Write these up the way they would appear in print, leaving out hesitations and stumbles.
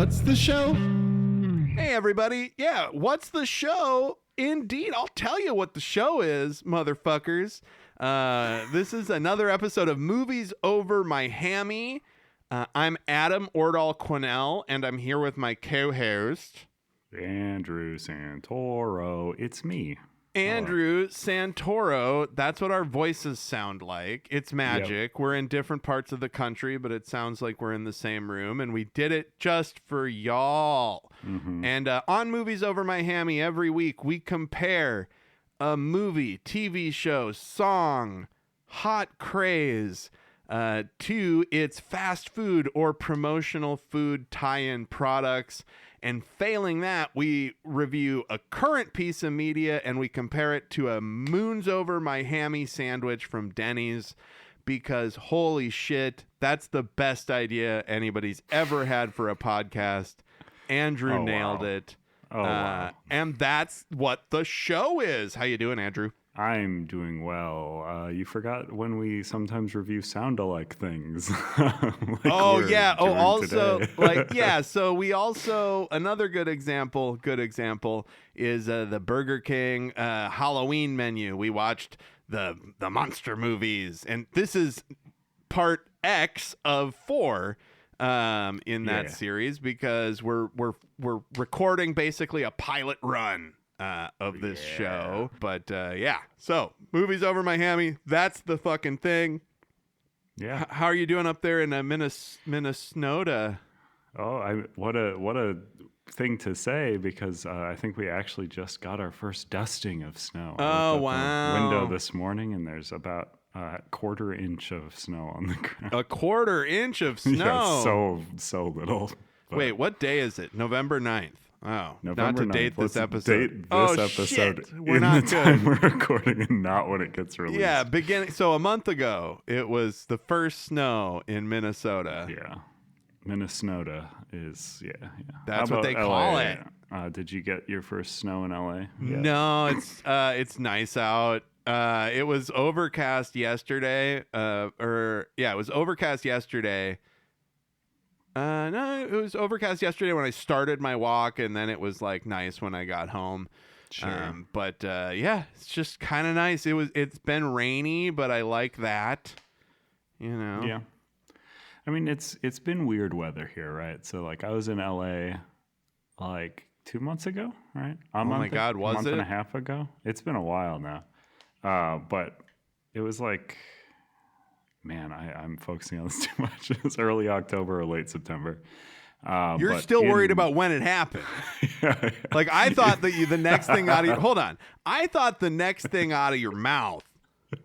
What's the show? Hey, everybody. Yeah, what's the show? Indeed, I'll tell you what the show is, motherfuckers. This is another episode of Movies Over My Hammy. I'm Adam Ordall Quinnell, and I'm here with my co-host, Andrew Santoro. It's me. Andrew Santoro. That's what our voices sound like. It's magic. Yep. We're in different parts of the country, but it sounds like we're in the same room, and we did it just for y'all. Mm-hmm. And on Movies Over My Hammy, every week we compare a movie, TV show, song, hot craze to its fast food or promotional food tie-in products. And failing that, we review a current piece of media and we compare it to a Moons Over My Hammy sandwich from Denny's, because holy shit, that's the best idea anybody's ever had for a podcast. Andrew nailed it. Wow. And that's what the show is. How you doing, Andrew? I'm doing well. You forgot when we sometimes review sound-alike things. So we also, another good example is the Burger King Halloween menu. We watched the monster movies, and this is part X of 4 in that series, because we're recording basically a pilot run of this show. But so Movies Over My Hammy, that's the fucking thing. Yeah. How are you doing up there in Minnesota? Oh, what a thing to say, because I think we actually just got our first dusting of snow. Oh, wow. The window this morning, and there's about a quarter inch of snow on the ground. A quarter inch of snow? Yeah, so little. But wait, what day is it? November 9th. Oh, November not to 9th. date this Let's episode. Date this episode shit. We're not the time we're recording and not when it gets released. Yeah, so a month ago, it was the first snow in Minnesota. Yeah. Minnesota is, That's what they call it. Did you get your first snow in LA? Yeah. No, it's nice out. It was overcast yesterday. It was overcast yesterday. No, it was overcast yesterday when I started my walk, and then it was like nice when I got home. Sure. It's just kind of nice. It's been rainy, but I like that. You know. Yeah. I mean, it's been weird weather here, right? So like I was in LA like 2 months ago, right? Oh my God, was it? A month and a half ago? It's been a while now. But it was like, man, I'm focusing on this too much. It was early October or late September. You're still worried about when it happened. Yeah. Like I thought that the next thing out of your, hold on. I thought the next thing out of your mouth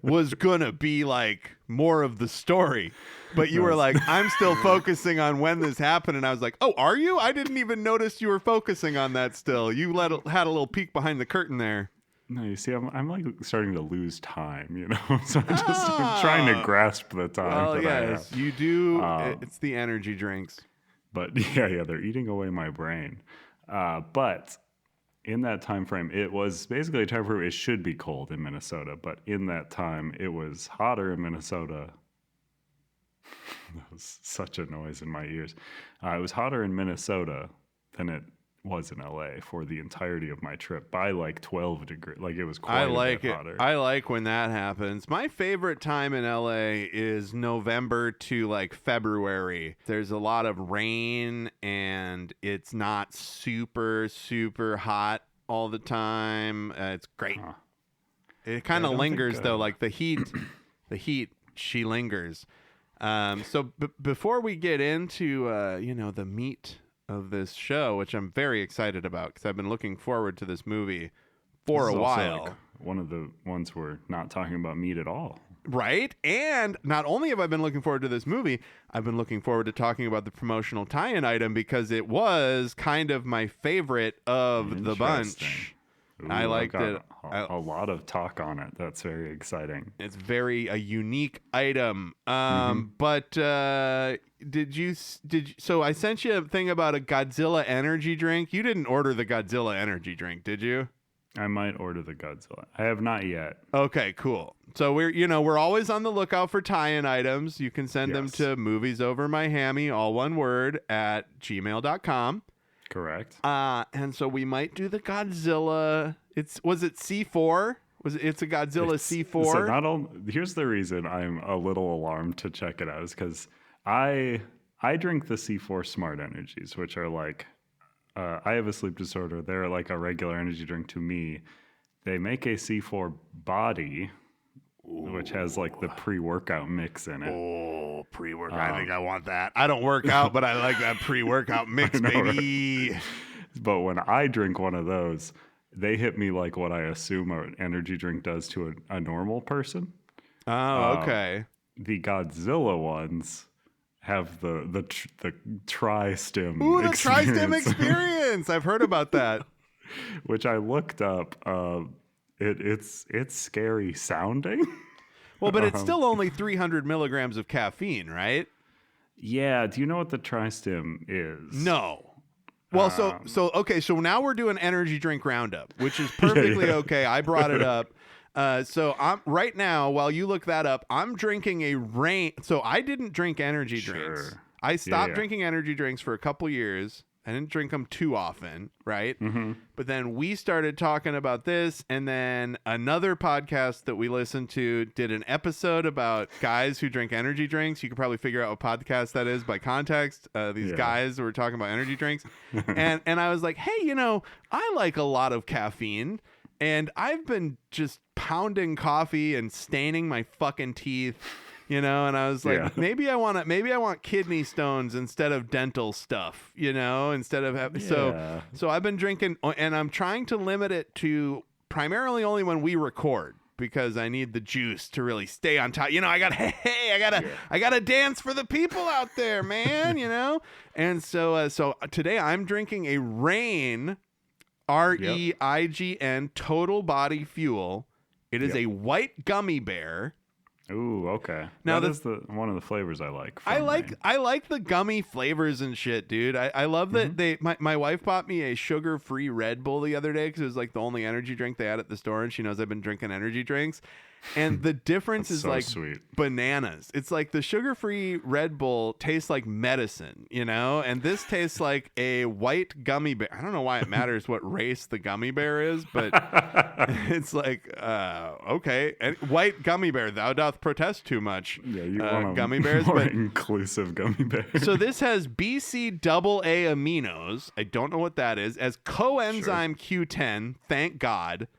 was gonna be like more of the story, but you were like, I'm still focusing on when this happened, and I was like, oh, are you? I didn't even notice you were focusing on that still. You had a little peek behind the curtain there. No, you see, I'm like starting to lose time, you know. So I'm trying to grasp the time. Well, yes, you do. It's the energy drinks. But yeah, they're eating away my brain. But in that time frame, it was basically a time frame. It should be cold in Minnesota, but in that time, it was hotter in Minnesota. That was such a noise in my ears. It was hotter in Minnesota than it was in LA for the entirety of my trip by like 12 degrees. Like it was quite a bit hotter. I like when that happens. My favorite time in LA is November to like February. There's a lot of rain and it's not super, super hot all the time. It's great. Huh. It kind of lingers though, like the heat, she lingers. So before we get into, the meat of this show, which I'm very excited about because I've been looking forward to this movie for a while. Like one of the ones we're not talking about meat at all. Right? And not only have I been looking forward to this movie, I've been looking forward to talking about the promotional tie-in item because it was kind of my favorite of the bunch. Ooh, I liked it. A lot of talk on it. That's very exciting. It's a unique item. But did you? So I sent you a thing about a Godzilla energy drink. You didn't order the Godzilla energy drink, did you? I might order the Godzilla. I have not yet. Okay, cool. So we're always on the lookout for tie-in items. You can send them to moviesovermyhammy, all one word, at gmail.com. Correct. And so we might do the Godzilla. Was it C4? It's a Godzilla C4? So here's the reason I'm a little alarmed to check it out is because I drink the C4 Smart Energies, which are like, I have a sleep disorder. They're like a regular energy drink to me. They make a C4 body, which has like the pre-workout mix in it. Oh, pre-workout. I think I want that. I don't work out, but I like that pre-workout mix, baby. Right? But when I drink one of those, they hit me like what I assume an energy drink does to a normal person. Oh, okay. The Godzilla ones have the tri-stim Ooh, the experience. tri-stim experience. I've heard about that. Which I looked up. It's scary sounding. Well, but it's still only 300 milligrams of caffeine, right? Yeah. Do you know what the tri-stim is? No. Well, so now we're doing energy drink roundup, which is perfectly okay. I brought it up. So I'm right now, while you look that up, I'm drinking a rain. So I didn't drink energy drinks. I stopped drinking energy drinks for a couple years. I didn't drink them too often, right? Mm-hmm. But then we started talking about this, and then another podcast that we listened to did an episode about guys who drink energy drinks. You could probably figure out what podcast that is by context. These guys who were talking about energy drinks. and I was like, hey, I like a lot of caffeine, and I've been just pounding coffee and staining my fucking teeth. And I was like, maybe I want kidney stones instead of dental stuff, instead of so I've been drinking, and I'm trying to limit it to primarily only when we record, because I need the juice to really stay on top. I gotta dance for the people out there, man, And so today I'm drinking a Reign, REIGN Total Body Fuel. It is a white gummy bear. Ooh, okay. Now that is one of the flavors I like. I like the gummy flavors and shit, dude. I love that my wife bought me a sugar-free Red Bull the other day because it was like the only energy drink they had at the store, and she knows I've been drinking energy drinks. And the difference is so like sweet. Bananas. It's like the sugar-free Red Bull tastes like medicine, and this tastes like a white gummy bear. I don't know why it matters what race the gummy bear is, but it's like, okay. And white gummy bear, thou doth protest too much. Yeah, you want gummy bears, more inclusive gummy bear. So this has BC-AA aminos. I don't know what that is. As coenzyme Q10, thank God.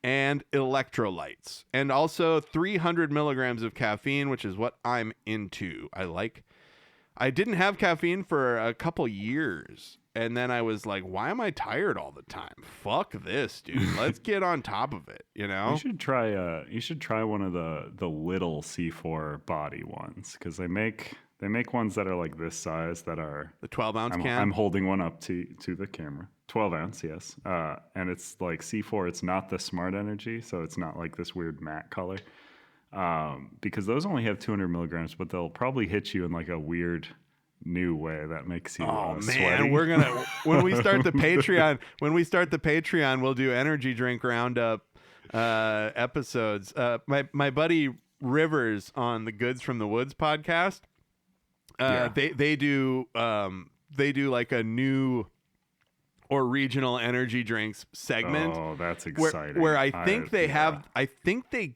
And electrolytes, and also 300 milligrams of caffeine, which is what I'm into. I didn't have caffeine for a couple years, and then I was like, why am I tired all the time? Fuck this, dude. Let's get on top of it, You should try one of the little C4 body ones, because they make ones that are like this size, that are the 12-ounce can. I'm holding one up to the camera. 12 ounce, yes. And it's like C4. It's not the Smart Energy, so it's not like this weird matte color. Because those only have 200 milligrams, but they'll probably hit you in like a weird new way that makes you sweaty. We're gonna when we start the Patreon, we'll do energy drink roundup episodes. My buddy Rivers on the Goods from the Woods podcast. They do like a new or regional energy drinks segment. Oh, that's exciting. Where I think they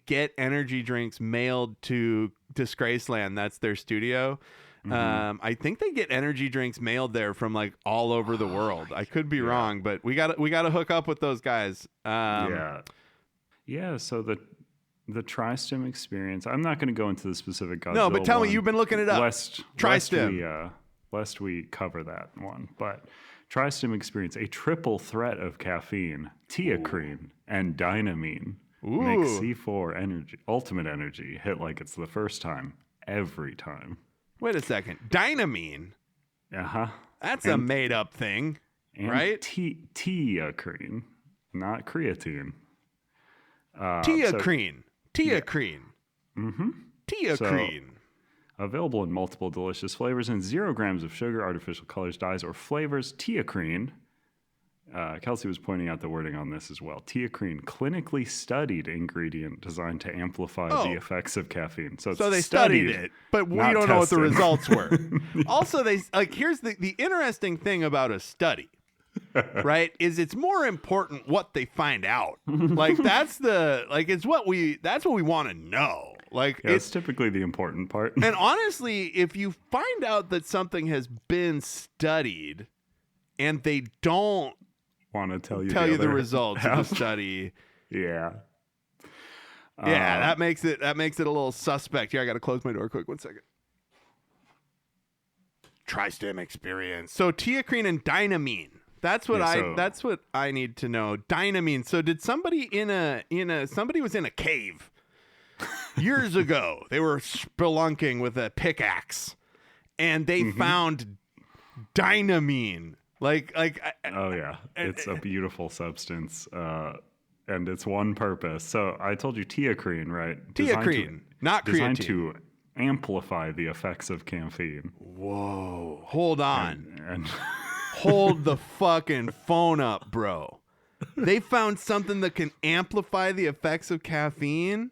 get energy drinks mailed to Disgraceland. That's their studio. Mm-hmm. I think they get energy drinks mailed there from like all over the world. I could be wrong, but we got to hook up with those guys. So the tri-stim experience. I'm not going to go into the specific Godzilla. No, but tell me, you've been looking it up. Tri-stim. Lest we cover that one, but tri-stim experience, a triple threat of caffeine, teacrine, and dynamine makes C4 energy, ultimate energy, hit like it's the first time, every time. Wait a second. Dynamine? That's a made-up thing, right? Teacrine, not creatine. Teacrine. Teacrine. Mm-hmm. Teacrine. Available in multiple delicious flavors and 0 grams of sugar, artificial colors, dyes, or flavors. Teacrine Kelsey was pointing out the wording on this as well. Teacrine, clinically studied ingredient designed to amplify the effects of caffeine. So they studied it, but we don't know what the results were. Also, here's the interesting thing about a study, right? Is it's more important what they find out. Like that's what we want to know. Like it's typically the important part. And honestly, if you find out that something has been studied and they don't want to tell you the results of the study, yeah, that makes it a little suspect. Here, I got to close my door quick. 1 second. Tri-stem experience. So teacrine and dynamine. That's what I need to know. Dynamine. So did somebody somebody was in a cave years ago. They were spelunking with a pickaxe, and they found dynamine. Oh yeah, it's a beautiful substance, and it's one purpose. So I told you teacrine, right? Teacrine, not creatine. Designed to amplify the effects of caffeine. Whoa, hold on, and hold the fucking phone up, bro. They found something that can amplify the effects of caffeine.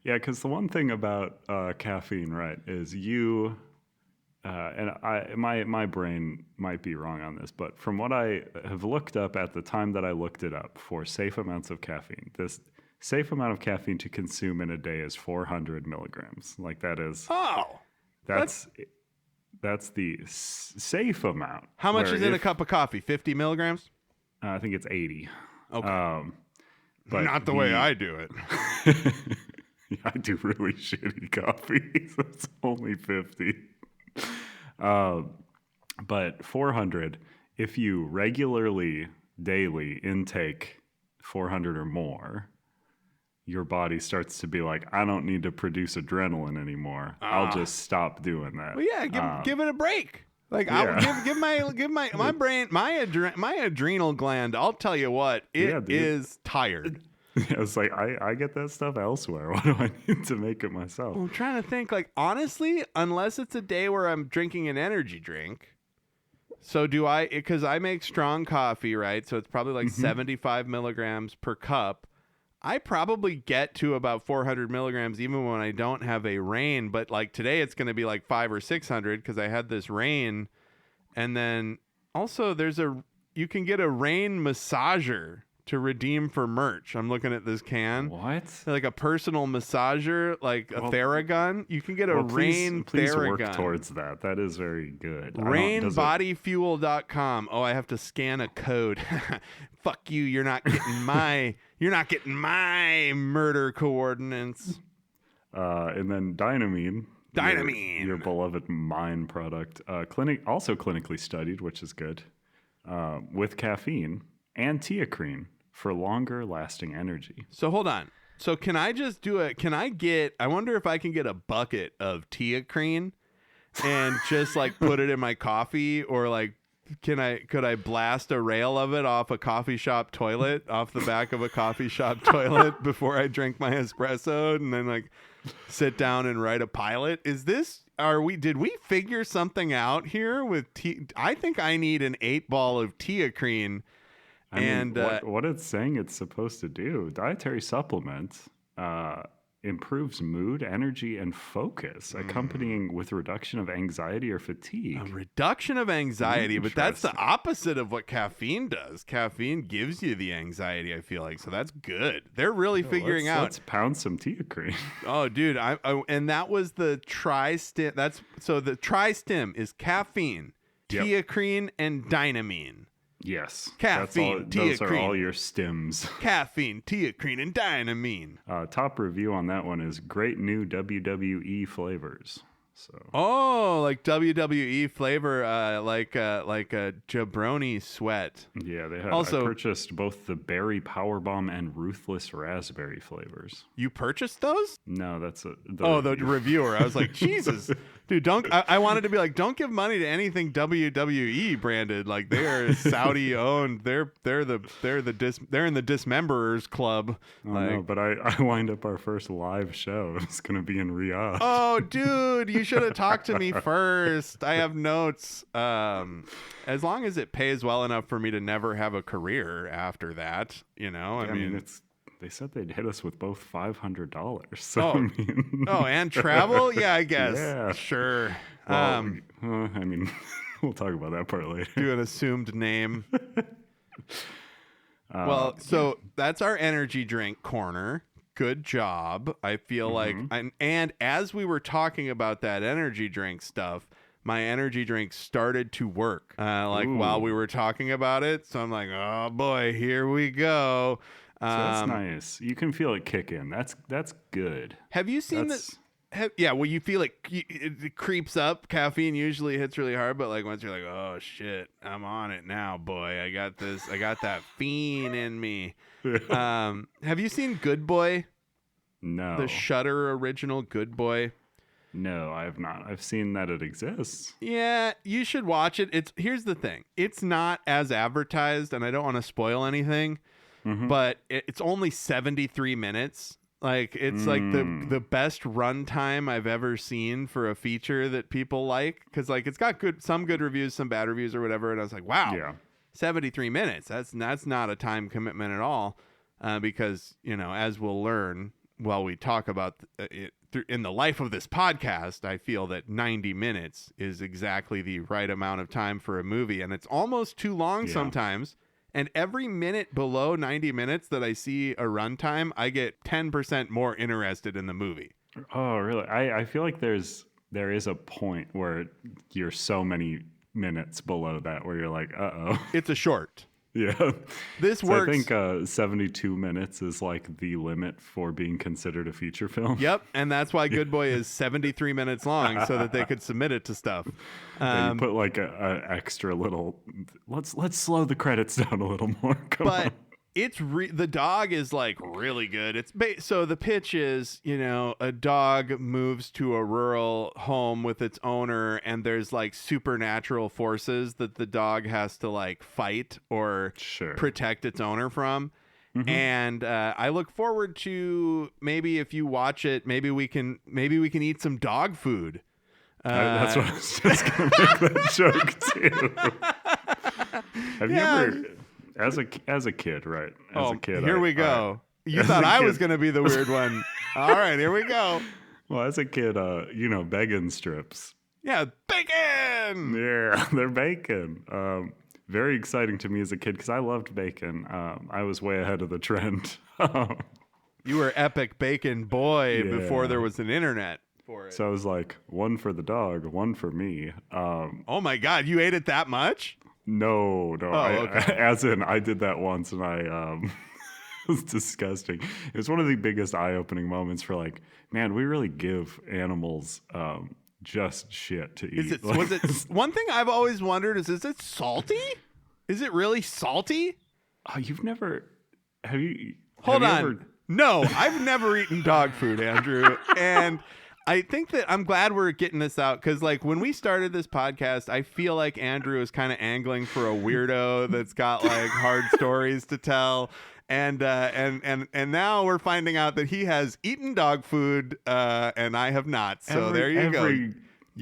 Yeah, because the one thing about caffeine, right, is you. My brain might be wrong on this, but from what I have looked up at the time that I looked it up for safe amounts of caffeine, this safe amount of caffeine to consume in a day is 400 milligrams. Like that is. Oh. That's the safe amount. How much is in a cup of coffee? 50 milligrams? I think it's 80. Okay. But not the way I do it. I do really shitty coffee, so it's only 50. But 400, if you regularly, daily intake 400 or more, your body starts to be like, I don't need to produce adrenaline anymore. I'll just stop doing that. Well, yeah, give it a break. Like I'll give my brain, my adrenal gland. I'll tell you what, it is tired. It's like I get that stuff elsewhere. Why do I need to make it myself? I'm trying to think. Like honestly, unless it's a day where I'm drinking an energy drink. So do I? Because I make strong coffee, right? So it's probably like 75 milligrams per cup. I probably get to about 400 milligrams even when I don't have a rain. But like today, it's going to be like 500 or 600 because I had this rain. And then also you can get a rain massager to redeem for merch. I'm looking at this can. What? Like a personal massager, like a Theragun. You can get a rain please Theragun. Work towards that. That is very good. Rainbodyfuel.com. Oh, I have to scan a code. Fuck you. You're not getting my murder coordinates. And then dynamine. Dynamine. Your beloved mine product. Also clinically studied, which is good. With caffeine and teacrine for longer lasting energy. So hold on. So can I just I wonder if I can get a bucket of teacrine and just like put it in my coffee, or like could I blast a rail of it off a coffee shop toilet, off the back of a coffee shop toilet before I drink my espresso, and then like sit down and write a pilot? Did we figure something out here with I think I need an 8-ball of teacrine. I mean, what it's saying it's supposed to do, dietary supplement improves mood, energy, and focus, accompanying with reduction of anxiety or fatigue. A reduction of anxiety, but that's the opposite of what caffeine does. Caffeine gives you the anxiety, I feel like, so that's good. They're really figuring out. Let's pound some teacrine. Oh, dude, and that was the tri-stim. So the tri-stim is caffeine, teacrine, and dynamine. Yes. Caffeine, those teacrine. are all your stims. Caffeine, teacrine, and dynamine. Top review on that one is great new WWE flavors. So. Like WWE flavor, like a jabroni sweat. Yeah, they have. Also, I purchased both the berry powerbomb and ruthless raspberry flavors. You purchased those? No, that's the reviewer. I was like, Jesus, Dude, I wanted to be like, don't give money to anything WWE branded. Like they are Saudi owned. They're in the dismemberers club. Oh no, but I wind up our first live show. It's gonna be in Riyadh. Oh, dude, you should have talked to me first. I have notes. As long as it pays well enough for me to never have a career after that, I mean, they said they'd hit us with both $500. So and travel? Yeah, I guess. Yeah. Sure. Well, I mean, we'll talk about that part later. Do an assumed name. So that's our energy drink corner. Good job. I feel like, and as we were talking about that energy drink stuff, my energy drink started to work while we were talking about it. So I'm like, oh boy, here we go. So that's nice. You can feel it kick in. That's good. Have you seen this? Well, you feel like it creeps up. Caffeine usually hits really hard, but like once you're like, oh shit, I'm on it now, boy. I got this. I got that fiend in me. Have you seen Good Boy? No. The Shudder original Good Boy? No, I have not. I've seen that it exists. Yeah, you should watch it. Here's the thing. It's not as advertised, and I don't want to spoil anything. But it's only 73 minutes. Like it's like the best runtime I've ever seen for a feature that people like, because like it's got some good reviews, some bad reviews or whatever. And I was like, wow, 73 minutes. That's not a time commitment at all, because as we'll learn while we talk about it in the life of this podcast, I feel that 90 minutes is exactly the right amount of time for a movie, and it's almost too long sometimes. And every minute below 90 minutes that I see a runtime, I get 10% more interested in the movie. Oh, really? I feel like there is a point where you're so many minutes below that where you're like, uh-oh. It's a short. Yeah. This works. I think 72 minutes is like the limit for being considered a feature film. Yep, and that's why Good Boy is 73 minutes long, so that they could submit it to stuff. You put like a extra little. Let's slow the credits down a little more. Come on. It's the dog is like really good. It's so the pitch is, a dog moves to a rural home with its owner, and there's like supernatural forces that the dog has to like fight or protect its owner from. And I look forward to, maybe if you watch it, maybe we can eat some dog food. That's what I was just gonna make that joke too. Have you ever? As a kid, right? As a kid, here we go. You thought I was going to be the weird one. All right, here we go. Well, as a kid, bacon strips. Yeah, bacon! Yeah, they're bacon. Very exciting to me as a kid because I loved bacon. I was way ahead of the trend. You were epic bacon boy before there was an internet for it. So I was like, one for the dog, one for me. Oh my God, you ate it that much? No. Okay. As in, I did that once, and it was disgusting. It was one of the biggest eye-opening moments for like, man, we really give animals just shit to eat. Was it? One thing I've always wondered is it salty? Is it really salty? Oh, you've never? Have you? Hold on. Ever... No, I've never eaten dog food, Andrew, and I think that I'm glad we're getting this out because, like, when we started this podcast, I feel like Andrew is kind of angling for a weirdo that's got like hard stories to tell, and now we're finding out that he has eaten dog food, and I have not. So there you go.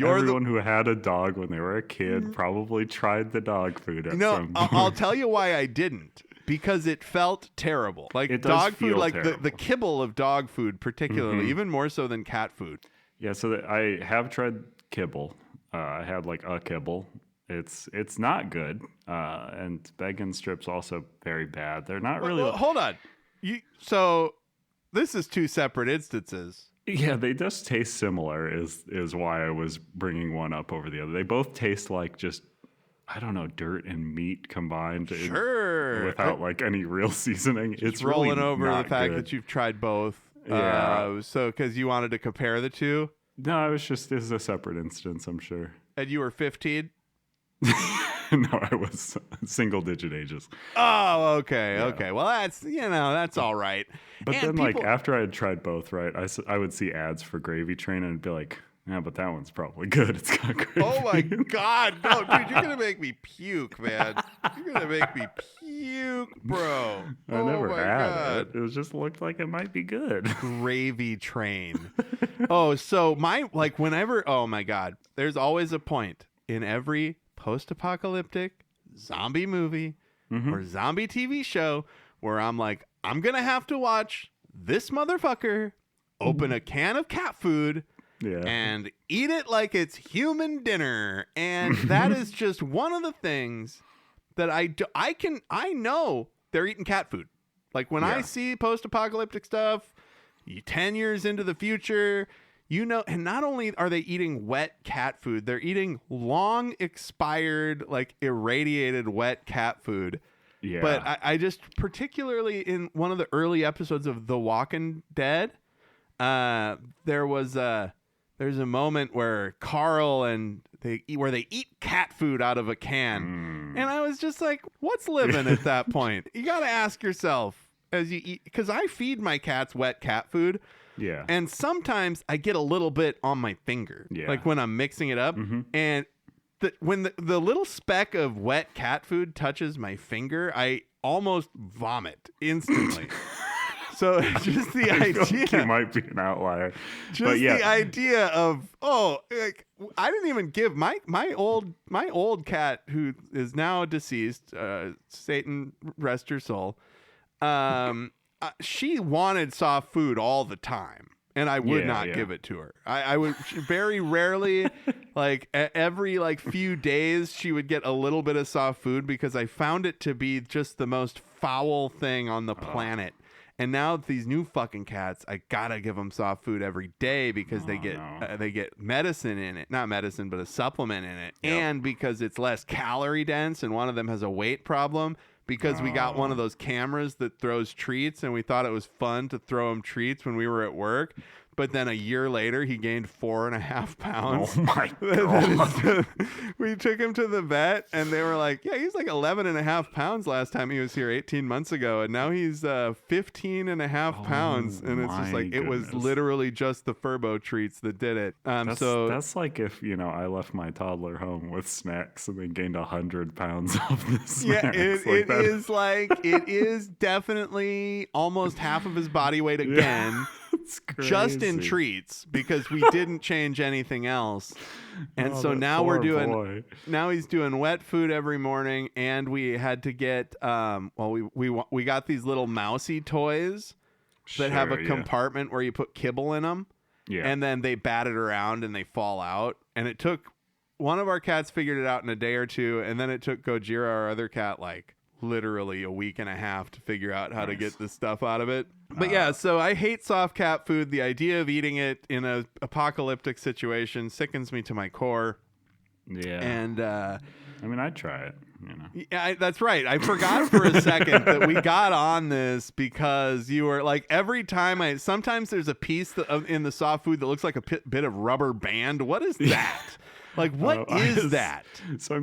Everyone who had a dog when they were a kid probably tried the dog food at some point. I'll tell you why I didn't. Because it felt terrible. Like dog food, like the kibble of dog food, particularly, even more so than cat food. Yeah, so I have tried kibble. I had like a kibble. It's not good. And bacon strips also very bad. They're not really. Well, hold on. So this is two separate instances. Yeah, they just taste similar. Is why I was bringing one up over the other. They both taste like just, I don't know, dirt and meat combined. Sure. Without like any real seasoning. It's rolling really over not the fact good. that you've tried both. Yeah. So because you wanted to compare the two? No, this is a separate instance, I'm sure. And you were 15? No, I was single digit ages. Oh, okay. Yeah. Okay. Well, that's all right. But then, like, after I had tried both, right, I would see ads for Gravy Train and it'd be like, Yeah, but that one's probably good. It's got gravy. Oh my God. No, dude, you're going to make me puke, man. You're going to make me puke, bro. I oh never my had God. it. It just looked like it might be good. Gravy train. Oh, so whenever, oh my God, there's always a point in every post-apocalyptic zombie movie or zombie TV show where I'm like, I'm going to have to watch this motherfucker open a can of cat food and eat it like it's human dinner. And that is just one of the things that I know they're eating cat food. Like when I see post-apocalyptic stuff, 10 years into the future, you know, and not only are they eating wet cat food, they're eating long expired, like irradiated wet cat food. Yeah. But I just, particularly in one of the early episodes of The Walking Dead, there's a moment where Carl and they eat cat food out of a can. And I was just like, what's living at that point? You got to ask yourself as you eat, because I feed my cats wet cat food. Yeah. And sometimes I get a little bit on my finger, like when I'm mixing it up. And when the little speck of wet cat food touches my finger, I almost vomit instantly. So just the idea, you might be an outlier. Just the idea of like I didn't even give my old cat, who is now deceased, Satan rest her soul. She wanted soft food all the time. And I would not give it to her. I would very rarely, like every few days, she would get a little bit of soft food because I found it to be just the most foul thing on the planet. And now these new fucking cats, I gotta give them soft food every day because they get medicine in it, not medicine, but a supplement in it, and because it's less calorie dense. And one of them has a weight problem. Because we got one of those cameras that throws treats, and we thought it was fun to throw him treats when we were at work. But then a year later, he gained 4.5 pounds. Oh, my God. We took him to the vet, and they were like, yeah, he's like 11.5 pounds last time he was here 18 months ago. And now he's 15.5 pounds. And it's just like, it was literally just the Furbo treats that did it. That's like if, I left my toddler home with snacks and then gained 100 pounds of the snacks. Yeah, it is definitely almost half of his body weight again. Yeah. Just in treats, because we didn't change anything else. And so now now he's doing wet food every morning, and we had to get we got these little mousy toys that have a compartment where you put kibble in them. Yeah. And then they bat it around and they fall out. And it took one of our cats figured it out in a day or two, and then it took Gojira, our other cat, literally a week and a half to figure out how to get this stuff out of it. But yeah, so I hate soft cat food. The idea of eating it in an apocalyptic situation sickens me to my core. Yeah. And I'd try it, Yeah, that's right. I forgot for a second that we got on this because you were like, every time sometimes there's a piece in the soft food that looks like a bit of rubber band. What is that? What is that? So,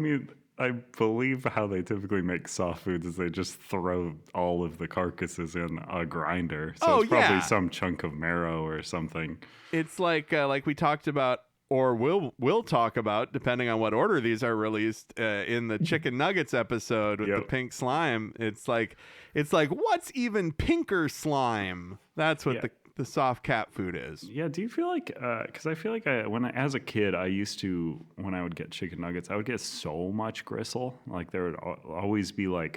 I believe how they typically make soft foods is they just throw all of the carcasses in a grinder. So it's probably some chunk of marrow or something. It's like we talked about, or we'll talk about, depending on what order these are released, in the chicken nuggets episode with the pink slime. It's like what's even pinker slime? That's what the soft cat food is. Yeah. Do you feel like, because I feel like as a kid, I used to, when I would get chicken nuggets, I would get so much gristle. Like there would always be a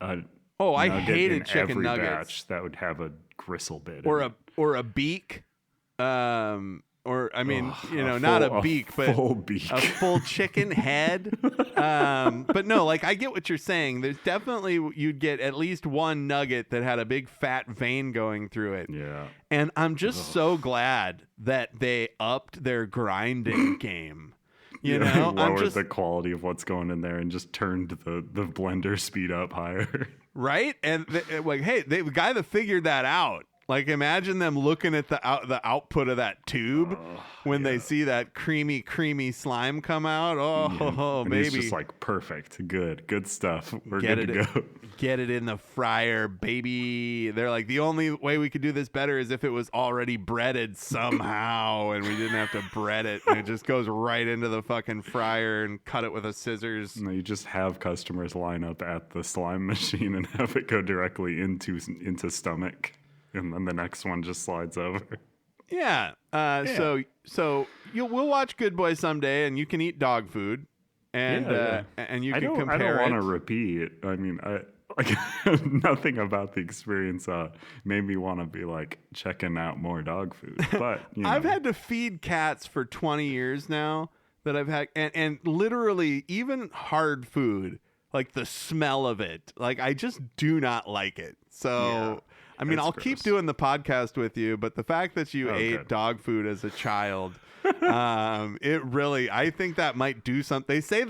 I hated chicken every nuggets batch that would have a gristle bit or a beak. Not a beak, but full beak. A full chicken head. But no, I get what you're saying. There's definitely, you'd get at least one nugget that had a big fat vein going through it. Yeah. And I'm just so glad that they upped their grinding game. Lowered the quality of what's going in there and just turned the blender speed up higher. Right? And hey, the guy that figured that out, Like, imagine them looking at the output of that tube when they see that creamy slime come out. Oh, and baby. it's just like perfect, good stuff. We're good to go. Get it in the fryer, baby. They're like, the only way we could do this better is if it was already breaded somehow, and we didn't have to bread it. And it just goes right into the fucking fryer and cut it with a scissors. No, you just have customers line up at the slime machine and have it go directly into stomach. And then the next one just slides over. Yeah. So we'll watch Good Boy someday, and you can eat dog food, and you can compare it. I don't want to repeat. I mean, nothing about the experience made me want to be like checking out more dog food. But I've had to feed cats for 20 years now that I've had, and literally even hard food, like the smell of it, like I just do not like it. So. Yeah. I mean, I'll keep doing the podcast with you, but the fact that you ate dog food as a child, it really, I think that might do something. They say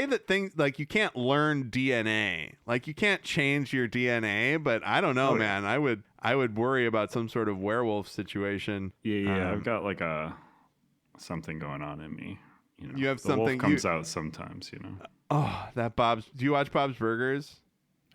that things like you can't learn DNA, like you can't change your DNA, but I don't know, man. I would worry about some sort of werewolf situation. Yeah. I've got like something going on in me. You have the something wolf comes out sometimes. Oh, that Bob's. Do you watch Bob's Burgers?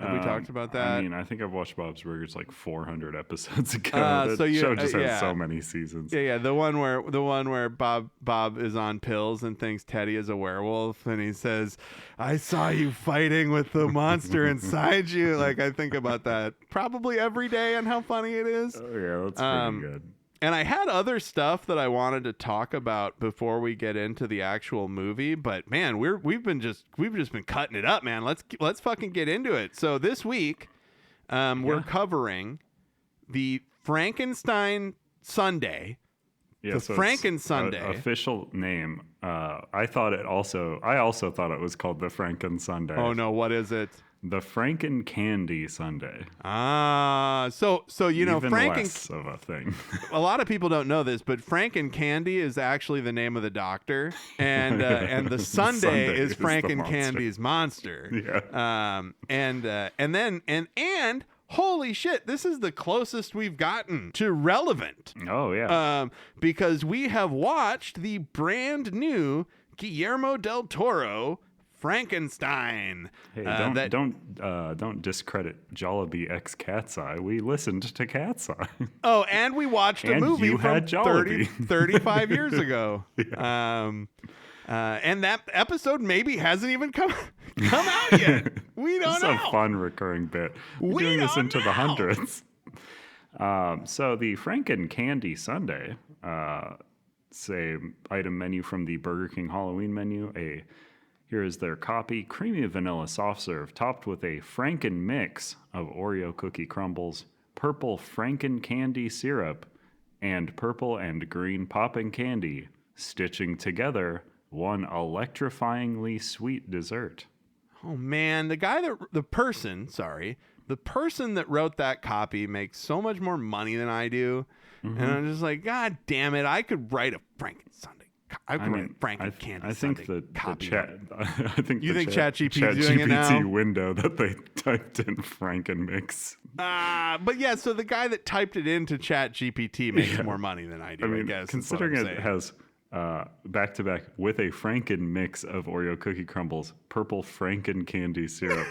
Have we talked about that? I mean, I think I've watched Bob's Burgers like 400 episodes ago. The show just has so many seasons. Yeah. The one where Bob is on pills and thinks Teddy is a werewolf, and he says, "I saw you fighting with the monster inside you." Like, I think about that probably every day and how funny it is. Oh yeah, that's pretty good. And I had other stuff that I wanted to talk about before we get into the actual movie, but man, we've just been cutting it up, man. Let's fucking get into it. So this week, we're covering the Frankenstein Sundae. Yeah, so Franken Sundae. Official name. I also thought it was called the Franken Sundae. Oh no, what is it? The Franken-Candy Sundae. So Even less of a thing. A lot of people don't know this, but Franken-Candy is actually the name of the doctor, and the Sundae is Franken-Candy's monster. Yeah. And holy shit, this is the closest we've gotten to relevant. Oh yeah. Because we have watched the brand new Guillermo del Toro Frankenstein. Hey, don't discredit Jollibee X Cat's Eye. We listened to Cat's Eye. Oh, and we watched a movie from 35 years ago. Yeah. And that episode maybe hasn't even come out yet. We don't know. It's a fun recurring bit. We're doing this into the hundreds. So the Franken-Candy Sundae, say item menu from the Burger King Halloween menu. Here is their copy: creamy vanilla soft serve topped with a Franken mix of Oreo cookie crumbles, purple Franken candy syrup, and purple and green popping candy, stitching together one electrifyingly sweet dessert. Oh man, the person that wrote that copy makes so much more money than I do. Mm-hmm. And I'm just like, God damn it, I could write a Franken Sundae. I think ChatGPT is doing it now? Window that they typed in Franken mix. But yeah, so the guy that typed it into ChatGPT makes more money than I do. I guess, considering it has back to back with a Franken mix of Oreo cookie crumbles, purple Franken candy syrup.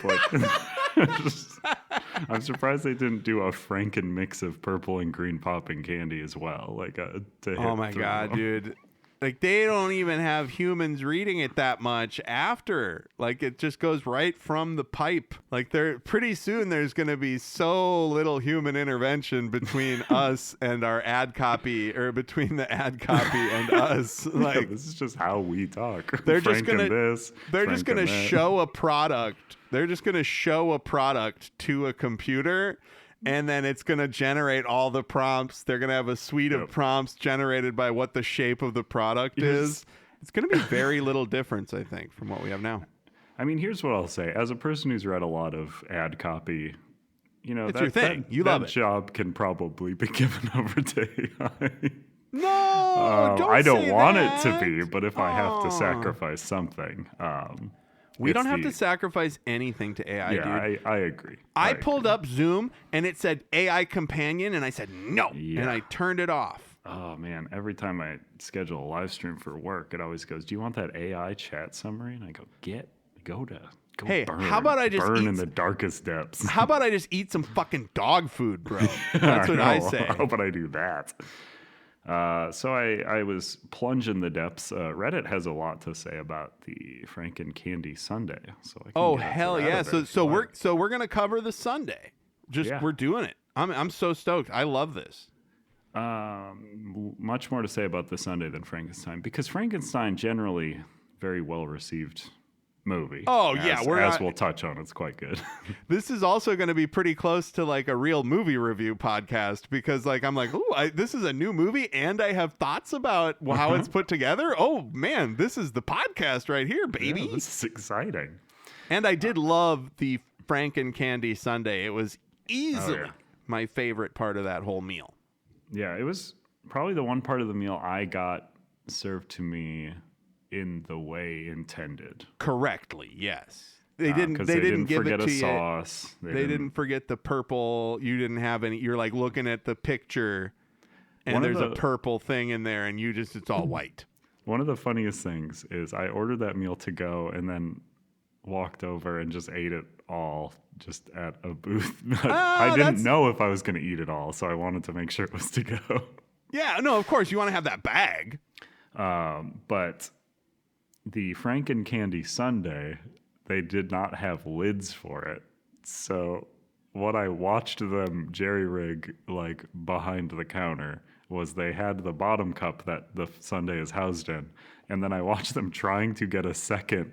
I'm surprised they didn't do a Franken mix of purple and green popping candy as well. Oh my god, dude. Like, they don't even have humans reading it that much after. Like, it just goes right from the pipe. Like, pretty soon there's going to be so little human intervention between us and our ad copy, or between the ad copy and us. Like, this is just how we talk. They're just going to show a product. They're just going to show a product to a computer, and then it's going to generate all the prompts. They're going to have a suite of prompts generated by what the shape of the product is. It's going to be very little difference, I think, from what we have now. I mean, here's what I'll say. As a person who's read a lot of ad copy, it's your thing. You love it. That job can probably be given over to AI. No, I don't want it to be, but if I have to sacrifice something. We don't have to sacrifice anything to AI, dude. Yeah, I agree. I pulled up Zoom and it said AI companion, and I said no, and I turned it off. Oh man, every time I schedule a live stream for work, it always goes, "Do you want that AI chat summary?" And I go, go hey, burn. How about I just burn in the darkest depths? How about I just eat some fucking dog food, bro? That's what I say. How about I do that? So I was plunging the depths. Reddit has a lot to say about the Franken-Candy Sundae. So I can hell yeah! So we're gonna cover the Sundae. We're doing it. I'm so stoked. I love this. Much more to say about the Sundae than Frankenstein, because Frankenstein generally very well received movie. Oh yeah, as we'll touch on, it's quite good. This is also going to be pretty close to like a real movie review podcast, because like I'm like, oh, this is a new movie and I have thoughts about how it's put together. Oh man, this is the podcast right here, baby. Yeah, this is exciting. And I did love the Franken-Candy Sundae. It was easily my favorite part of that whole meal. Yeah, it was probably the one part of the meal I got served to me in the way intended. Correctly, yes. They didn't give forget it to a sauce. They didn't forget the purple. You didn't have any. You're like looking at the picture, and there's a purple thing in there, and it's all white. One of the funniest things is I ordered that meal to go, and then walked over and just ate it all just at a booth. I didn't know if I was going to eat it all, so I wanted to make sure it was to go. Yeah, no, of course you want to have that bag. But the Franken-Candy Sundae, they did not have lids for it. So what I watched them jerry-rig like behind the counter was they had the bottom cup that the sundae is housed in, and then I watched them trying to get a second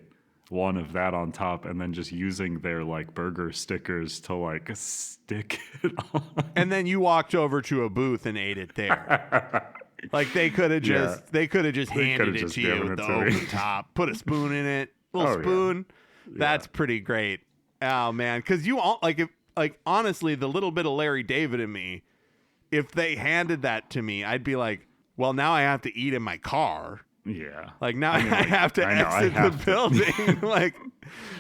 one of that on top, and then just using their like burger stickers to like stick it on. And then you walked over to a booth and ate it there. Like they could have just handed it to you with the open top, put a spoon in it, little spoon. Yeah. That's pretty great. Oh man, because you all like honestly, the little bit of Larry David in me, if they handed that to me, I'd be like, well, now I have to eat in my car. Yeah. Like now I have to exit the building. Like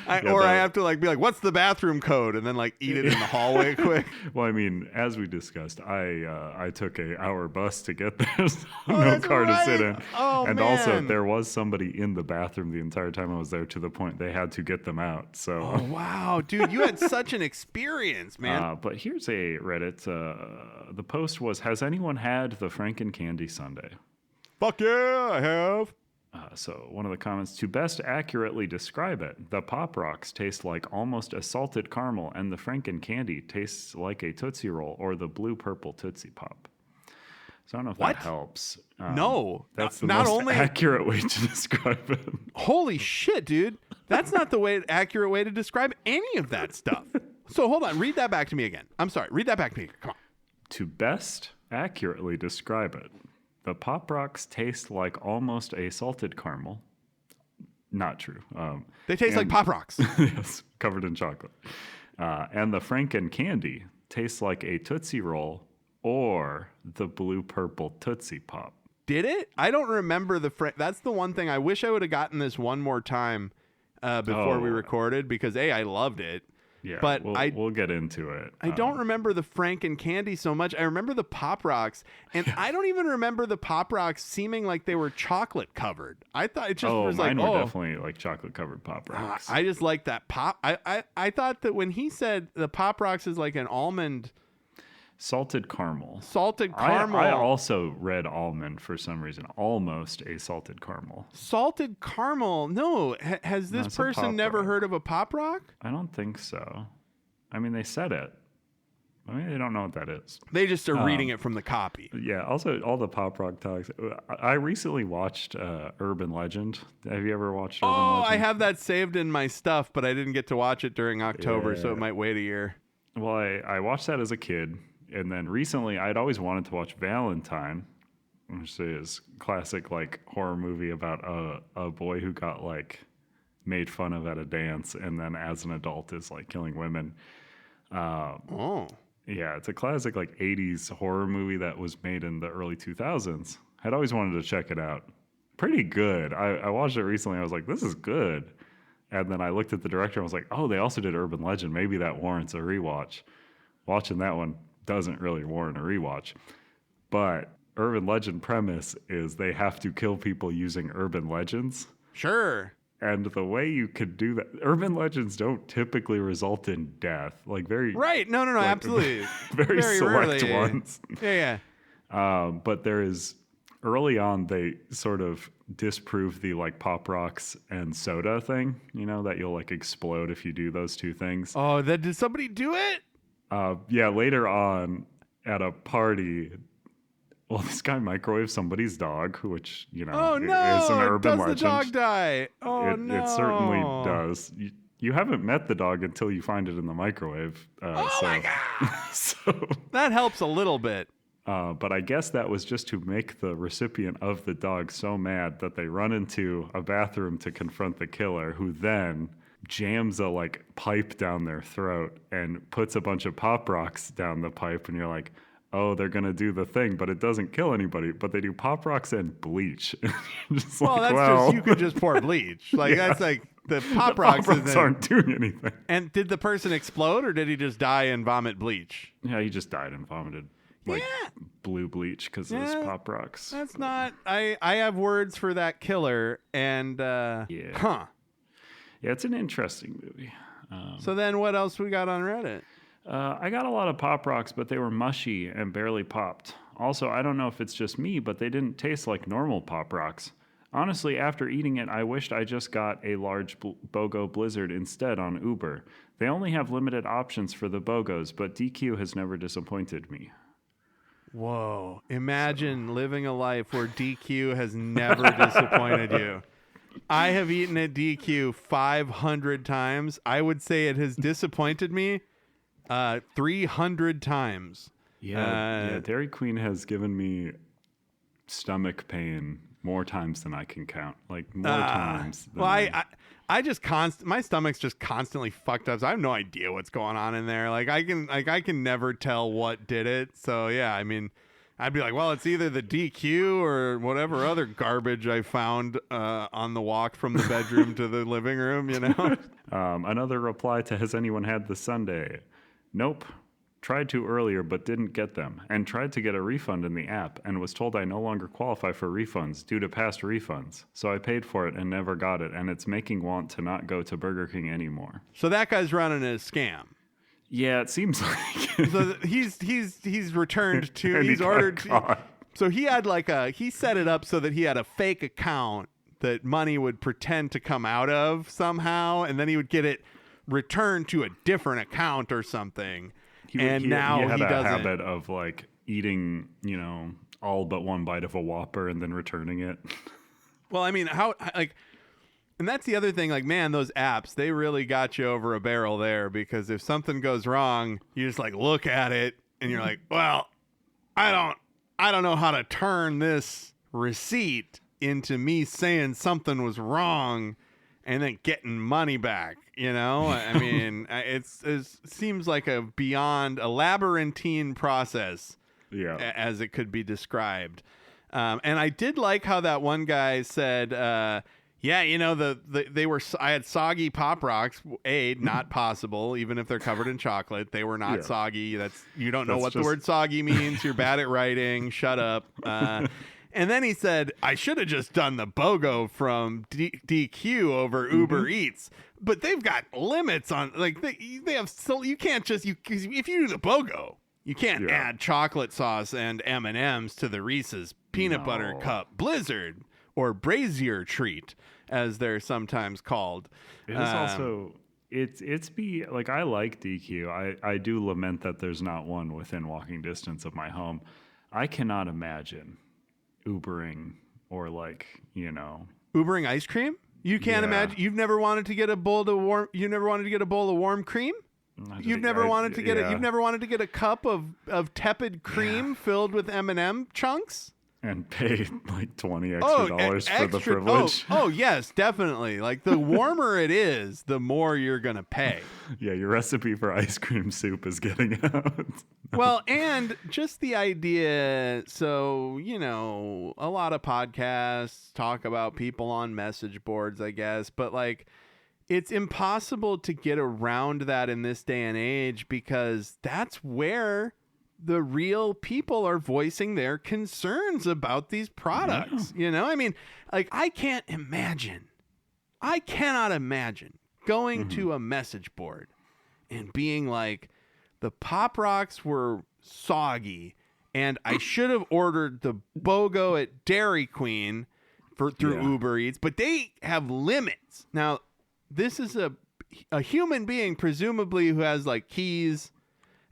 I have to like be like, what's the bathroom code? And then like eat it in the hallway quick. Well, I mean, as we discussed, I took an hour bus to get there. So no car to sit in. Oh, and man. Also there was somebody in the bathroom the entire time I was there, to the point they had to get them out. So oh wow, dude, you had such an experience, man. But here's a Reddit. The post was, has anyone had the Franken-Candy Sundae? Fuck yeah, I have. So one of the comments, to best accurately describe it, the Pop Rocks taste like almost a salted caramel, and the Franken-Candy tastes like a Tootsie Roll or the blue purple Tootsie Pop. So I don't know if that helps. No. That's the most accurate way to describe it. Holy shit, dude. That's not the accurate way to describe any of that stuff. So hold on, read that back to me again. I'm sorry, read that back to me. Come on. To best accurately describe it, the Pop Rocks taste like almost a salted caramel. Not true. They taste like Pop Rocks. Yes, covered in chocolate. And the Franken-Candy tastes like a Tootsie Roll or the blue-purple Tootsie Pop. Did it? I don't remember that's the one thing. I wish I would have gotten this one more time before we recorded, because I loved it. Yeah, but we'll get into it. I don't remember the Franken-Candy so much. I remember the Pop Rocks, and I don't even remember the Pop Rocks seeming like they were chocolate covered. I thought it just was like, mine were definitely like chocolate covered Pop Rocks. I just like that pop. I thought that when he said the Pop Rocks is like an almond. Salted caramel. Salted caramel. I also read almond for some reason. Almost a salted caramel. Salted caramel. No. Has this person never heard of a Pop Rock? I don't think so. I mean, they said it. I mean, they don't know what that is. They just are reading it from the copy. Yeah. Also, all the Pop Rock talks. I recently watched Urban Legend. Have you ever watched Urban Legend? I have that saved in my stuff, but I didn't get to watch it during October, so it might wait a year. Well, I watched that as a kid. And then recently, I'd always wanted to watch Valentine, which is classic like horror movie about a boy who got like made fun of at a dance, and then as an adult is like killing women. Yeah, it's a classic like 80s horror movie that was made in the early 2000s. I'd always wanted to check it out. Pretty good. I watched it recently. I was like, this is good. And then I looked at the director and was like, oh, they also did Urban Legend. Maybe that warrants a rewatch. Watching that one doesn't really warrant a rewatch. But Urban Legend premise is they have to kill people using urban legends. Sure. And the way you could do that, urban legends don't typically result in death. Like very right. No, like, absolutely. very select rarely. ones. Yeah. But there is early on they sort of disprove the like Pop Rocks and soda thing. You know that you'll like explode if you do those two things. Oh, did somebody do it? Yeah. Later on at a party. Well, this guy microwaved somebody's dog, which, you know, is an urban legend. Does the dog die? Oh, no. It certainly does. You haven't met the dog until you find it in the microwave. My God. So that helps a little bit. But I guess that was just to make the recipient of the dog so mad that they run into a bathroom to confront the killer, who then jams a, like, pipe down their throat and puts a bunch of Pop Rocks down the pipe, and you're like, oh, they're going to do the thing, but it doesn't kill anybody. But they do Pop Rocks and bleach. Just you could just pour bleach. Like, that's like, the Pop Rocks aren't doing anything. And did the person explode, or did he just die and vomit bleach? Yeah, he just died and vomited. Like, blue bleach because of his Pop Rocks. That's not... I have words for that killer, and... Yeah, it's an interesting movie. So then what else we got on Reddit? I got a lot of Pop Rocks, but they were mushy and barely popped. Also, I don't know if it's just me, but they didn't taste like normal Pop Rocks. Honestly, after eating it, I wished I just got a large BOGO Blizzard instead on Uber. They only have limited options for the BOGOs, but DQ has never disappointed me. Whoa. Imagine living a life where DQ has never disappointed you. I have eaten at DQ 500 times. I would say it has disappointed me 300 times. Yeah, Dairy Queen has given me stomach pain more times than I can count. Like more times. Well, I just my stomach's just constantly fucked up. So I have no idea what's going on in there. Like I can never tell what did it. So yeah, I mean, I'd be like, well, it's either the DQ or whatever other garbage I found on the walk from the bedroom to the living room. You know. Another reply to has anyone had the sundae? Nope. Tried to earlier but didn't get them, and tried to get a refund in the app and was told I no longer qualify for refunds due to past refunds. So I paid for it and never got it, and it's making want to not go to Burger King anymore. So that guy's running a scam. Yeah, it seems like. So he's returned to he's ordered. So he had he set it up so that he had a fake account that money would pretend to come out of somehow, and then he would get it returned to a different account or something. He had a habit of like eating, all but one bite of a Whopper and then returning it. Well, I mean, and that's the other thing. Like, man, those apps, they really got you over a barrel there, because if something goes wrong, you just like look at it and you're like, well, I don't know how to turn this receipt into me saying something was wrong and then getting money back. I mean, it seems like a labyrinthine process, as it could be described. And I did like how that one guy said, I had soggy Pop Rocks. Not possible, even if they're covered in chocolate. They were not soggy. You don't know what the word soggy means. You're bad at writing. Shut up. And then he said, I should have just done the BOGO from DQ over Uber Eats. But they've got limits on, they have, so you can't just, if you do the BOGO, you can't add chocolate sauce and M&Ms to the Reese's Peanut Butter Cup Blizzard or Brazier Treat, as they're sometimes called. It is also, I like DQ. I do lament that there's not one within walking distance of my home. I cannot imagine Ubering or Ubering ice cream? You can't imagine. You've never wanted to get a bowl of warm. You never wanted to get a bowl of warm cream. You've never wanted to get it. You've never wanted to get a cup of tepid cream filled with M&M chunks. And pay like $20 extra for the privilege. Oh, yes, definitely. Like, the warmer it is, the more you're going to pay. Yeah, your recipe for ice cream soup is getting out. Well, and just the idea, so, a lot of podcasts talk about people on message boards, I guess, but it's impossible to get around that in this day and age because that's where the real people are voicing their concerns about these products. Yeah. You know, I mean, like I cannot imagine going to a message board and being like, the Pop Rocks were soggy and I should have ordered the BOGO at Dairy Queen through Uber Eats, but they have limits. Now, this is a human being, presumably, who has like keys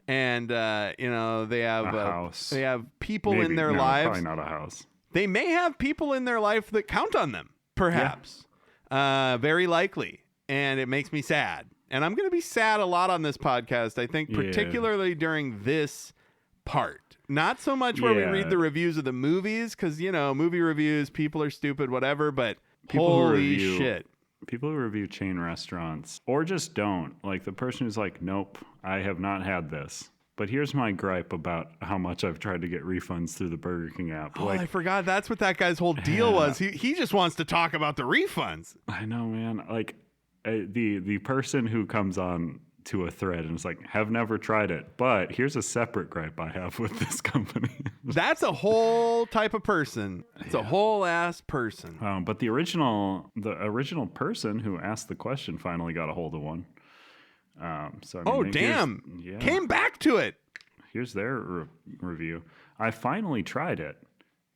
and, you know, they have a house. They have people in their lives. Probably not a house. They may have people in their life that count on them, perhaps. Yeah. Very likely. And it makes me sad. And I'm going to be sad a lot on this podcast, I think, particularly during this part. Not so much where we read the reviews of the movies, because, you know, movie reviews, people are stupid, whatever, but holy shit. People who review chain restaurants, or just don't, like the person who's like, nope, I have not had this. But here's my gripe about how much I've tried to get refunds through the Burger King app. Oh, like, I forgot that's what that guy's whole deal was. He just wants to talk about the refunds. I know, man. Like the person who comes on to a thread and is like, have never tried it, but here's a separate gripe I have with this company. That's a whole type of person. It's a whole ass person. But the original person who asked the question finally got a hold of one. So I mean, damn! Came back to it. Here's their review. I finally tried it,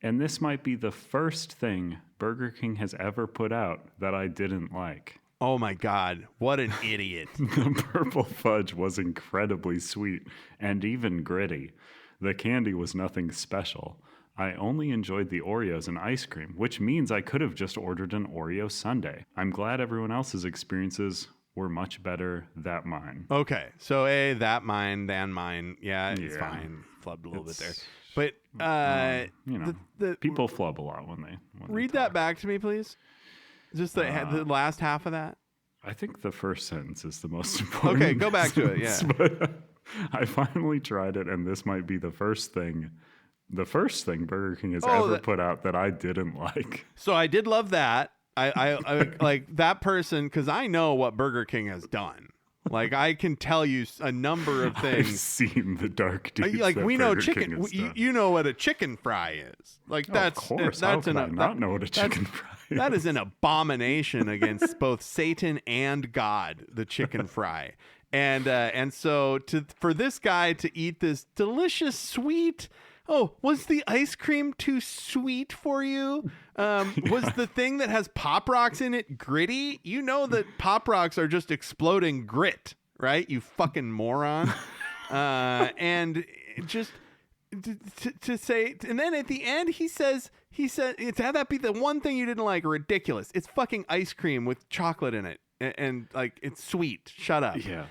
and this might be the first thing Burger King has ever put out that I didn't like. Oh my God, what an idiot. The purple fudge was incredibly sweet and even gritty. The candy was nothing special. I only enjoyed the Oreos and ice cream, which means I could have just ordered an Oreo sundae. I'm glad everyone else's experiences were much better than mine. Okay, so that mine than mine. Yeah, it's fine. Flubbed a little bit there. But, you know, the people flub a lot when they read that back to me, please. Just the last half of that? I think the first sentence is the most important. Okay, go back to it, yeah. But, I finally tried it, and this might be the first thing Burger King has ever put out that I didn't like. So I did love that. I like that person, because I know what Burger King has done. Like, I can tell you a number of things. I've seen the dark deeds. Like, we know Burger chicken. You know what a chicken fry is. Like, that's of course. How could I not know what a chicken fry is? That is an abomination against both Satan and God. The chicken fry, and so for this guy to eat this delicious sweet. Oh, was the ice cream too sweet for you? Was the thing that has Pop Rocks in it gritty? You know that Pop Rocks are just exploding grit, right? You fucking moron. And just to say, and then at the end he said, "It's had that be the one thing you didn't like." Ridiculous. It's fucking ice cream with chocolate in it. And like, it's sweet. Shut up. Yeah.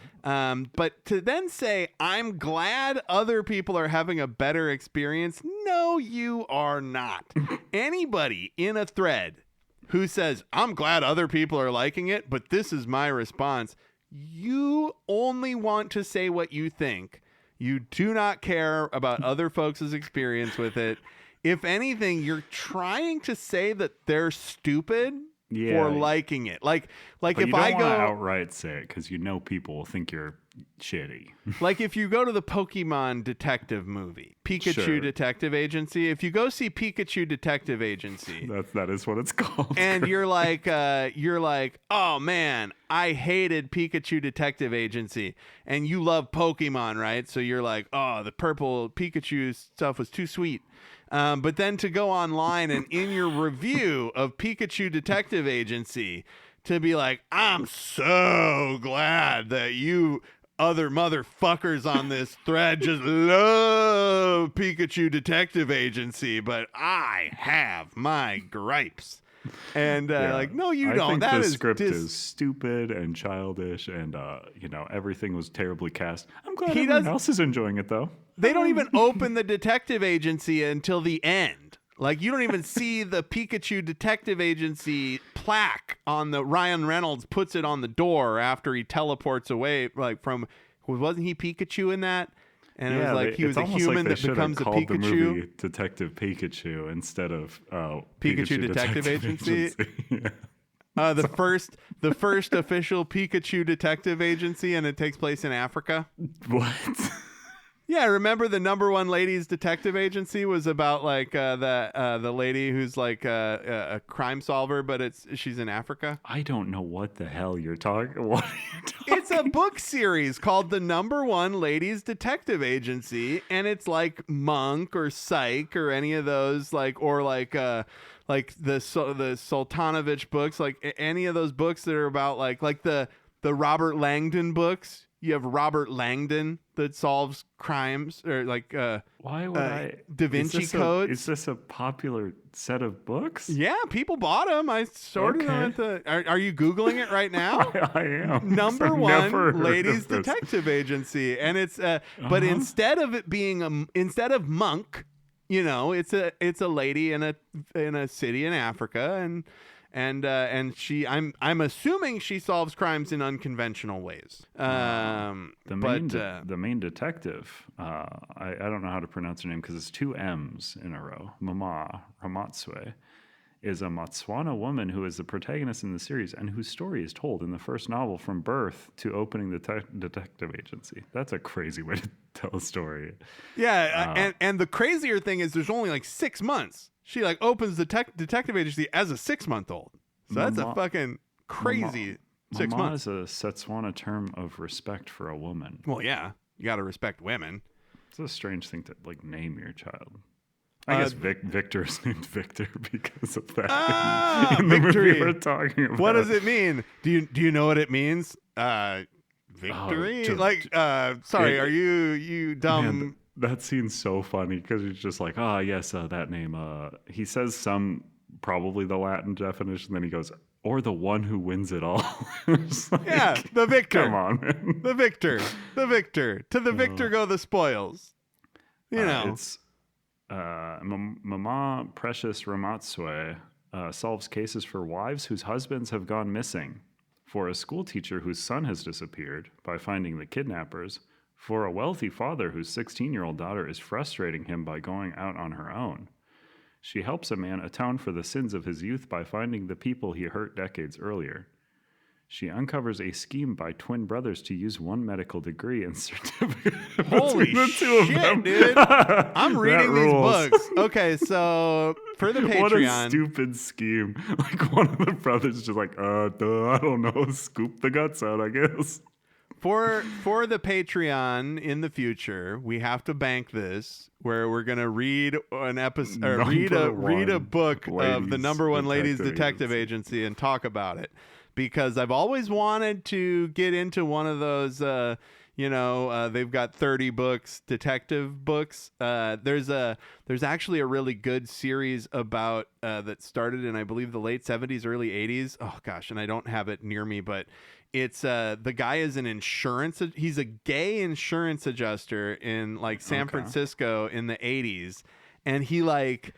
But to then say, I'm glad other people are having a better experience. No, you are not. Anybody in a thread who says, I'm glad other people are liking it, but this is my response. You only want to say what you think. You do not care about other folks' experience with it. If anything, you're trying to say that they're stupid for liking it. Like but if you don't I go outright say it, because you know people will think you're shitty. Like if you go to the Pokemon detective movie, Pikachu Detective Agency, if you go see Pikachu Detective Agency, that is what it's called. And you're like, oh man, I hated Pikachu Detective Agency, and you love Pokemon, right? So you're like, oh, the purple Pikachu stuff was too sweet. But then to go online and in your review of Pikachu Detective Agency to be like, I'm so glad that you other motherfuckers on this thread just love Pikachu Detective Agency, but I have my gripes. And like, no, you don't. I think the script is stupid and childish, and everything was terribly cast. I'm glad everyone else is enjoying it, though. They don't even open the detective agency until the end. Like, you don't even see the Pikachu Detective Agency plaque on the Ryan Reynolds puts it on the door after he teleports away. Like wasn't he Pikachu in that? And it was like he was a human that becomes a Pikachu. The movie Detective Pikachu instead of Pikachu Detective Agency. Yeah. The first official Pikachu detective agency, and it takes place in Africa. What? Yeah, remember the number one ladies detective agency was about like the lady who's like a crime solver, but she's in Africa. I don't know what the hell you're talking. What are you talking? It's a book series called The Number One Ladies Detective Agency, and it's like Monk or Psych or any of those or like the Sultanovich books, like any of those books that are about like the Robert Langdon books. You have Robert Langdon that solves crimes, or like why would Da Vinci Code. Is this a popular set of books? Yeah, people bought them. I sorted them at the. Are you Googling it right now? I am. Number one ladies detective agency, and it's but instead of it being instead of Monk, it's a lady in a city in Africa, and she I'm assuming she solves crimes in unconventional ways. The main detective, I don't know how to pronounce her name because it's two M's in a row. Mama Ramatswe is a Botswana woman who is the protagonist in the series and whose story is told in the first novel from birth to opening the detective agency. That's a crazy way to tell a story. Yeah, and the crazier thing is there's only like 6 months. She like opens the detective agency as a 6-month-old. So that's a fucking crazy 6 months. Mama is a Setswana term of respect for a woman. Well, yeah, you got to respect women. It's a strange thing to like name your child. I guess Victor is named Victor because of that. In the victory. movie we're talking about. What does it mean? Do you know what it means? Victory? Sorry, are you dumb? Man, that scene's so funny because he's just like, yes, that name. He says probably the Latin definition, then he goes, or the one who wins it all. Yeah, the victor. Come on, man. The victor. To the victor go the spoils. It's Mama Precious Ramatswe solves cases for wives whose husbands have gone missing, for a school teacher whose son has disappeared by finding the kidnappers, for a wealthy father whose 16-year-old daughter is frustrating him by going out on her own. She helps a man atone for the sins of his youth by finding the people he hurt decades earlier. She uncovers a scheme by twin brothers to use one medical degree and certificate. Holy shit, dude. I'm reading these books. Okay, so for the Patreon. What a stupid scheme. Like one of the brothers just like, I don't know, scoop the guts out, I guess. For the Patreon in the future, we have to bank this where we're gonna read an episode, or read a book of the number one ladies detective agency and talk about it. Because I've always wanted to get into one of those, they've got 30 books, detective books. There's actually a really good series about that started in, I believe, the late 70s, early 80s. Oh, gosh, and I don't have it near me, but it's the guy is an insurance. He's a gay insurance adjuster in like San Francisco in the 80s. And he like,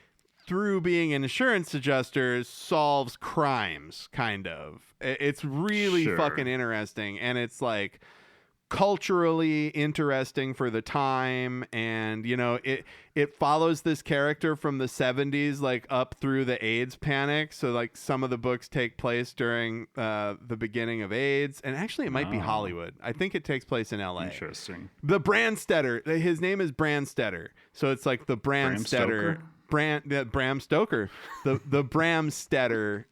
through being an insurance adjuster, solves crimes, kind of. It's really fucking interesting, and it's like culturally interesting for the time, and it follows this character from the 70s like up through the AIDS panic. So like some of the books take place during the beginning of AIDS, and actually it might be Hollywood. I think it takes place in LA. Interesting. The Branstetter, his name is Branstetter, so it's like the Branstetter. Bram Stoker, the Bram Stetter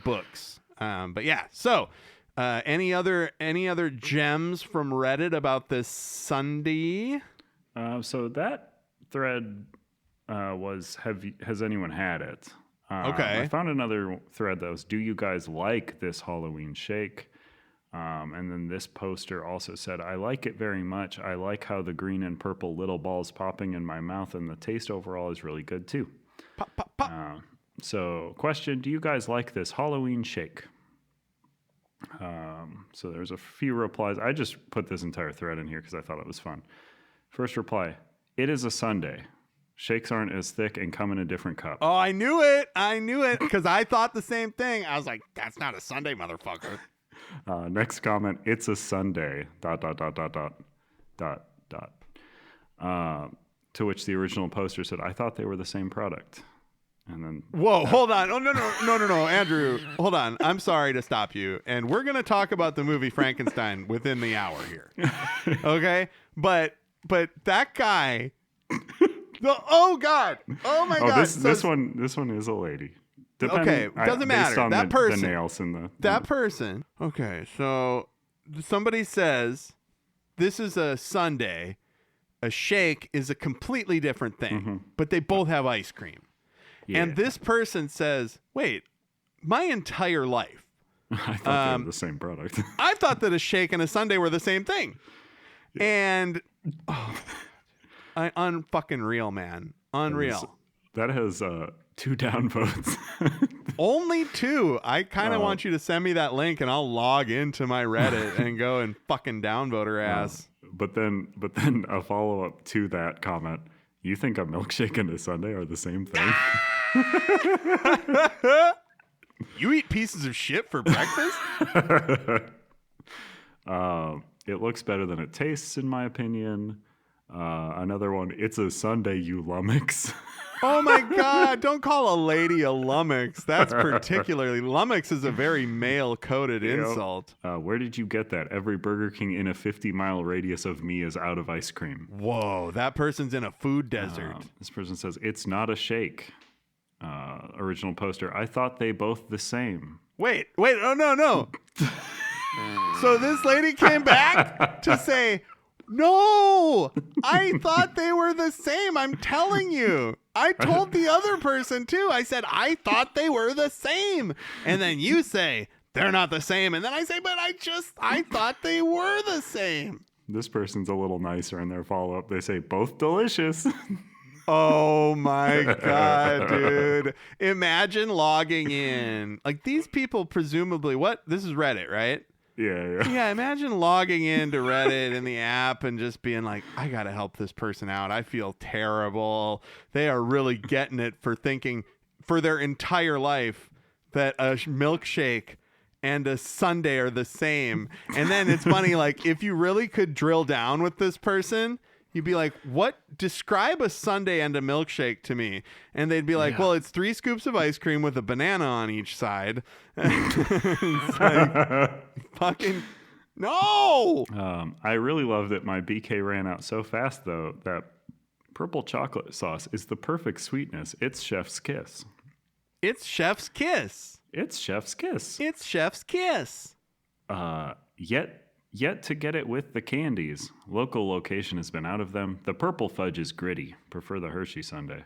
books. But yeah, so any other gems from Reddit about this Sunday? So that thread was has anyone had it? Okay. I found another thread that was, do you guys like this Halloween shake? And then this poster also said, I like it very much. I like how the green and purple little balls popping in my mouth, and the taste overall is really good too. Pop, pop, pop. So question, do you guys like this Halloween shake? So there's a few replies. I just put this entire thread in here because I thought it was fun. First reply, it is a sundae. Shakes aren't as thick and come in a different cup. Oh, I knew it because I thought the same thing. I was like, that's not a sundae, motherfucker. Next comment, it's a Sunday, ... To which the original poster said, I thought they were the same product. And then whoa, hold on. Oh, no, Andrew, hold on. I'm sorry to stop you. And we're going to talk about the movie Frankenstein within the hour here. Okay? But that guy, oh God. Oh my God. This one is a lady. Okay, doesn't matter. On that person. The nails in the that person. Okay, so somebody says this is a sundae. A shake is a completely different thing, but they both have ice cream. Yeah. And this person says, wait, my entire life. I thought they were the same product. I thought that a shake and a sundae were the same thing. Yeah. And unfucking real, man. Unreal. That has 2 downvotes. Only 2. I kind of want you to send me that link and I'll log into my Reddit and go and fucking downvote her ass. But then a follow-up to that comment. You think a milkshake and a sundae are the same thing? You eat pieces of shit for breakfast? It looks better than it tastes, in my opinion. Another one, it's a sundae, you lummox. Oh my God, don't call a lady a lummox. That's particularly, lummox is a very male-coded insult. Where did you get that? Every Burger King in a 50-mile radius of me is out of ice cream. Whoa, that person's in a food desert. This person says, it's not a shake. Original poster, I thought they both the same. Wait, oh no. So this lady came back to say, no, I thought they were the same. I'm telling you. I told the other person too. I said, I thought they were the same. And then you say, they're not the same. And then I say, but I thought they were the same. This person's a little nicer in their follow-up. They say, both delicious. Oh my God, dude. Imagine logging in. Like these people presumably, this is Reddit, right? Yeah, imagine logging into Reddit in the app and just being like, I gotta help this person out. I feel terrible. They are really getting it for thinking for their entire life that a milkshake and a sundae are the same. And then it's funny, like if you really could drill down with this person, you'd be like, describe a sundae and a milkshake to me. And they'd be like, well, it's 3 scoops of ice cream with a banana on each side. It's like, fucking, no! I really love that my BK ran out so fast, though, that purple chocolate sauce is the perfect sweetness. It's chef's kiss. It's chef's kiss. It's chef's kiss. It's chef's kiss. Yet to get it with the candies. Local location has been out of them. The purple fudge is gritty. Prefer the Hershey sundae.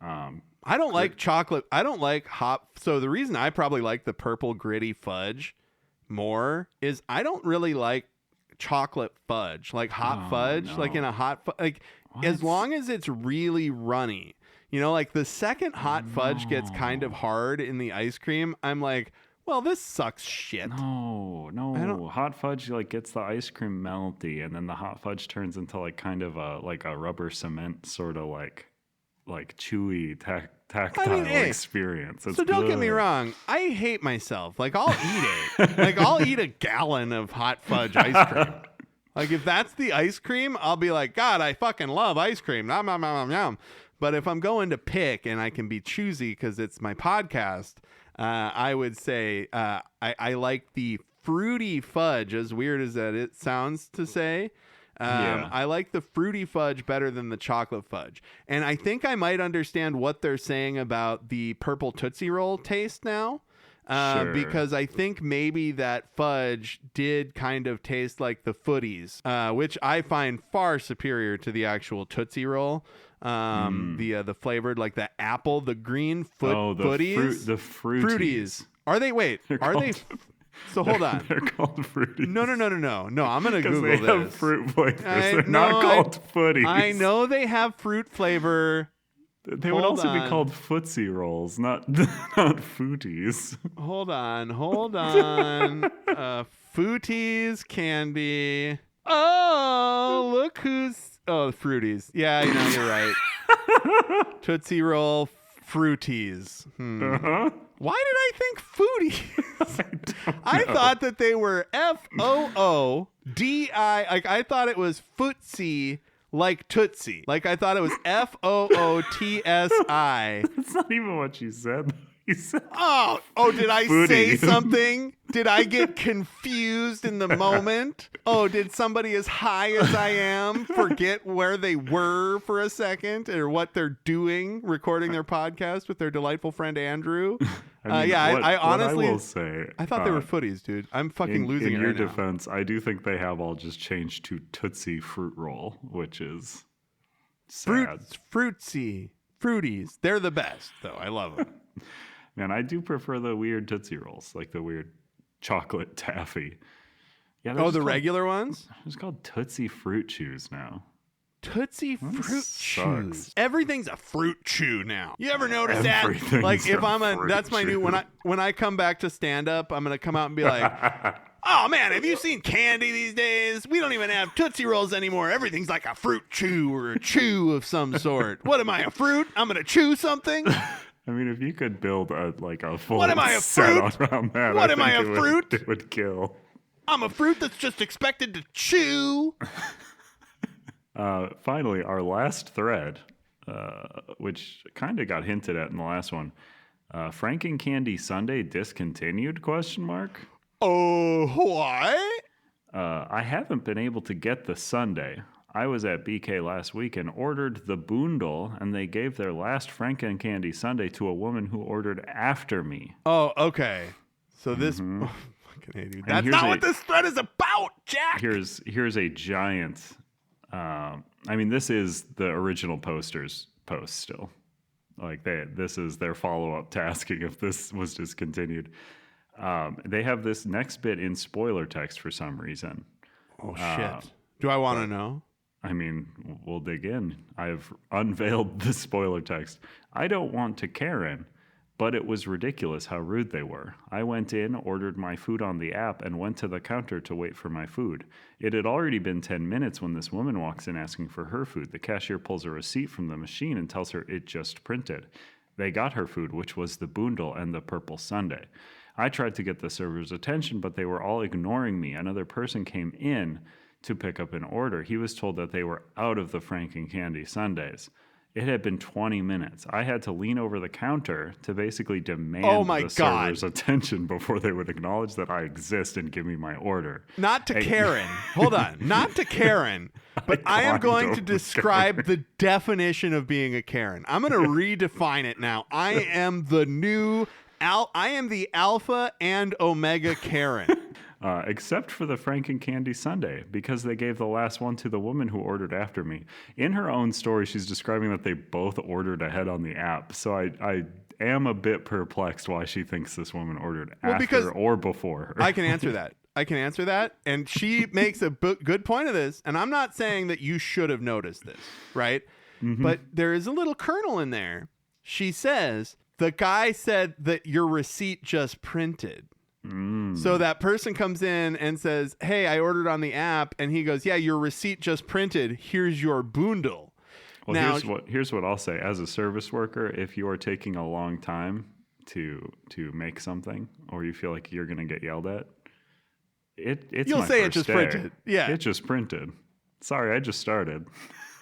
I don't like chocolate. I don't like hot. So the reason I probably like the purple gritty fudge more is I don't really like chocolate fudge, like hot fudge, no. Like in a hot like what? As long as it's really runny. You know, like the second hot fudge gets kind of hard in the ice cream, I'm like, well, this sucks shit. No. Hot fudge like gets the ice cream melty, and then the hot fudge turns into like kind of a rubber cement sort of like chewy tactile experience. It's so don't get me wrong. I hate myself. Like I'll eat it. Like I'll eat a gallon of hot fudge ice cream. Like if that's the ice cream, I'll be like, God, I fucking love ice cream. Nom, nom, nom, nom, nom. But if I'm going to pick and I can be choosy because it's my podcast, I would say I like the fruity fudge, as weird as that it sounds to say. I like the fruity fudge better than the chocolate fudge. And I think I might understand what they're saying about the purple Tootsie Roll taste now. Sure. Because I think maybe that fudge did kind of taste like the Footies, which I find far superior to the actual Tootsie Roll. The flavored, like the apple, the green Footies. The Fruities. Are they? Wait, are they? So hold on. They're called Fruities. No. I'm gonna Google this. Because they have fruit flavors. They're not called Footies. I know they have fruit flavor. They would also be called Footsie Rolls, not Footies. Hold on. Footies candy. Oh, look who's... Oh, Fruities. Yeah, you're right. Tootsie Roll Fruities. Why did I think Foodies? I thought that they were Foodi. Like, I thought it was footsie, like Tootsie. Like I thought it was Footsi. That's not even what you said. You said Oh, did I say something? Did I get confused in the moment? Oh, did somebody as high as I am forget where they were for a second or what they're doing, recording their podcast with their delightful friend Andrew? I honestly, what I will say, I thought they were footies, dude. I'm fucking losing it right now. In your defense, I do think they have all just changed to Tootsie Fruit Roll, which is sad. Fruities. They're the best, though. I love them. Man, I do prefer the weird Tootsie Rolls, like the weird chocolate taffy. Yeah. The regular ones? It's called Tootsie Fruit Chews now. Tootsie Fruit Chews. Everything's a fruit chew now. You ever notice that? Like if that's my new when I come back to stand up, I'm gonna come out and be like, oh man, have you seen candy these days? We don't even have Tootsie Rolls anymore. Everything's like a fruit chew or a chew of some sort. What am I, a fruit? I'm gonna chew something? I mean, if you could build a full what am I, a set fruit? around that, what am I, a fruit? It would kill. I'm a fruit that's just expected to chew. Finally, our last thread, which kind of got hinted at in the last one, Franken-Candy Sundae discontinued? ? Oh, why? I haven't been able to get the sundae. I was at BK last week and ordered the boondle, and they gave their last Franken-Candy Sundae to a woman who ordered after me. Oh, okay. So this... fucking hate you. That's not what this thread is about, Jack! Here's a giant... this is the original poster's post still. Like this is their follow-up tasking if this was discontinued. They have this next bit in spoiler text for some reason. Oh, shit. Do I want to know? I mean, we'll dig in. I've unveiled the spoiler text. I don't want to Karen, but it was ridiculous how rude they were. I went in, ordered my food on the app, and went to the counter to wait for my food. It had already been 10 minutes when this woman walks in asking for her food. The cashier pulls a receipt from the machine and tells her it just printed. They got her food, which was the boondle and the purple sundae. I tried to get the server's attention, but they were all ignoring me. Another person came in to pick up an order. He was told that they were out of the Franken-Candy Sundaes. It had been 20 minutes. I had to lean over the counter to basically demand server's attention before they would acknowledge that I exist and give me my order. Not to Karen. Hold on. Not to Karen. But I am going to describe the definition of being a Karen. I'm going to redefine it now. I am the alpha and omega Karen. Except for the Franken-Candy Sundae, because they gave the last one to the woman who ordered after me. In her own story, she's describing that they both ordered ahead on the app. So I am a bit perplexed why she thinks this woman ordered after or before her. I can answer that. And she makes a good point of this. And I'm not saying that you should have noticed this, right? Mm-hmm. But there is a little kernel in there. She says, the guy said that your receipt just printed. So that person comes in and says, hey, I ordered on the app. And he goes, yeah, your receipt just printed. Here's your boondle. Well, now, here's what I'll say. As a service worker, if you are taking a long time to make something or you feel like you're going to get yelled at, it's You'll my say first it just day. printed. Yeah. It just printed. Sorry, I just started.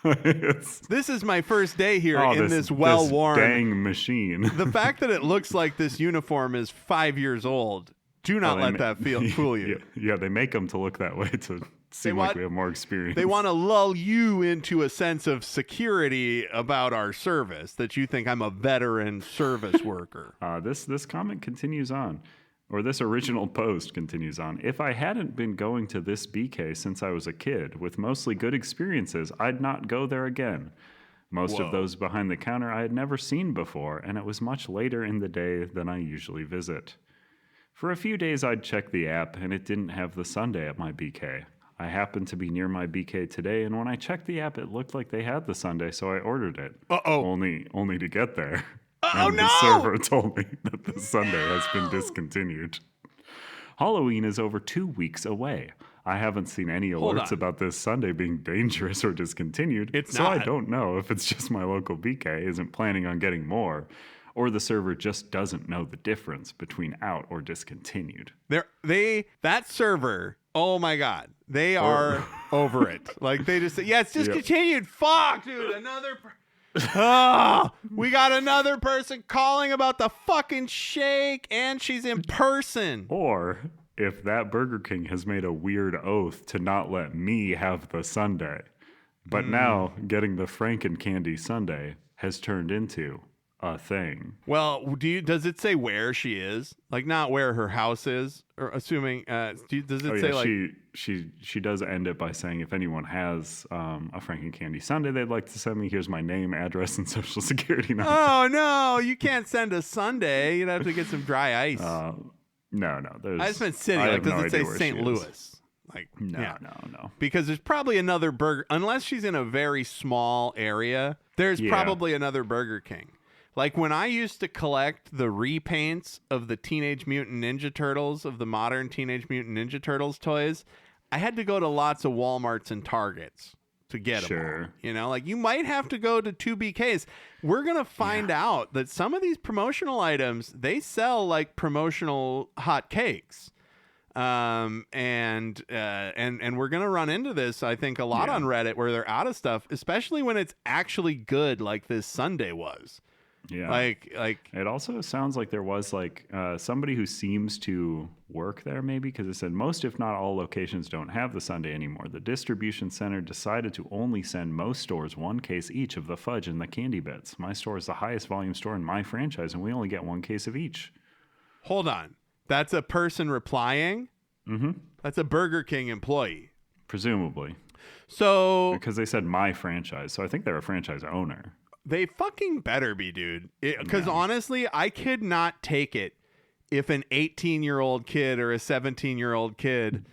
This is my first day here in this well-worn dang machine. The fact that it looks like this uniform is 5 years old, do not let that fool you. Yeah, they make them to look that way to seem like we have more experience. They want to lull you into a sense of security about our service, that you think I'm a veteran service worker. This comment continues on. Or this original post continues on. If I hadn't been going to this BK since I was a kid, with mostly good experiences, I'd not go there again. Most of those behind the counter I had never seen before, and it was much later in the day than I usually visit. For a few days I'd check the app, and it didn't have the sundae at my BK. I happened to be near my BK today, and when I checked the app, it looked like they had the sundae, so I ordered it. Only to get there. The server told me that the sundae has been discontinued. Halloween is over 2 weeks away. I haven't seen any alerts about this sundae being dangerous or discontinued, I don't know if it's just my local BK isn't planning on getting more, or the server just doesn't know the difference between out or discontinued. That server Oh my God. They are over it. Like they just say, yeah, it's discontinued. Fuck, dude. We got another person calling about the fucking shake, and she's in person. Or if that Burger King has made a weird oath to not let me have the sundae, but now getting the Franken-Candy Sundae has turned into a thing. Well, does it say where she is? Like not where her house is, or assuming does it say like she does end it by saying if anyone has a Franken-Candy Sundae they'd like to send me, here's my name, address, and social security number. Oh no, you can't send a sundae. You'd have to get some dry ice. No. I just meant city. Like does it say St. Louis? Like no. Because there's probably another burger, unless she's in a very small area. There's probably another Burger King. Like when I used to collect the repaints of the Teenage Mutant Ninja Turtles, of the modern Teenage Mutant Ninja Turtles toys, I had to go to lots of Walmarts and Targets to get them all. You know, like you might have to go to 2BKs. We're going to find out that some of these promotional items, they sell like promotional hot cakes. And we're going to run into this, I think, a lot on Reddit where they're out of stuff, especially when it's actually good like this Sunday was. Yeah. Like it also sounds like there was like somebody who seems to work there maybe, because it said most if not all locations don't have the sundae anymore. The distribution center decided to only send most stores one case each of the fudge and the candy bits. My store is the highest volume store in my franchise and we only get one case of each. Hold on. That's a person replying? Mm-hmm. That's a Burger King employee. Presumably. So because they said my franchise, so I think they're a franchise owner. They fucking better be, dude. Because honestly, I could not take it if an 18-year-old kid or a 17-year-old kid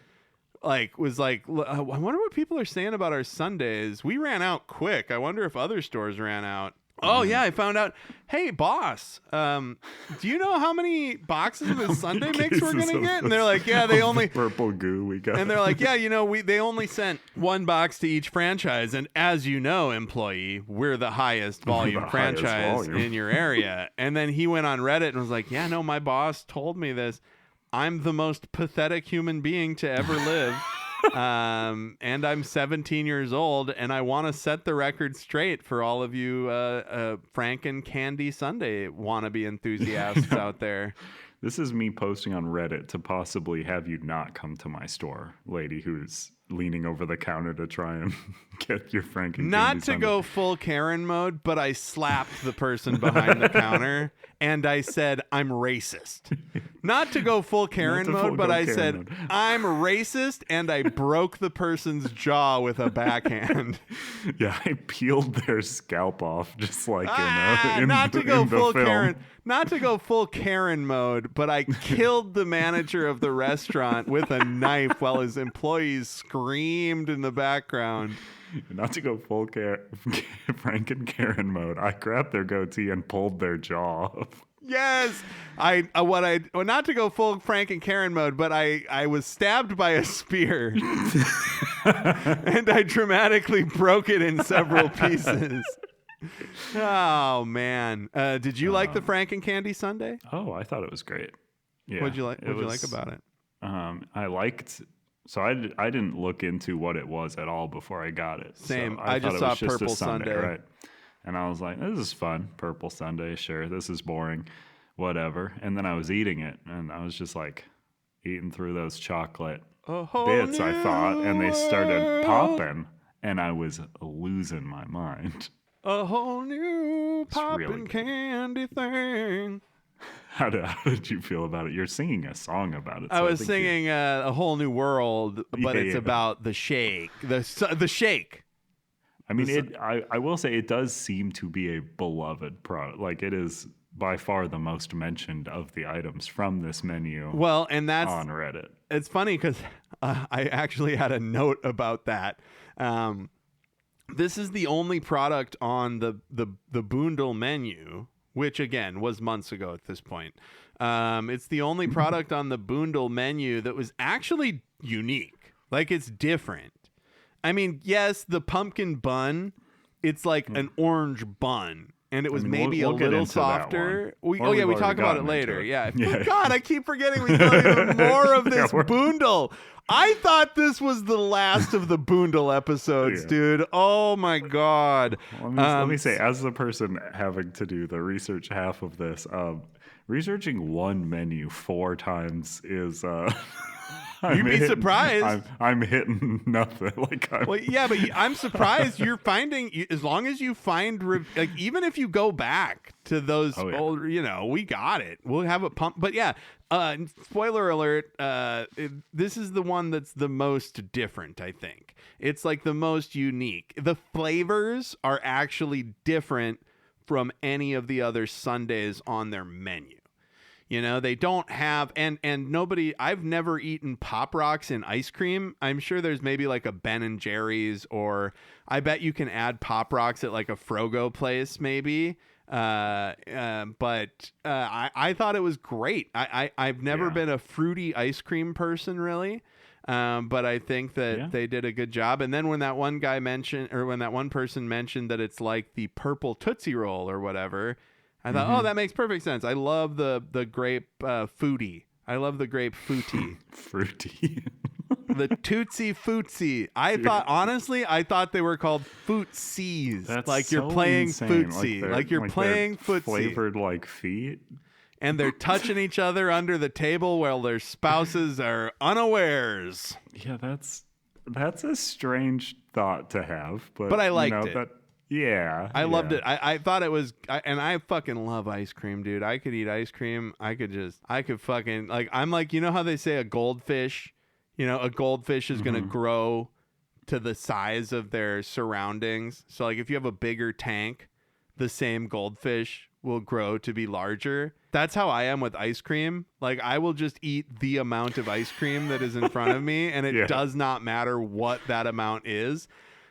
was like, I wonder what people are saying about our Sundays. We ran out quick. I wonder if other stores ran out. Oh, yeah, I found out. Hey, boss, do you know how many boxes of this Sunday mix we're going to get? And they're like, yeah, they only... purple goo we got. And they're like, yeah, you know, they only sent one box to each franchise. And as you know, employee, we're the highest volume franchise in your area. And then he went on Reddit and was like, yeah, no, my boss told me this. I'm the most pathetic human being to ever live. And I'm 17 years old, and I want to set the record straight for all of you Franken-Candy Sundae wannabe enthusiasts out there. This is me posting on Reddit to possibly have you not come to my store, lady who's leaning over the counter to try and get your Franken-Candy Not to Sundae. go full Karen mode, but I slapped the person behind the counter and I said, I'm racist. Not to go full Karen mode, but I said, I'm racist, and I broke the person's jaw with a backhand. Yeah, I peeled their scalp off just like not to go full Karen. Not to go full Karen mode, but I killed the manager of the restaurant with a knife while his employees screamed in the background. Not to go full Franken-Karen mode, I grabbed their goatee and pulled their jaw off. Yes, not to go full Franken-Karen mode, but I was stabbed by a spear, and I dramatically broke it in several pieces. Oh man, did you like the Franken-Candy Sundae? Oh, I thought it was great. Yeah, what'd you like about it? I liked. So I didn't look into what it was at all before I got it. Same. So I just saw it was just purple a Sundae, Sundae. right? And I was like, this is fun. Purple Sundae, sure. This is boring. Whatever. And then I was eating it, and I was just like eating through those chocolate bits, I thought, and they started popping, and I was losing my mind. A whole new popping really candy thing. How did you feel about it? You're singing a song about it. So I was singing A Whole New World, but it's about the shake. The shake. I mean, I will say it does seem to be a beloved product. Like, it is by far the most mentioned of the items from this menu. Well, and that's on Reddit. It's funny because I actually had a note about that. This is the only product on the Boondle menu, which again was months ago at this point. It's the only product on the Boondle menu that was actually unique. Like, it's different. I mean, yes, the pumpkin bun, it's like an orange bun. And it was maybe a little softer. We talk about it later. Yeah. Yeah. God, I keep forgetting we still have even more of this Boondle. I thought this was the last of the Boondle episodes, dude. Oh my God. Let me say, as the person having to do the research half of this, researching one menu 4 times is You'd be surprised. I'm hitting nothing. Well, yeah, but I'm surprised you're finding, as long as you find, like, even if you go back to those old, we got it. We'll have a pump. But yeah, spoiler alert, this is the one that's the most different, I think. It's like the most unique. The flavors are actually different from any of the other sundaes on their menu. They don't have, and nobody, I've never eaten Pop Rocks in ice cream. I'm sure there's maybe like a Ben and Jerry's, or I bet you can add Pop Rocks at like a Frogo place maybe. But I thought it was great. I've never been a fruity ice cream person really. But I think that they did a good job. And then when that one guy mentioned, or when that one person mentioned that it's like the purple Tootsie Roll or whatever, I thought, oh, that makes perfect sense. I love the grape foodie. I love the grape footy. Fruity. The Tootsie Footsie. I thought they were called footsies. That's like you're so playing insane. footsie. Like you're playing footsie. Flavored like feet. And they're touching each other under the table while their spouses are unawares. Yeah, that's a strange thought to have. But I liked it. I loved it. I thought it was, and I fucking love ice cream, dude. I could eat ice cream. I could fucking, like, I'm like, you know how they say a goldfish is going to grow to the size of their surroundings. So like if you have a bigger tank, the same goldfish will grow to be larger. That's how I am with ice cream. Like I will just eat the amount of ice cream that is in front of me, and it does not matter what that amount is.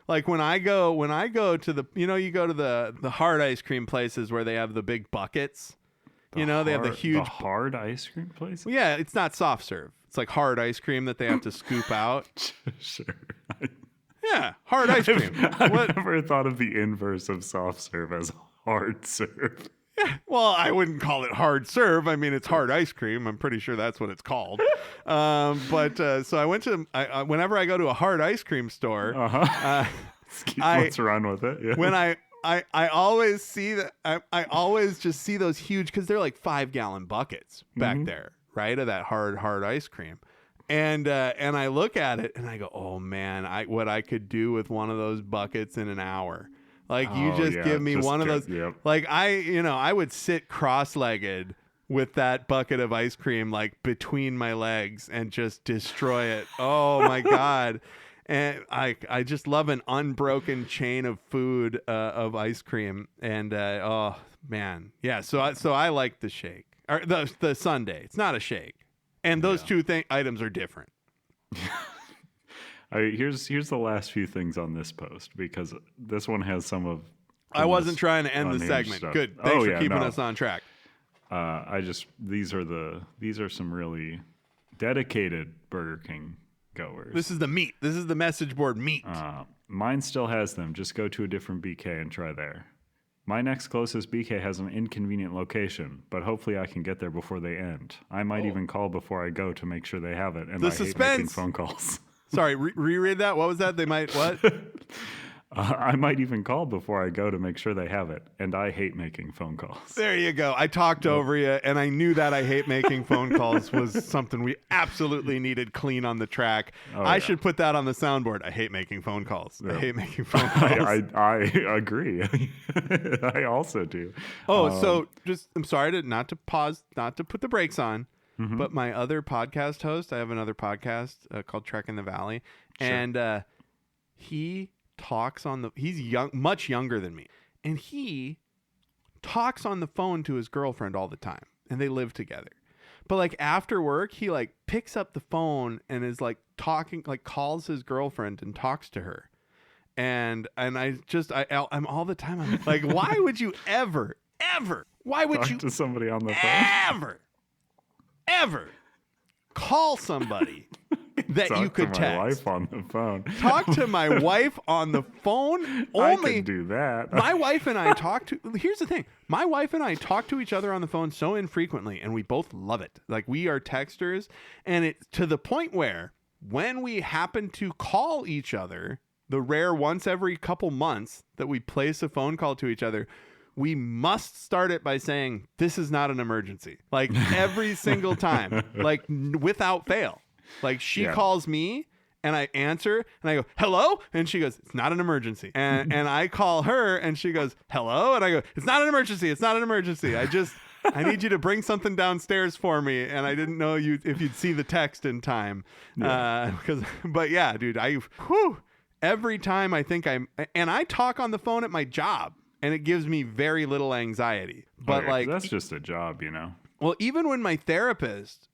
Like when I go to the, you go to the hard ice cream places where they have the big buckets. They have the huge. The hard ice cream places? Well, yeah, it's not soft serve. It's like hard ice cream that they have to scoop out. Sure. Yeah, hard ice cream. I've never thought of the inverse of soft serve as hard serve. Yeah, well, I wouldn't call it hard serve. I mean, it's hard ice cream. I'm pretty sure that's what it's called. So I went to, whenever I go to a hard ice cream store, let's run with it. Yeah. When I always see that, I always just see those huge, because they're like 5-gallon buckets back there, right? Of that hard ice cream. And I look at it and I go, oh man, what I could do with one of those buckets in an hour. Like give me one of those. Yep. Like I would sit cross-legged with that bucket of ice cream like between my legs and just destroy it. Oh my God. And I just love an unbroken chain of food of ice cream. And oh man. Yeah, so I like the shake. Or the sundae. It's not a shake. And those two items are different. Here's the last few things on this post, because this one has some of. I wasn't trying to end the segment. Stuff. Good. Thanks for keeping us on track. These are some really dedicated Burger King goers. This is the meat. This is the message board meat. Mine still has them. Just go to a different BK and try there. My next closest BK has an inconvenient location, but hopefully I can get there before they end. I might even call before I go to make sure they have it. And the I suspense. hate making phone calls. Sorry, reread that. What was that? They might what? I might even call before I go to make sure they have it. And I hate making phone calls. There you go. I talked over you, and I knew that I hate making phone calls was something we absolutely needed clean on the track. I should put that on the soundboard. I hate making phone calls. I hate making phone calls. I agree. I also do. So I'm sorry not to pause, not to put the brakes on. Mm-hmm. But my other podcast host, I have another podcast called Trek in the Valley, and he talks he's young, much younger than me, and he talks on the phone to his girlfriend all the time, and they live together. But like after work, he like picks up the phone and is like talking, like calls his girlfriend and talks to her, and I'm all the time. I'm like, why would you ever, why would talk you to somebody on the phone? Ever call somebody that you could text? My wife on the phone. Talk to my wife on the phone. I can do that. My wife and I here's the thing. My wife and I talk to each other on the phone so infrequently, and we both love it. Like we are texters, and it's to the point where when we happen to call each other, the rare once every couple months that we place a phone call to each other, we must start it by saying, this is not an emergency. Like every single time, like without fail. Like she calls me and I answer and I go, hello? And she goes, it's not an emergency. And I call her and she goes, hello? And I go, it's not an emergency. It's not an emergency. I need you to bring something downstairs for me. And I didn't know if you'd see the text in time. But yeah, dude, every time I think I talk on the phone at my job and it gives me very little anxiety, but like, that's just a job, Well, even when my therapist,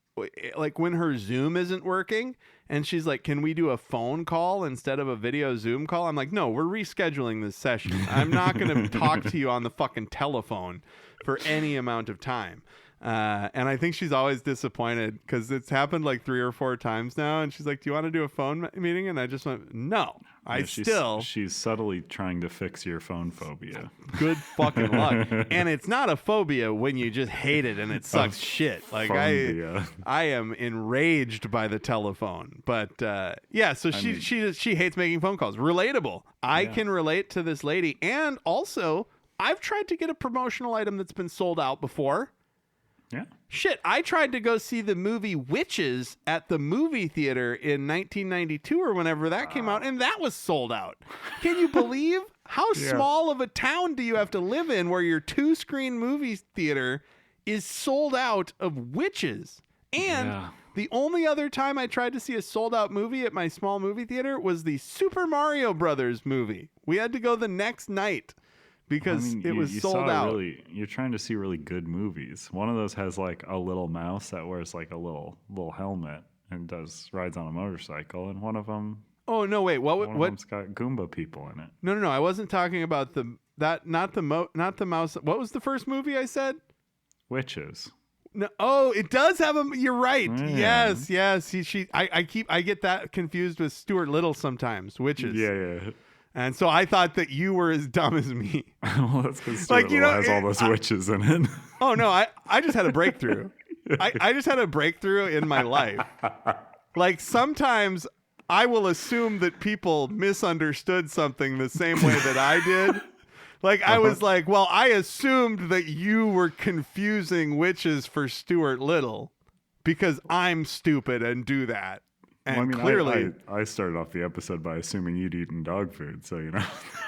like when her Zoom isn't working and she's like, can we do a phone call instead of a video Zoom call? I'm like, no, we're rescheduling this session. I'm not going to talk to you on the fucking telephone for any amount of time. And I think she's always disappointed because it's happened like 3 or 4 times now. And she's like, do you want to do a phone meeting? And I just went, no, she's subtly trying to fix your phone phobia. Good fucking luck. And it's not a phobia when you just hate it and it sucks shit. Like I am enraged by the telephone, but so she hates making phone calls. Relatable. I can relate to this lady. And also I've tried to get a promotional item that's been sold out before. Yeah. Shit, I tried to go see the movie Witches at the movie theater in 1992 or whenever that came out, and that was sold out. Can you believe how small of a town do you have to live in where your 2-screen movie theater is sold out of Witches? And the only other time I tried to see a sold out movie at my small movie theater was the Super Mario Brothers movie. We had to go the next night. Because it was sold out. You're trying to see really good movies. One of those has like a little mouse that wears like a little helmet and rides on a motorcycle, and one of them. Oh no! Wait, what? One of them's got Goomba people in it. No! I wasn't talking about not the mouse. What was the first movie I said? Witches. No, it does have a. You're right. Yeah. Yes. I get that confused with Stuart Little sometimes. Witches. Yeah. And so I thought that you were as dumb as me. Well, that's because Stuart Little has all those witches in it. Oh, no, I just had a breakthrough. I just had a breakthrough in my life. Like, sometimes I will assume that people misunderstood something the same way that I did. Like, I was like, well, I assumed that you were confusing witches for Stuart Little because I'm stupid and do that. And clearly, I started off the episode by assuming you'd eaten dog food, so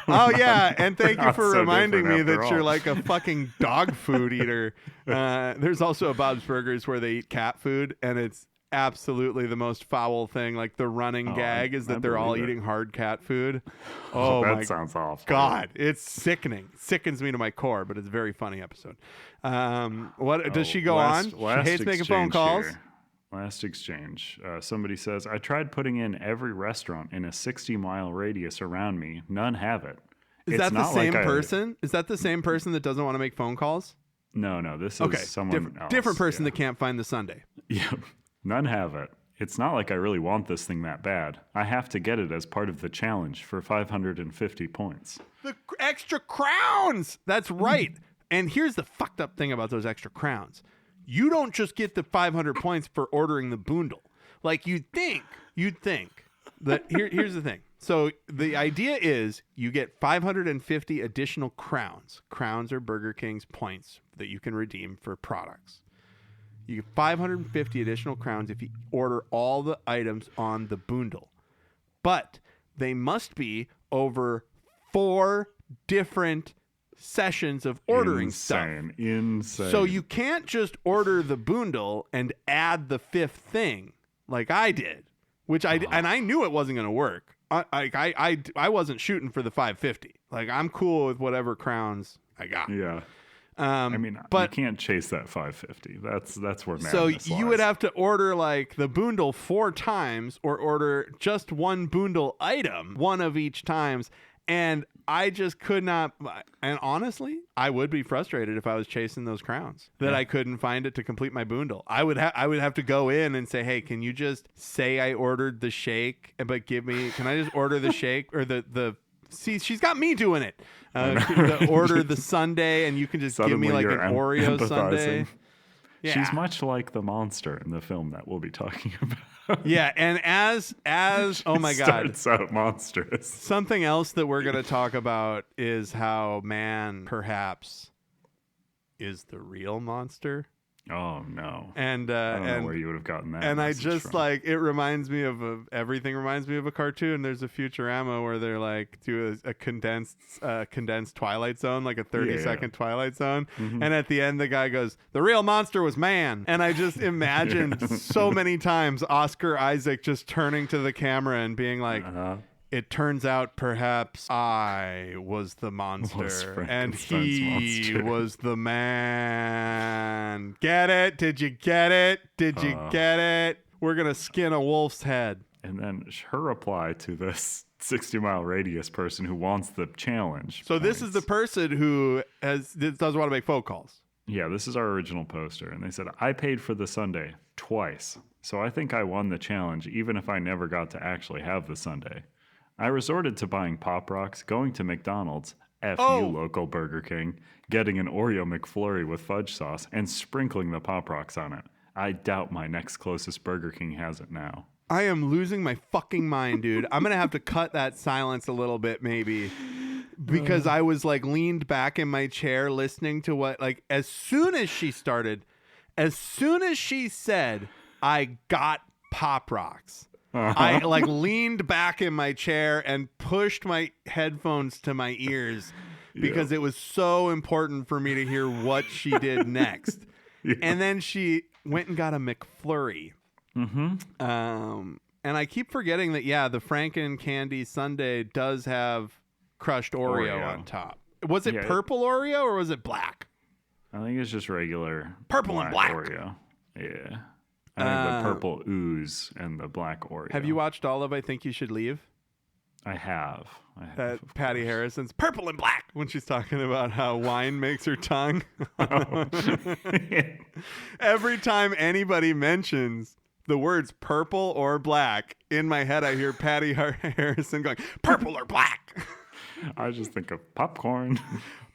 Oh yeah, and thank you for reminding me that you're like a fucking dog food eater. There's also a Bob's Burgers where they eat cat food, and it's absolutely the most foul thing. Like the running gag is that they're all eating hard cat food. Oh, that sounds awful. God, it's sickening. Sickens me to my core, but it's a very funny episode. What does she go on? She hates making phone calls. Last exchange. Somebody says, I tried putting in every restaurant in a 60-mile radius around me. None have it. Is that the same person? Is that the same person that doesn't want to make phone calls? No. This is someone else. Different person that can't find the Sunday. Yep. None have it. It's not like I really want this thing that bad. I have to get it as part of the challenge for 550 points. The extra crowns! That's right. And here's the fucked up thing about those extra crowns. You don't just get the 500 points for ordering the boondle. Like you'd think that here's the thing. So the idea is you get 550 additional crowns. Crowns are Burger King's points that you can redeem for products. You get 550 additional crowns if you order all the items on the boondle. But they must be over 4 different sessions of ordering stuff. Insane. So you can't just order the boondle and add the 5th thing like I did, which and I knew it wasn't going to work. I wasn't shooting for the 550. Like I'm cool with whatever crowns I got. Yeah. But you can't chase that 550. That's where so you would have to order like the boondle 4 times or order just one boondle item, one of each times. And I just could not. And honestly, I would be frustrated if I was chasing those crowns that I couldn't find it to complete my boondle. I would have to go in and say, hey, can you just say I ordered the shake, but can I just order the shake or the see, she's got me doing it. Order the sundae and you can just give me like an Oreo sundae. Yeah. She's much like the monster in the film that we'll be talking about. Yeah, and as oh my God. Starts out monstrous. Something else that we're going to talk about is how man perhaps is the real monster. Oh no. And I don't know where you would have gotten that. And I message just from. like, it reminds me of everything reminds me of a cartoon. There's a Futurama where they're like do a condensed Twilight Zone, like a 30-second Twilight Zone. Mm-hmm. And at the end the guy goes, "The real monster was man." And I just imagined so many times Oscar Isaac just turning to the camera and being like, "It turns out perhaps I was the monster and he was the man." Get it? Did you get it? Did you get it? We're going to skin a wolf's head. And then her reply to this 60-mile radius person who wants the challenge. So this is the person who doesn't want to make phone calls. Yeah, this is our original poster. And they said, "I paid for the sundae twice. So I think I won the challenge even if I never got to actually have the sundae. I resorted to buying Pop Rocks, going to McDonald's, you local Burger King, getting an Oreo McFlurry with fudge sauce, and sprinkling the Pop Rocks on it. I doubt my next closest Burger King has it now." I am losing my fucking mind, dude. I'm going to have to cut that silence a little bit, maybe. Because I was like leaned back in my chair listening to what, like, as soon as she said, "I got Pop Rocks," I like leaned back in my chair and pushed my headphones to my ears because it was so important for me to hear what she did next. And then she went and got a McFlurry. Mm-hmm. And I keep forgetting that, the Franken-Candy Sundae does have crushed Oreo on top. Was it purple Oreo or was it black? I think it's just regular purple and black Oreo. Yeah. I think the purple ooze and the black Oreo. Have you watched all of I Think You Should Leave? I have. Patty Harrison's purple and black when she's talking about how wine makes her tongue. Every time anybody mentions the words purple or black, in my head I hear Patty Harrison going, "Purple or black?" I just think of popcorn.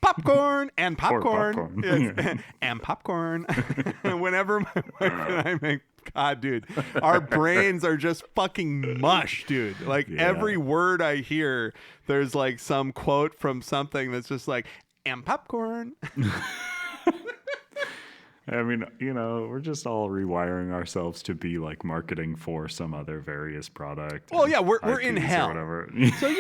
Popcorn and popcorn. Popcorn. Yes. And popcorn. Whenever my wife and I make, God, dude, our brains are just fucking mush, dude. Like every word I hear, there's like some quote from something that's just like, "and popcorn." I mean, we're just all rewiring ourselves to be like marketing for some other various product. Oh yeah, we're in hell. So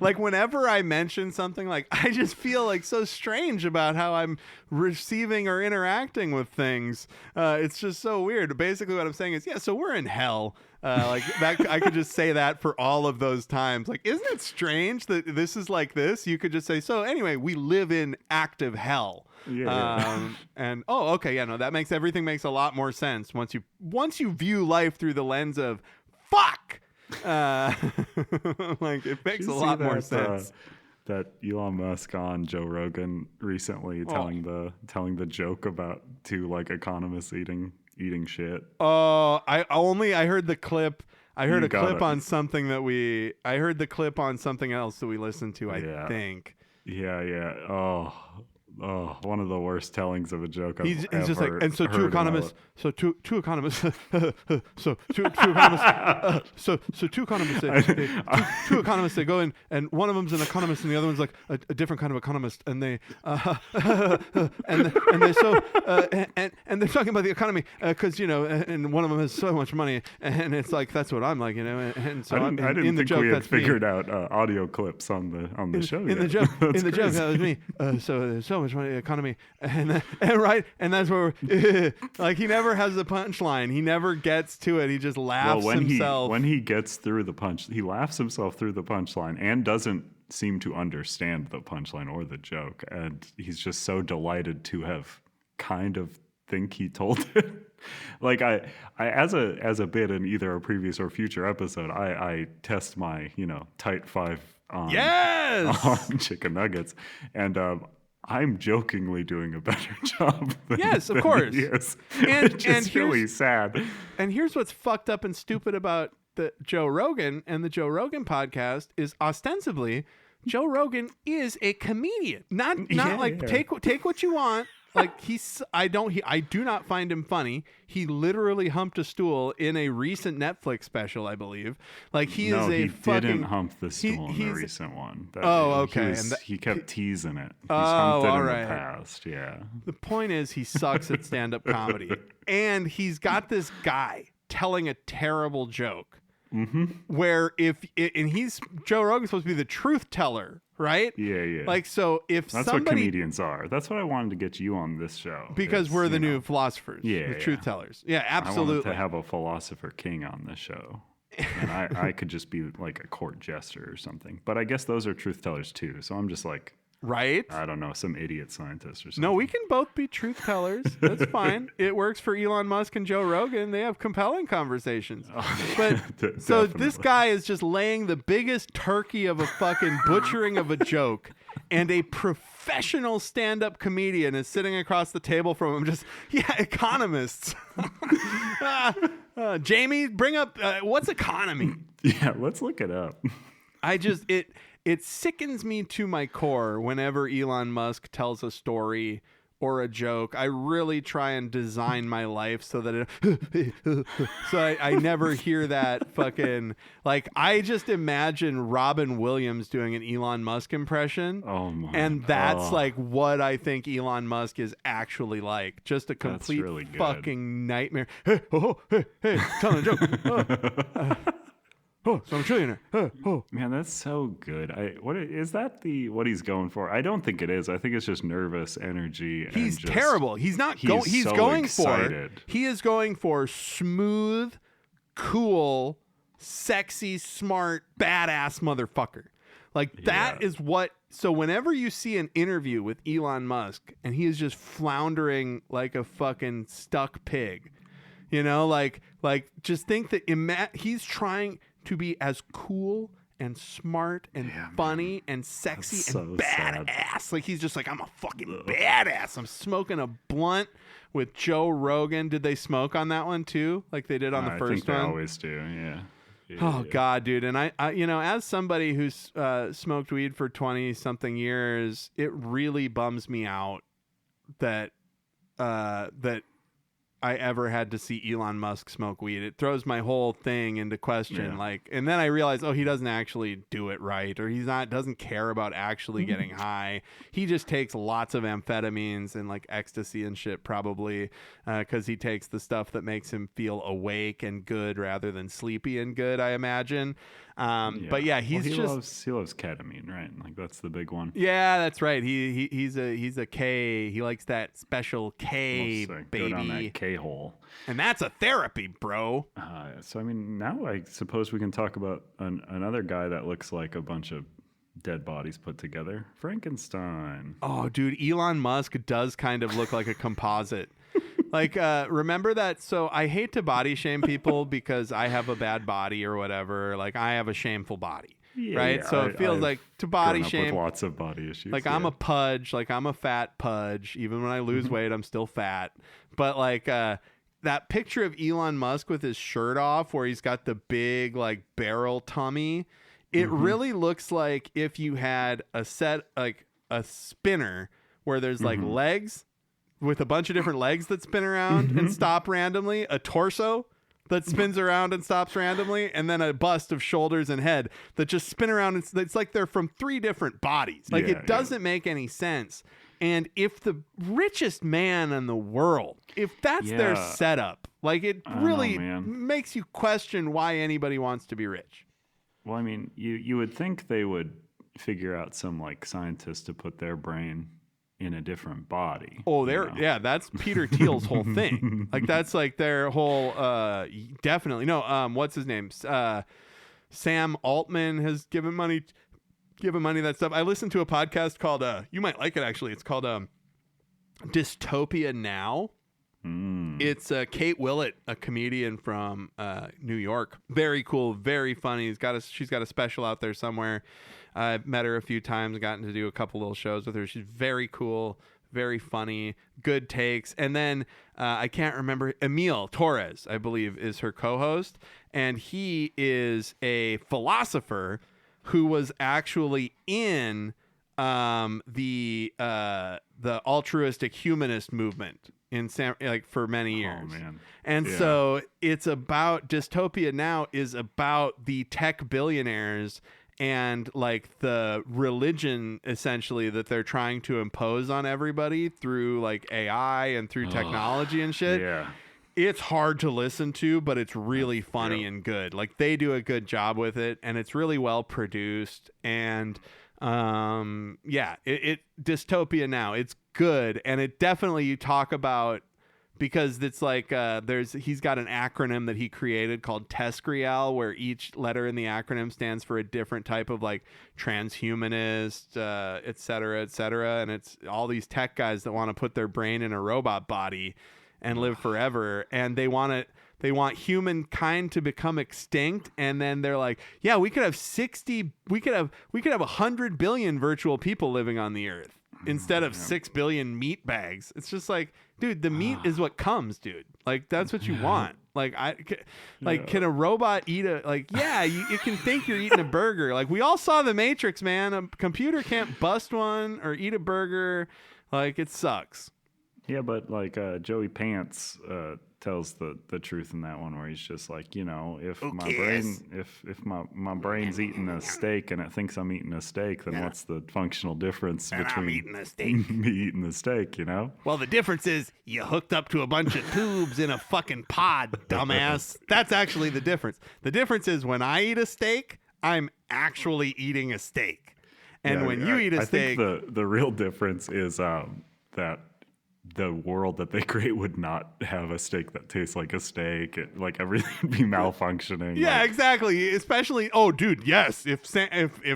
like whenever I mention something, like I just feel like so strange about how I'm receiving or interacting with things. It's just so weird. Basically, what I'm saying is, so we're in hell. Like that, I could just say that for all of those times. Like, isn't it strange that this is like this? You could just say, so anyway, we live in active hell. And that makes everything makes a lot more sense once you view life through the lens of fuck. Like it makes a lot more sense. That Elon Musk on Joe Rogan recently telling the joke about two like economists eating shit. I heard the clip. I heard a clip on something that I heard the clip on something else that we listened to, I think. Yeah. Oh, one of the worst tellings of a joke I've ever just like, and so two economists, so two economists say, two economists, they go in, and one of them's an economist, and the other one's like a different kind of economist, and they, and they're talking about the economy, because and one of them has so much money, and it's like that's what I'm like, and so I didn't think we had figured out audio clips on the show. In the joke, that was me. So there's so much money economy, and right, and that's where like he never has a punchline. He never gets to it. He just laughs himself. When he gets through the punch, he laughs himself through the punchline and doesn't seem to understand the punchline or the joke. And he's just so delighted to have kind of think he told it. Like I as a bit in either a previous or future episode, I test my tight five on chicken nuggets, and I'm jokingly doing a better job than, yes, of course. He is, which is really sad. And here's what's fucked up and stupid about the Joe Rogan and the Joe Rogan podcast is ostensibly Joe Rogan is a comedian. Not like take what you want Like I do not find him funny. He literally humped a stool in a recent Netflix special, I believe. Like he didn't hump the stool in the recent one. Okay. He kept teasing it. He's humped it in the past. Yeah. The point is, he sucks at stand-up comedy, and he's got this guy telling a terrible joke. Mm-hmm. Where he's Joe Rogan's supposed to be the truth teller, right? Yeah. Like, so if that's what comedians are. That's what I wanted to get you on this show, because we're the new philosophers, the truth tellers. Yeah, absolutely. I wanted to have a philosopher king on this show, and I could just be like a court jester or something. But I guess those are truth tellers too. So I'm just like. Right? I don't know, some idiot scientist or something. No, we can both be truth tellers. That's fine. It works for Elon Musk and Joe Rogan. They have compelling conversations. But so this guy is just laying the biggest turkey of a fucking butchering of a joke, and a professional stand-up comedian is sitting across the table from him, just, economists. Jamie, bring up, what's economy? Yeah, let's look it up. It sickens me to my core whenever Elon Musk tells a story or a joke. I really try and design my life so that I never hear that fucking, like, I just imagine Robin Williams doing an Elon Musk impression. Oh my. And that's like what I think Elon Musk is actually like. Just a complete fucking nightmare. Hey, telling a joke. So I'm a trillionaire. Man, that's so good. What he's going for? I don't think it is. I think it's just nervous energy. He's terrible. He is going for smooth, cool, sexy, smart, badass motherfucker. Like that is what. So whenever you see an interview with Elon Musk and he is just floundering like a fucking stuck pig, like just think that he's trying to be as cool and smart and funny and sexy and badass. Sad. Like he's just like, I'm a fucking badass. I'm smoking a blunt with Joe Rogan. Did they smoke on that one too? Like they did on the first one? I think they always do, yeah. God, dude. And I as somebody who's smoked weed for 20 something years, it really bums me out that I ever had to see Elon Musk smoke weed. It throws my whole thing into question. Yeah. Like, and then I realize, he doesn't actually do it right, or doesn't care about actually getting high. He just takes lots of amphetamines and like ecstasy and shit, probably, because he takes the stuff that makes him feel awake and good rather than sleepy and good, I imagine. But yeah, he loves ketamine, right? Like that's the big one. Yeah, that's right. He's a K. He likes that special K, baby. Go down that K hole. And that's a therapy, bro. So I mean, now I suppose we can talk about another guy that looks like a bunch of dead bodies put together. Frankenstein. Oh, dude, Elon Musk does kind of look like a composite. Like, remember that? So I hate to body shame people because I have a bad body or whatever. Like, I have a shameful body, right? So it feels like to body shame. With lots of body issues. Like, I'm a pudge. Like, I'm a fat pudge. Even when I lose weight, I'm still fat. But like, that picture of Elon Musk with his shirt off, where he's got the big like barrel tummy, it really looks like if you had a spinner where there's like legs with a bunch of different legs that spin around and stop randomly, a torso that spins around and stops randomly, and then a bust of shoulders and head that just spin around. It's like they're from 3 different bodies. Like, it doesn't make any sense. And if the richest man in the world, if that's their setup, like, it really makes you question why anybody wants to be rich. Well, I mean, you would think they would figure out some like scientist to put their brain in a different body. Oh, that's Peter Thiel's whole thing. Like, that's like their whole, definitely. No, what's his name? Sam Altman has given money to that stuff. I listened to a podcast called, you might like it actually. It's called Dystopia Now. It's Kate Willett, a comedian from New York. Very cool, very funny. She's got a special out there somewhere. I've met her a few times, gotten to do a couple little shows with her. She's very cool, very funny, good takes. And then I can't remember, Emil Torres, I believe, is her co-host. And he is a philosopher who was actually in the altruistic humanist movement in for many years. Oh man. And Yeah. so it's about Dystopia Now is about the tech billionaires and like the religion essentially that they're trying to impose on everybody through like AI and through technology and shit. Yeah. It's hard to listen to, but it's really funny and good. Like they do a good job with it, and it's really well produced. And it Dystopia Now, it's good, and it definitely you talk about because it's like he's got an acronym that he created called TESCREAL, where each letter in the acronym stands for a different type of like transhumanist, et cetera, and it's all these tech guys that want to put their brain in a robot body and live forever, and they want humankind to become extinct, and then they're like, yeah, we could have 100 billion virtual people living on the earth instead of 6 billion meat bags. It's just like, dude, the meat is what comes, dude. Like that's what you want. Like can a robot eat you can think you're eating a burger. Like we all saw The Matrix, man. A computer can't bust one or eat a burger. Like it sucks. Yeah, but like Joey Pants tells the truth in that one, where he's just like, if my brain's eating a steak and it thinks I'm eating a steak, then what's the functional difference between I'm eating a steak. me eating the steak? Well, the difference is you hooked up to a bunch of tubes in a fucking pod, dumbass. That's actually the difference. The difference is when I eat a steak, I'm actually eating a steak, and when you eat a steak, I think the real difference is that the world that they create would not have a steak that tastes like a steak. Like everything would be malfunctioning. Yeah, exactly. Especially, dude, yes. If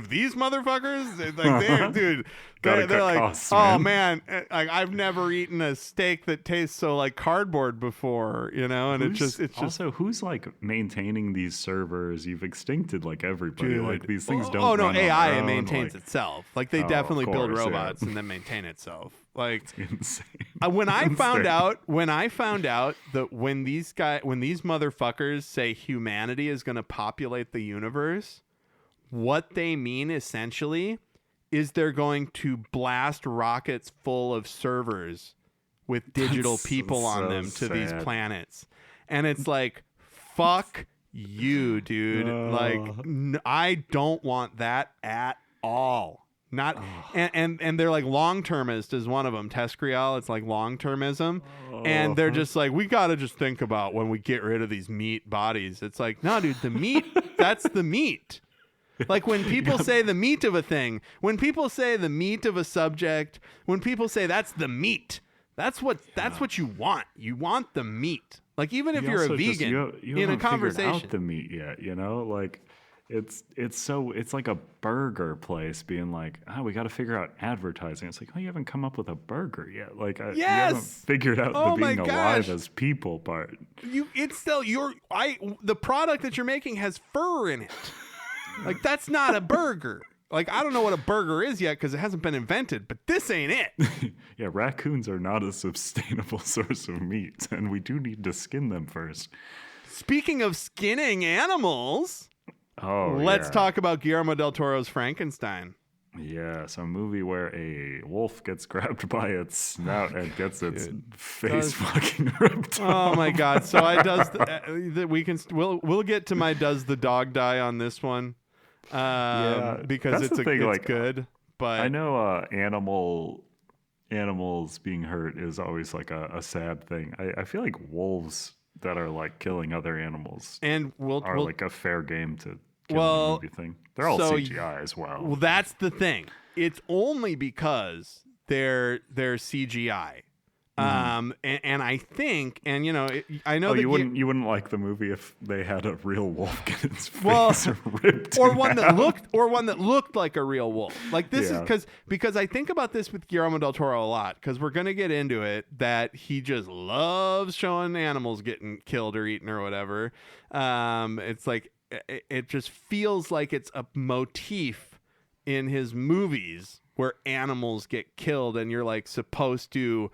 these motherfuckers, they're like, cost, oh man, like I've never eaten a steak that tastes so like cardboard before, and it's just also who's like maintaining these servers? You've extincted like everybody. Dude. Like these things don't. Oh no, run on AI their own, maintains itself. Like they definitely build course, robots and then maintain itself. Like it's insane. when I found out that when these motherfuckers say humanity is going to populate the universe, what they mean essentially is they're going to blast rockets full of servers with digital people on them to these planets. And it's like, fuck you, dude. I don't want that at all. And they're like long-termist is one of them. TESCREAL, it's like long-termism. And they're just like, we got to just think about when we get rid of these meat bodies. It's like, no, dude, the meat, that's the meat. Like when people say the meat of a thing, when people say the meat of a subject, when people say that's the meat, that's what you want. You want the meat. Like even if you're a vegan you in a conversation. Out the meat yet, like it's like a burger place being like, we got to figure out advertising. It's like, you haven't come up with a burger yet. Like you haven't figured out the being alive as people part. The product that you're making has fur in it. Like that's not a burger. Like I don't know what a burger is yet because it hasn't been invented, but this ain't it. Yeah, raccoons are not a sustainable source of meat, and we do need to skin them first. Speaking of skinning animals, let's talk about Guillermo del Toro's Frankenstein. Yeah, so a movie where a wolf gets grabbed by its snout and gets its face fucking ripped off. Oh my god! So we'll get to my does the dog die on this one, because it's good. But I know animals being hurt is always like a sad thing. I feel like wolves that are like killing other animals are like a fair game to kill in the movie thing. They're all CGI as well. Well, that's the thing. It's only because they're CGI. And I think, I know that you wouldn't like the movie if they had a real wolf get its face ripped, or one that looked like a real wolf. Like this is because I think about this with Guillermo del Toro a lot, because we're gonna get into it that he just loves showing animals getting killed or eaten or whatever. It's like it just feels like it's a motif in his movies where animals get killed, and you're like supposed to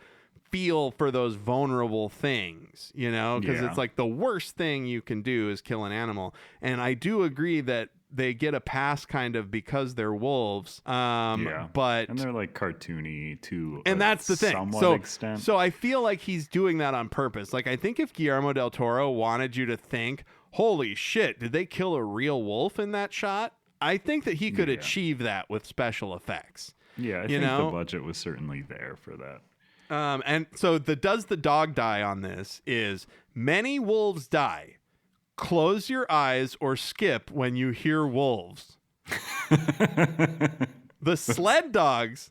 feel for those vulnerable things, because it's like the worst thing you can do is kill an animal. And I do agree that they get a pass kind of because they're wolves. But and they're like cartoony to and that's the thing. Somewhat extent. So I feel like he's doing that on purpose. Like I think if Guillermo del Toro wanted you to think, holy shit, did they kill a real wolf in that shot? I think that he could achieve that with special effects. Yeah, I think the budget was certainly there for that. And so does the dog die on this is many wolves die. Close your eyes or skip when you hear wolves. The sled dogs,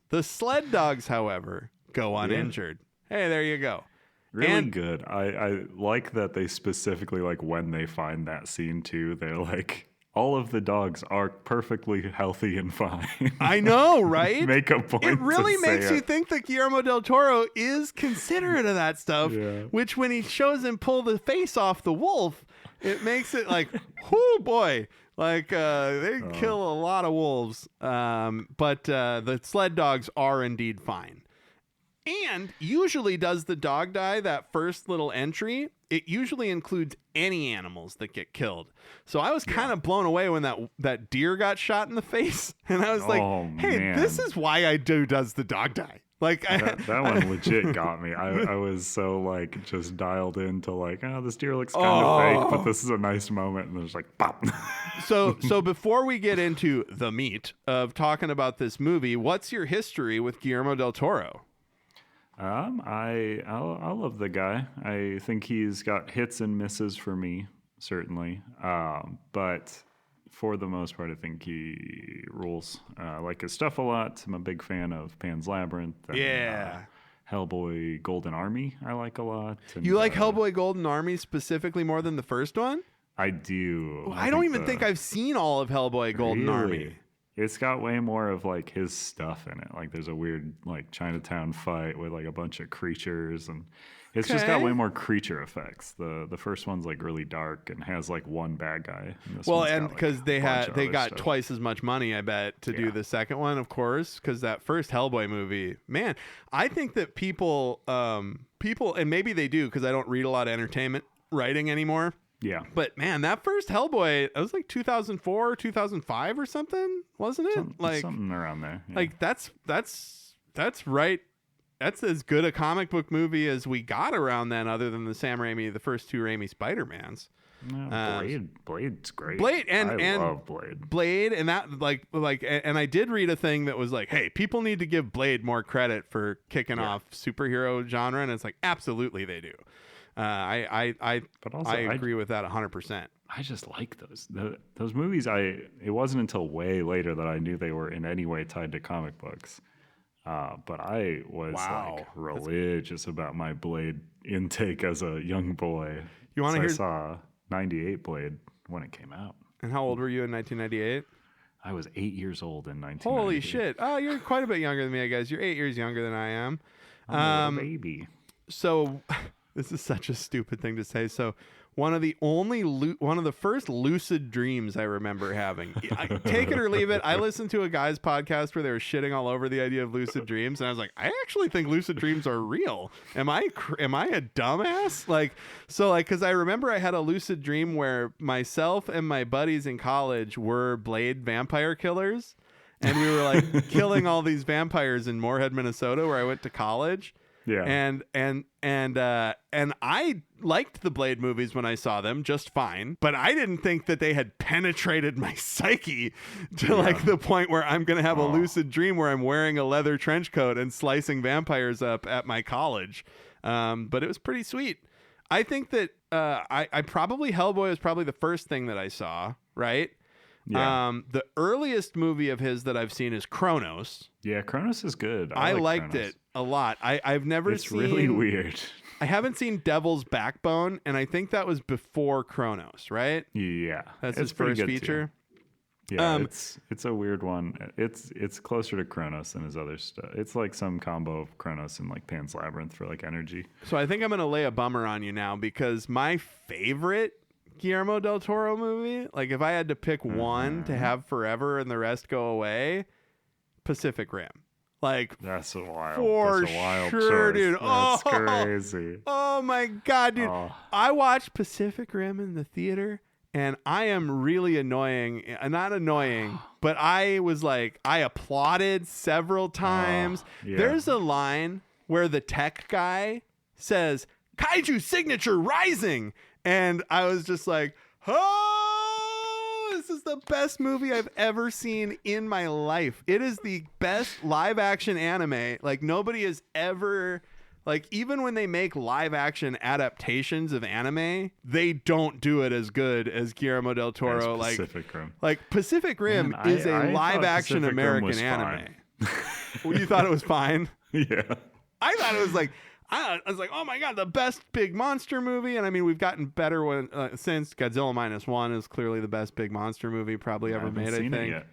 however, go uninjured. Hey, there you go. Really good. I like that they specifically, like, when they find that scene too, they're like, all of the dogs are perfectly healthy and fine. I know, right? Make a point. It really makes you think that Guillermo del Toro is considerate of that stuff, which when he shows him pull the face off the wolf, it makes it like, whoo, boy. Like, they kill a lot of wolves. But the sled dogs are indeed fine. And usually does the dog die, that first little entry, it usually includes any animals that get killed. So I was kind of blown away when that deer got shot in the face. And I was like, hey, man, this is why I does the dog die. Like that one legit got me. I was so like just dialed into like, oh, this deer looks kind of fake, but this is a nice moment. And there's like, pop. So before we get into the meat of talking about this movie, what's your history with Guillermo del Toro? I love the guy. I think he's got hits and misses for me, certainly. But for the most part, I think he rules. I like his stuff a lot. I'm a big fan of Pan's Labyrinth. And, Hellboy Golden Army, I like a lot. And, you like Hellboy Golden Army specifically more than the first one? I do. I don't even think I've seen all of Hellboy Golden Army. It's got way more of like his stuff in it. Like there's a weird like Chinatown fight with like a bunch of creatures, and it's just got way more creature effects. The first one's like really dark and has like one bad guy. And because they got twice as much money, I bet, to do the second one, of course, because that first Hellboy movie, man, I think that people, and maybe they do because I don't read a lot of entertainment writing anymore. Yeah. But man, that first Hellboy, it was like 2004, 2005 or something, wasn't it? Something around there. Yeah. Like that's right. That's as good a comic book movie as we got around then, other than the first two Raimi Spider-Mans. No, Blade's great. I love Blade. Blade, and that and I did read a thing that was like, hey, people need to give Blade more credit for kicking off superhero genre, and it's like, absolutely they do. I agree with that 100%. I just like those movies. It wasn't until way later that I knew they were in any way tied to comic books. But I was like religious about my Blade intake as a young boy. I saw 98 Blade when it came out. And how old were you in 1998? I was 8 years old in 1998. Holy shit! Oh, you're quite a bit younger than me, I guess. You're 8 years younger than I am. I'm a baby. So. This is such a stupid thing to say. So one of the first lucid dreams I remember having, take it or leave it. I listened to a guy's podcast where they were shitting all over the idea of lucid dreams. And I was like, I actually think lucid dreams are real. Am I a dumbass? Cause I remember I had a lucid dream where myself and my buddies in college were Blade vampire killers. And we were like killing all these vampires in Moorhead, Minnesota, where I went to college. Yeah. And I liked the Blade movies when I saw them just fine, but I didn't think that they had penetrated my psyche to like the point where I'm going to have a lucid dream where I'm wearing a leather trench coat and slicing vampires up at my college. But it was pretty sweet. I think that Hellboy was probably the first thing that I saw, right? Yeah. The earliest movie of his that I've seen is Kronos. Yeah, Kronos is good. I liked it a lot. I've never seen... It's really weird. I haven't seen Devil's Backbone, and I think that was before Kronos, right? Yeah. That's his first feature. Too. Yeah, it's a weird one. It's closer to Kronos than his other stuff. It's like some combo of Kronos and like Pan's Labyrinth for like energy. So I think I'm going to lay a bummer on you now, because my favorite Guillermo del Toro movie, like if I had to pick one to have forever and the rest go away, Pacific Rim. Like that's a wild sure, choice. Dude. That's crazy. Oh my god, dude! I watched Pacific Rim in the theater, and I am really annoying. Not annoying, but I was like, I applauded several times. Yeah. There's a line where the tech guy says, "Kaiju signature rising," and I was just like, "Oh, this is the best movie I've ever seen in my life. It is the best live action anime. Like, nobody has ever, like, even when they make live action adaptations of anime, they don't do it as good as Guillermo del Toro. As Pacific Rim. Like Pacific Rim Man, is I a live thought action Pacific Rim American was anime. fine. Well, you thought it was fine? Yeah. I thought it was like, I was like, oh my God, the best big monster movie. And I mean, we've gotten better since Godzilla -1 is clearly the best big monster movie probably ever made, I think. It yet.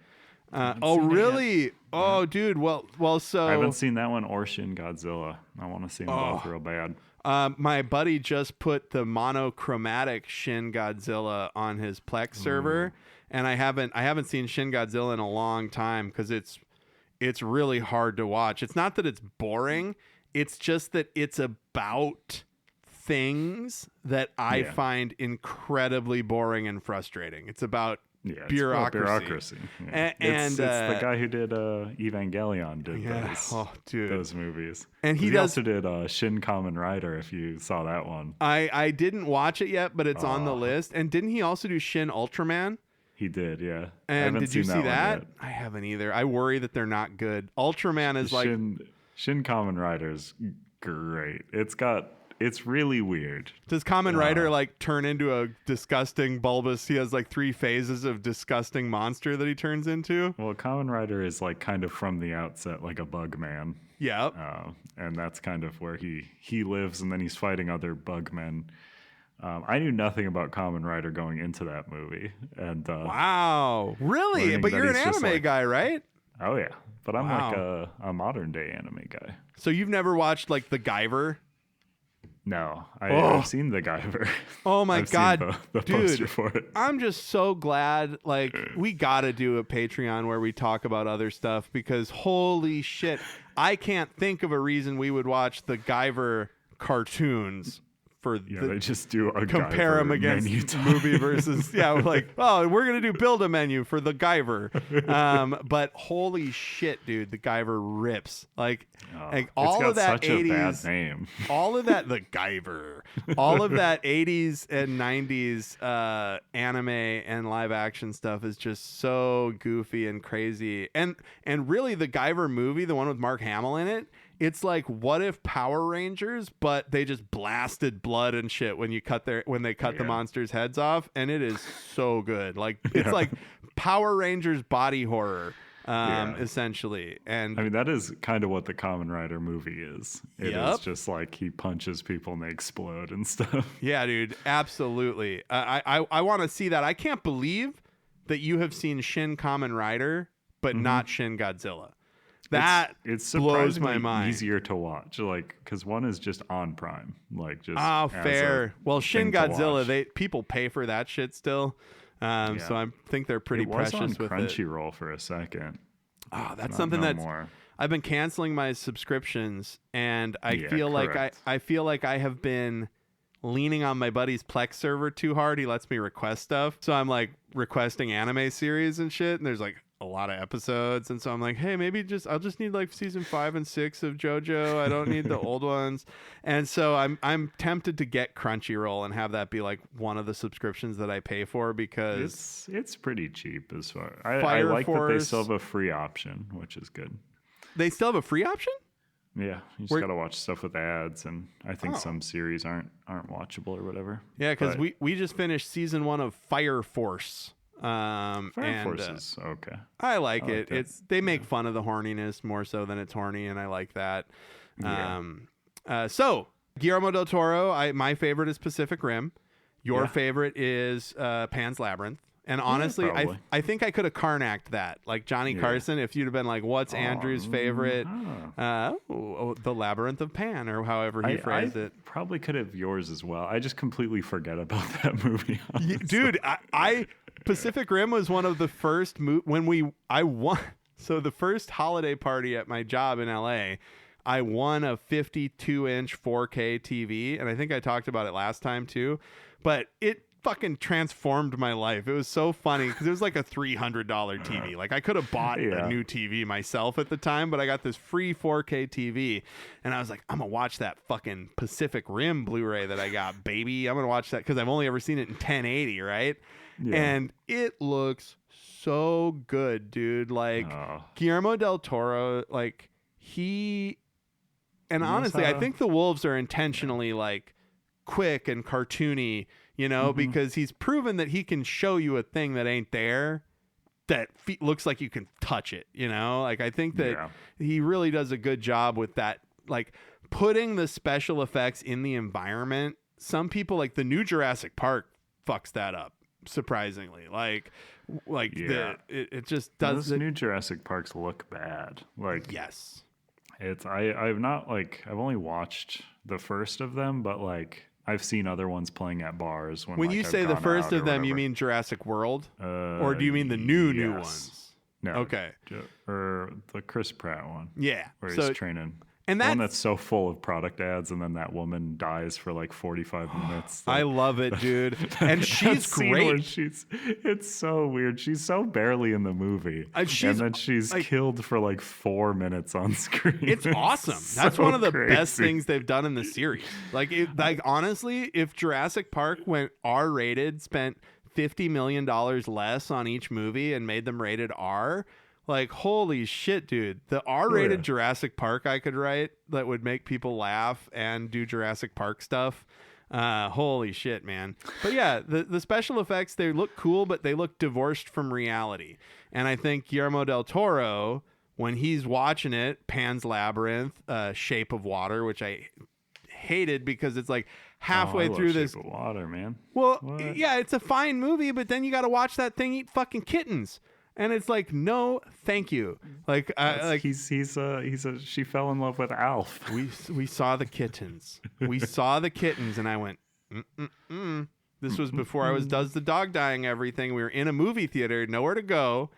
Oh, really? Oh, dude. Well, so I haven't seen that one or Shin Godzilla. I want to see them both real bad. my buddy just put the monochromatic Shin Godzilla on his Plex server, and I haven't seen Shin Godzilla in a long time because it's really hard to watch. It's not that it's boring. It's just that it's about things that I find incredibly boring and frustrating. It's about bureaucracy. Yeah. It's the guy who did Evangelion did those movies. And he also did Shin Kamen Rider, if you saw that one. I didn't watch it yet, but it's on the list. And didn't he also do Shin Ultraman? He did, yeah. And did you see that? I haven't either. I worry that they're not good. Ultraman is Shin Kamen Rider's great. It's really weird. Does Kamen Rider like turn into a disgusting bulbous? He has like 3 phases of disgusting monster that he turns into. Well, Kamen Rider is like kind of from the outset like a bug man. Yeah. And that's kind of where he lives, and then he's fighting other bug men. I knew nothing about Kamen Rider going into that movie, and wow, really? But you're an anime guy, right? Oh yeah, but I'm like a modern day anime guy. So you've never watched like the Guyver? No, I've seen the Guyver. Oh my God, the poster for it. I'm just so glad. Like, we gotta do a Patreon where we talk about other stuff, because holy shit, I can't think of a reason we would watch the Guyver cartoons. They just do a compare them against movie versus we're like, oh, we're gonna do build a menu for the Guyver, but holy shit, dude, the Guyver rips. Like all of that such 80s, a bad name. all of that, the Guyver, all of that 80s and 90s anime and live action stuff is just so goofy and crazy, and really the Guyver movie, the one with Mark Hamill in it. It's like, what if Power Rangers, but they just blasted blood and shit when they cut the monsters' heads off, and it is so good. Like, it's like Power Rangers body horror, essentially. And I mean, that is kind of what the Kamen Rider movie is. It is just like he punches people and they explode and stuff. Yeah, dude, absolutely. I want to see that. I can't believe that you have seen Shin Kamen Rider, but not Shin Godzilla. That it's blows my mind. Easier to watch, like, because one is just on Prime, like just fair. Well, Shin Godzilla, people pay for that shit still, so I think they're pretty precious was on with Crunchyroll for a second. Oh, that's something I've been canceling my subscriptions, and I feel like I have been leaning on my buddy's Plex server too hard. He lets me request stuff, so I'm like requesting anime series and shit, and there's like a lot of episodes, and so I'm like, hey, maybe I'll just need like season 5 and 6 of JoJo. I don't need the old ones. And so I'm tempted to get Crunchyroll and have that be like one of the subscriptions that I pay for, because it's pretty cheap as far. I like that they still have a free option, which is good. They still have a free option? Yeah, you just gotta watch stuff with ads, and I think some series aren't watchable or whatever. Yeah, because we just finished season 1 of Fire Force. Fire Force is okay. I like it. They make fun of the horniness more so than it's horny, and I like that. So Guillermo del Toro, my favorite is Pacific Rim. Your favorite is Pan's Labyrinth. And honestly, I think I could have Karnaked that, like Johnny Carson. If you'd have been like, "What's Andrew's favorite?" The Labyrinth of Pan, or however he phrased it. Probably could have yours as well. I just completely forget about that movie, dude. I Pacific Rim was one of the first I won. So the first holiday party at my job in LA, I won a 52-inch 4K TV, and I think I talked about it last time too. But it fucking transformed my life. It was so funny because it was like a $300 TV. Like I could have bought a new TV myself at the time, but I got this free 4K TV, and I was like, I'm gonna watch that fucking Pacific Rim Blu-ray that I got, baby. I'm gonna watch that because I've only ever seen it in 1080, right? Yeah. And it looks so good, dude. Like Guillermo del Toro, like and honestly, I think the wolves are intentionally like quick and cartoony, you know, because he's proven that he can show you a thing that ain't there that looks like you can touch it, you know? Like I think that he really does a good job with that, like putting the special effects in the environment. Some people, like the new Jurassic Park, fucks that up, surprisingly. It just does. Those new Jurassic Parks look bad. Like yes. I've only watched the first of them, but like I've seen other ones playing at bars. When you say the first of them, you mean Jurassic World, or do you mean the new ones? No. Okay. Or the Chris Pratt one. Yeah. Where he's training. And the one that's so full of product ads, and then that woman dies for like 45 minutes. I love it, dude. And she's great. It's so weird. She's so barely in the movie. And then she's killed for like 4 minutes on screen. It's awesome. That's one of the best things they've done in the series. Like honestly, if Jurassic Park went R-rated, spent $50 million less on each movie and made them rated R, like, holy shit, dude. The R-rated Jurassic Park I could write that would make people laugh and do Jurassic Park stuff. Holy shit, man. But yeah, the special effects, they look cool, but they look divorced from reality. And I think Guillermo del Toro, when he's watching it, Pan's Labyrinth, Shape of Water, which I hated because it's like halfway through this. Shape of Water, man. Well, yeah, it's a fine movie, but then you got to watch that thing eat fucking kittens. And it's like, no, thank you. Like, she fell in love with Alf. We saw the kittens. We saw the kittens, and I went, This was before I was does the dog dying everything. We were in a movie theater, nowhere to go,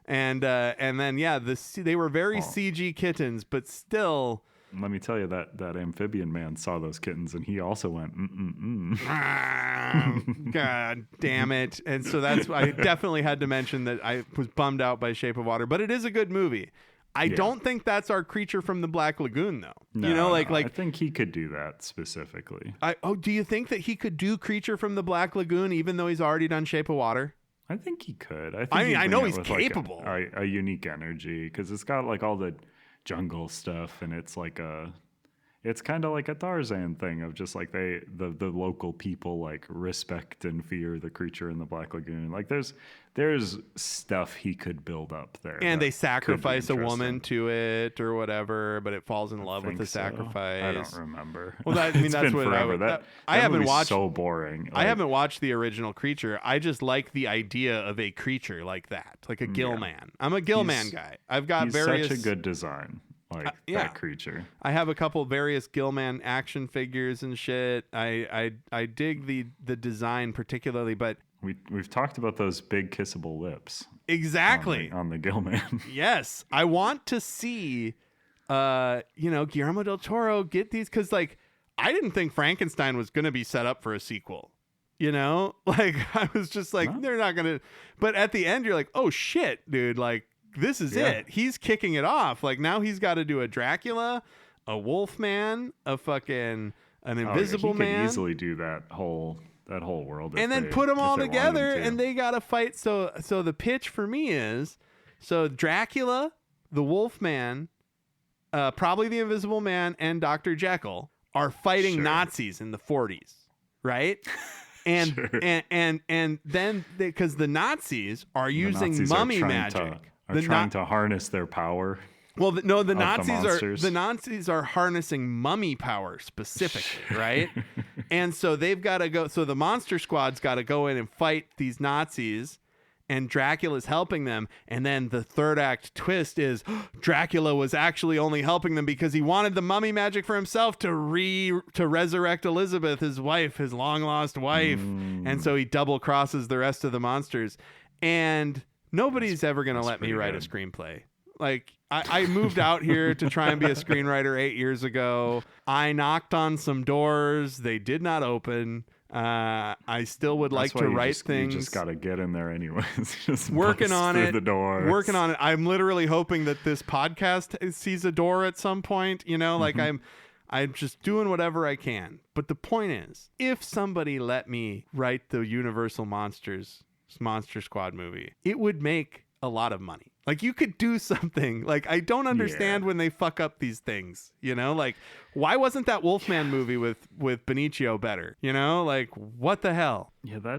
and then they were very CG kittens, but still. Let me tell you that amphibian man saw those kittens, and he also went, God damn it. And so I definitely had to mention that I was bummed out by Shape of Water, but it is a good movie. I don't think that's our Creature from the Black Lagoon, though. No, I think he could do that specifically. Do you think that he could do Creature from the Black Lagoon, even though he's already done Shape of Water? I think he could. I know he's capable. Like a unique energy, because it's got like all the jungle stuff, and it's like it's kind of like a Tarzan thing of just like the local people like respect and fear the Creature in the Black Lagoon. Like there's stuff he could build up there, and they sacrifice a woman to it or whatever, but it falls in love with the sacrifice. I don't remember. Well, that's been what forever. I haven't watched. So boring. I haven't watched the original Creature. I just like the idea of a creature like that, like a Gillman. I'm a Gillman guy. I've got various. Such a good design. Like that creature. I have a couple various Gillman action figures and shit. I dig the design particularly, but we've talked about those big kissable lips. Exactly. On the Gillman. Yes. I want to see Guillermo del Toro get these, because like I didn't think Frankenstein was gonna be set up for a sequel. You know? Like I was just like, they're not gonna, but at the end you're like, oh shit, dude, like this is it. He's kicking it off. Like now he's got to do a Dracula, a Wolfman, a fucking an Invisible Man. He could easily do that whole world, and then put them all together, and they got to fight. So the pitch for me is, Dracula, the Wolfman, probably the Invisible Man, and Dr. Jekyll are fighting Nazis in the 40s, right? And and then because the Nazis are using mummy magic. Trying to harness their power. Well, the Nazis are harnessing mummy power specifically, right? And so they've got to go. So the Monster Squad's got to go in and fight these Nazis, and Dracula's helping them. And then the third act twist is Dracula was actually only helping them because he wanted the mummy magic for himself to resurrect Elizabeth, his wife, his long lost wife. And so he double crosses the rest of the monsters. And nobody's ever going to let me write a screenplay. Like, I moved out here to try and be a screenwriter 8 years ago. I knocked on some doors. They did not open. I still would like That's why to write things. You just got to get in there anyways. Just working on through it. The doors. Working on it. I'm literally hoping that this podcast sees a door at some point. You know, like I'm just doing whatever I can. But the point is, if somebody let me write the Universal Monster Squad movie, it would make a lot of money. Like, you could do something. Like, I don't understand when they fuck up these things, you know? Like, why wasn't that Wolfman movie with Benicio better? You know? Like, what the hell? Yeah,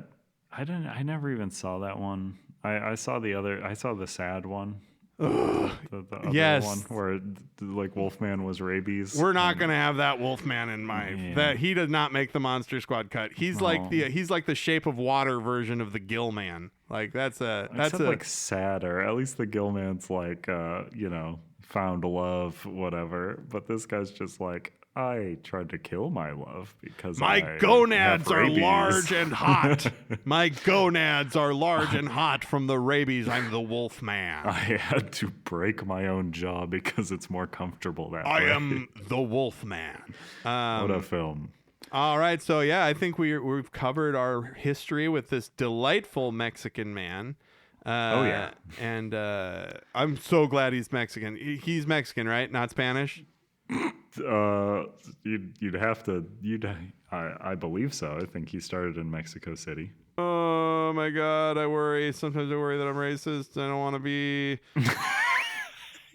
I never even saw that one. I saw the sad one. The other one where like Wolfman was rabies. We're not gonna have that Wolfman in that he does not make the Monster Squad cut. He's like the Shape of Water version of the Gill Man. Like that's like sadder. At least the Gill Man's like found love, whatever. But this guy's just like, I tried to kill my love because my gonads are large and hot. My gonads are large and hot from the rabies. I'm the wolf man. I had to break my own jaw because it's more comfortable that way. I am the wolf man. What a film. All right. So, yeah, I think we've covered our history with this delightful Mexican man. And I'm so glad he's Mexican. He's Mexican, right? Not Spanish? You'd have to. I believe so. I think he started in Mexico City. Oh my God, I worry. Sometimes I worry that I'm racist. I don't want to be.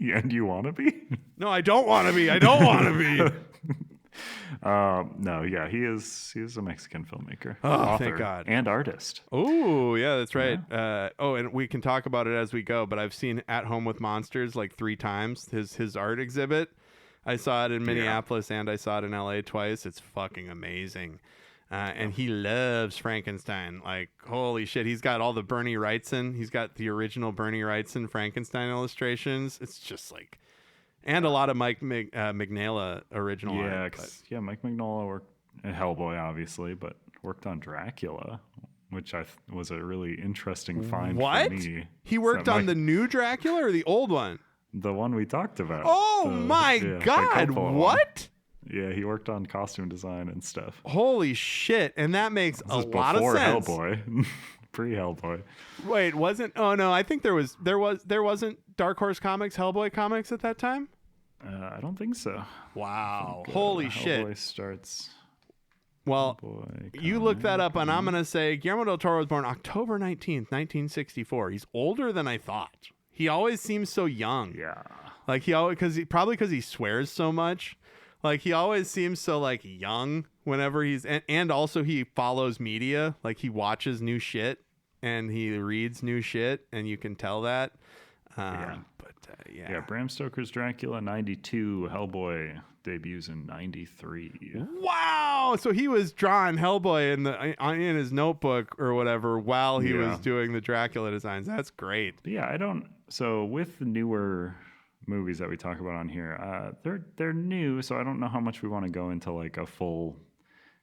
And you want to be? No, I don't want to be. I don't want to be. No, yeah, he is a Mexican filmmaker, author, thank God, and artist. Oh, yeah, that's right. Yeah. And we can talk about it as we go. But I've seen At Home with Monsters like 3 times. His art exhibit. I saw it in Minneapolis and I saw it in LA twice. It's fucking amazing. And he loves Frankenstein. Like, holy shit. He's got all the Bernie Wrightson. He's got the original Bernie Wrightson Frankenstein illustrations. It's just like, and a lot of Mike Mignola original art. Mike Mignola worked at Hellboy, obviously, but worked on Dracula, which was a really interesting find for me. He worked on the new Dracula or the old one? The one we talked about. Oh my God! What? Yeah, he worked on costume design and stuff. Holy shit! And that makes a lot of sense. Before Hellboy, pre-Hellboy. Wait, wasn't? Oh no, I think there wasn't Dark Horse Comics, Hellboy comics at that time. I don't think so. Wow! Holy shit! Hellboy starts. Well, you look that up, and I'm gonna say Guillermo del Toro was born October 19th, 1964. He's older than I thought. He always seems so young. Yeah. Like because he swears so much. Like he always seems so like young whenever and also he follows media. Like he watches new shit and he reads new shit and you can tell that. Yeah, Bram Stoker's Dracula 92, Hellboy debuts in 93. Wow! So he was drawing Hellboy in his notebook or whatever while he was doing the Dracula designs. That's great. Yeah, so with the newer movies that we talk about on here, they're new, so I don't know how much we want to go into like a full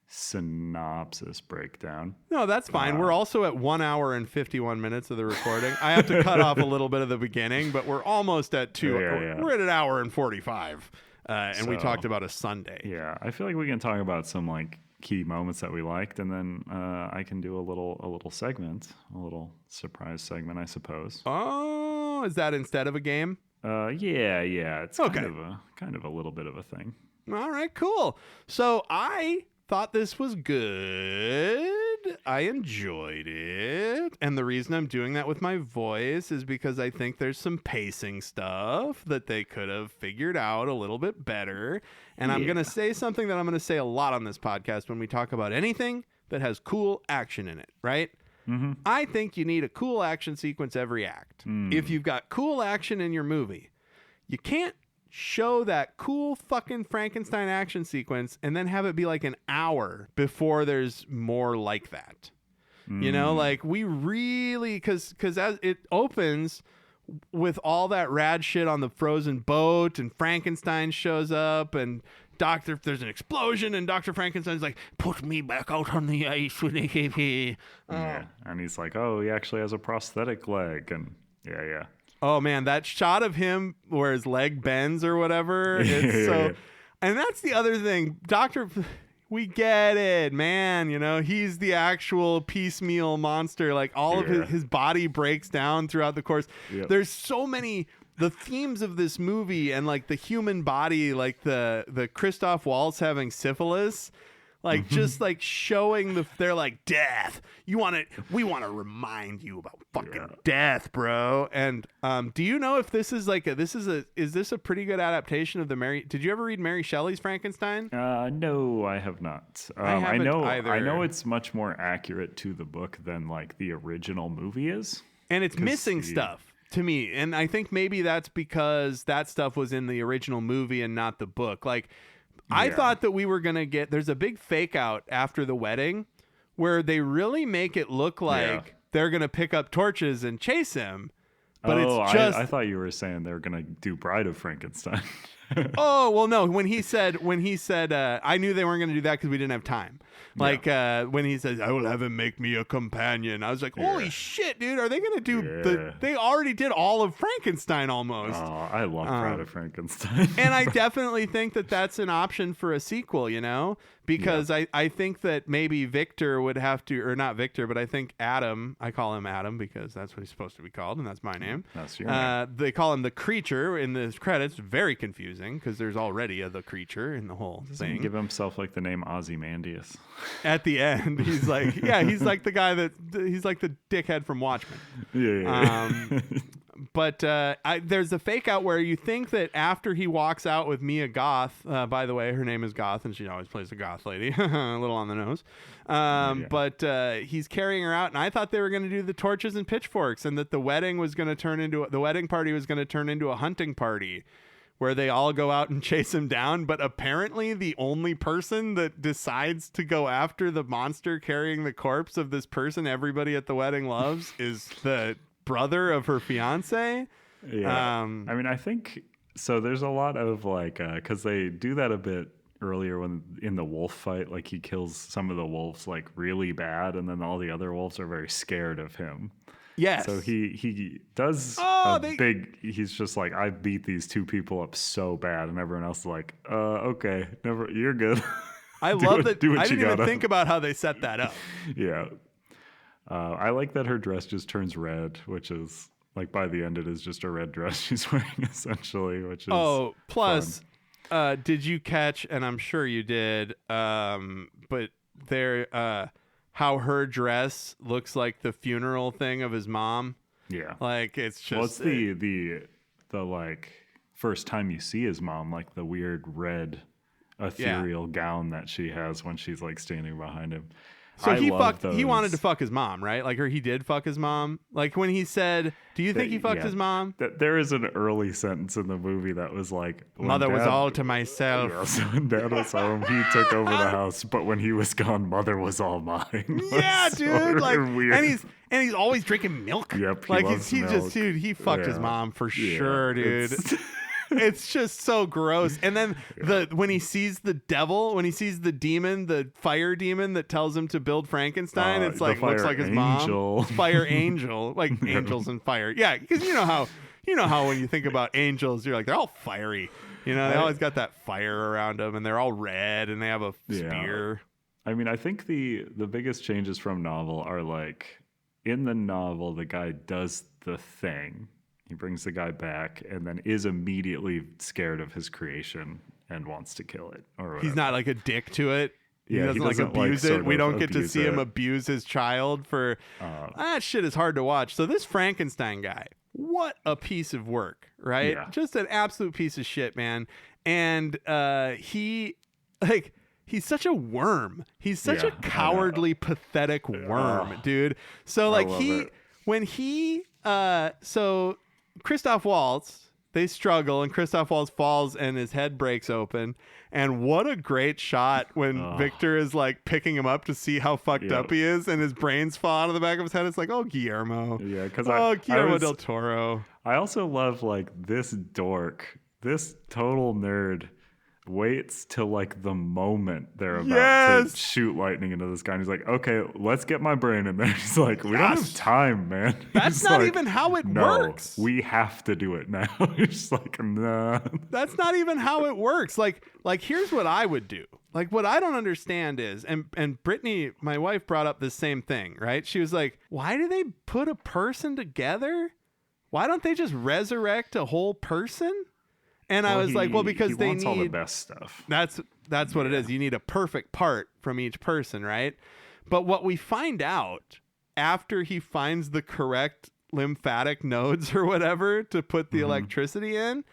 synopsis breakdown. No, that's fine. We're also at 1 hour and 51 minutes of the recording. I have to cut off a little bit of the beginning, but we're almost at 2. We're at an hour and 45. And we talked about a Sunday. Yeah, I feel like we can talk about some like key moments that we liked, and then I can do a little segment, a little surprise segment, I suppose. Oh, is that instead of a game? Yeah. It's kind of a little bit of a thing. All right, cool. So I thought this was good. I enjoyed it. And the reason I'm doing that with my voice is because I think there's some pacing stuff that they could have figured out a little bit better. And I'm going to say something that I'm going to say a lot on this podcast when we talk about anything that has cool action in it, right? Mm-hmm. I think you need a cool action sequence every act. If you've got cool action in your movie, you can't show that cool fucking Frankenstein action sequence and then have it be like an hour before there's more like that. You know, like we really, because as it opens with all that rad shit on the frozen boat and Frankenstein shows up and there's an explosion and Dr. Frankenstein's like, put me back out on the ice with the and he's like, oh, he actually has a prosthetic leg, and yeah. Oh man, that shot of him where his leg bends or whatever, it's and that's the other thing. we get it, man. You know, he's the actual piecemeal monster. Like all of his body breaks down throughout the course. Yep. There's so many the themes of this movie and like the human body, like the Christoph Waltz having syphilis. Like just like showing they're like death. We want to remind you about fucking death, bro. And do you know if this is like is this a pretty good adaptation of the Mary? Did you ever read Mary Shelley's Frankenstein? No, I have not. I know either. I know it's much more accurate to the book than like the original movie is, and it's missing stuff to me. And I think maybe that's because that stuff was in the original movie and not the book. Like. I thought that we were going to there's a big fake out after the wedding where they really make it look like they're going to pick up torches and chase him. But it's just... I thought you were saying they were going to do Bride of Frankenstein. Oh, well, no. When he said, I knew they weren't going to do that because we didn't have time. Like when he says, I will have him make me a companion. I was like, holy shit, dude. Are they going to do they already did all of Frankenstein almost. Oh, I love Bride of Frankenstein. And I definitely think that that's an option for a sequel, you know, because I think that maybe Victor would have to, or not Victor, but I think Adam, I call him Adam because that's what he's supposed to be called. And that's my name. That's your name. They call him the Creature in the credits. Very confusing because there's already the Creature in the whole thing. Give himself like the name Ozymandias. At the end, he's like, he's like the guy he's like the dickhead from Watchmen. Yeah. But there's a fake out where you think that after he walks out with Mia Goth, by the way, her name is Goth and she always plays a goth lady, a little on the nose. But he's carrying her out, and I thought they were going to do the torches and pitchforks, and that the wedding party was going to turn into a hunting party where they all go out and chase him down. But apparently the only person that decides to go after the monster carrying the corpse of this person everybody at the wedding loves is the brother of her fiance. I mean, I think so. There's a lot of like, because they do that a bit earlier when in the wolf fight, like he kills some of the wolves like really bad, and then all the other wolves are very scared of him. Yes. So he does he's just like, I beat these two people up so bad, and everyone else is like, okay, never, you're good. I love that. I didn't even think about how they set that up. Yeah. I like that her dress just turns red, which is like by the end it is just a red dress she's wearing essentially, which is plus did you catch, and I'm sure you did, but there how her dress looks like the funeral thing of his mom? Yeah. Like it's just it's the like first time you see his mom, like the weird red ethereal gown that she has when she's like standing behind him. So he wanted to fuck his mom, right? Like, or he did fuck his mom. Like when he said, "Do you think he fucked his mom?" There is an early sentence in the movie that was like, "Mother was all to myself." Yeah, so when Dad was home, he took over the house, but when he was gone, Mother was all mine. Yeah, dude. Like, weird. and he's always drinking milk. Yep. Like he fucked his mom for sure, dude. It's just so gross. And then when he sees the devil, when he sees the demon, the fire demon that tells him to build Frankenstein, it's like looks like his mom. Fire angel, like angels and fire. Yeah, because you know how when you think about angels, you're like they're all fiery. You know, they always got that fire around them, and they're all red, and they have a spear. I mean, I think the biggest changes from novel are like in the novel, the guy does the thing. He brings the guy back and then is immediately scared of his creation and wants to kill it. Or whatever. He's not like a dick to it. He doesn't like abuse it. We don't get to see him abuse his child for that shit is hard to watch. So this Frankenstein guy, what a piece of work, right? Yeah. Just an absolute piece of shit, man. And he's such a worm. He's such a cowardly, pathetic worm, dude. So like so Christoph Waltz, they struggle, and Christoph Waltz falls and his head breaks open. And what a great shot when Victor is like picking him up to see how fucked up he is, and his brains fall out of the back of his head. It's like, oh, Guillermo. Yeah, because Guillermo del Toro. I also love like this dork, this total nerd. waits till like the moment they're about to shoot lightning into this guy. And he's like, okay, let's get my brain in there. He's like, we don't have time, man. That's He's not like, even how it no, works. We have to do it now. He's like, nah. That's not even how it works. Like here's what I would do. Like what I don't understand is, and Brittany, my wife, brought up the same thing, right? She was like, why do they put a person together? Why don't they just resurrect a whole person? And I was like, well, because they need all the best stuff. That's what it is. You need a perfect part from each person, right? But what we find out after he finds the correct lymphatic nodes or whatever to put the electricity in,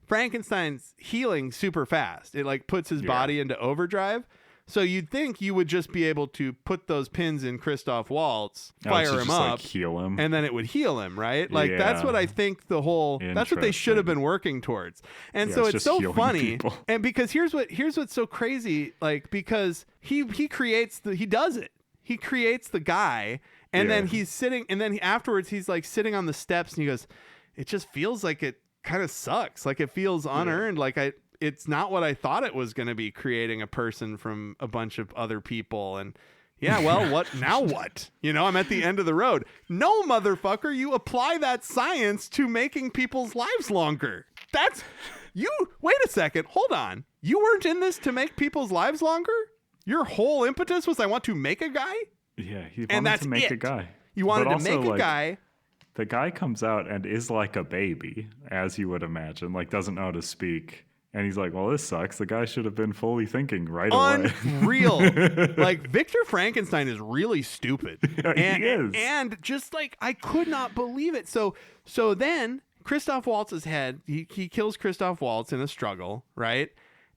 Frankenstein's healing super fast. It like puts his body into overdrive. So you'd think you would just be able to put those pins in Christoph Waltz, fire him up, like heal him, and then it would heal him, right? Like that's what I think that's what they should have been working towards. And so it's so funny. People. And because here's what's so crazy, like because he creates he creates the guy, and then he's sitting, and then afterwards he's like sitting on the steps, and he goes, it just feels like it kind of sucks, like it feels unearned, like it's not what I thought it was going to be, creating a person from a bunch of other people. And well, what now? What? I'm at the end of the road. No, motherfucker, you apply that science to making people's lives longer. Wait a second. Hold on. You weren't in this to make people's lives longer? Your whole impetus was I want to make a guy? Yeah, he wanted to make a guy. You wanted to make a guy. The guy comes out and is like a baby, as you would imagine, like doesn't know how to speak. And he's like, well, this sucks. The guy should have been fully thinking right away. Unreal. Like, Victor Frankenstein is really stupid. Yeah, he is. And just like, I could not believe it. So then Christoph Waltz's head, he kills Christoph Waltz in a struggle, right?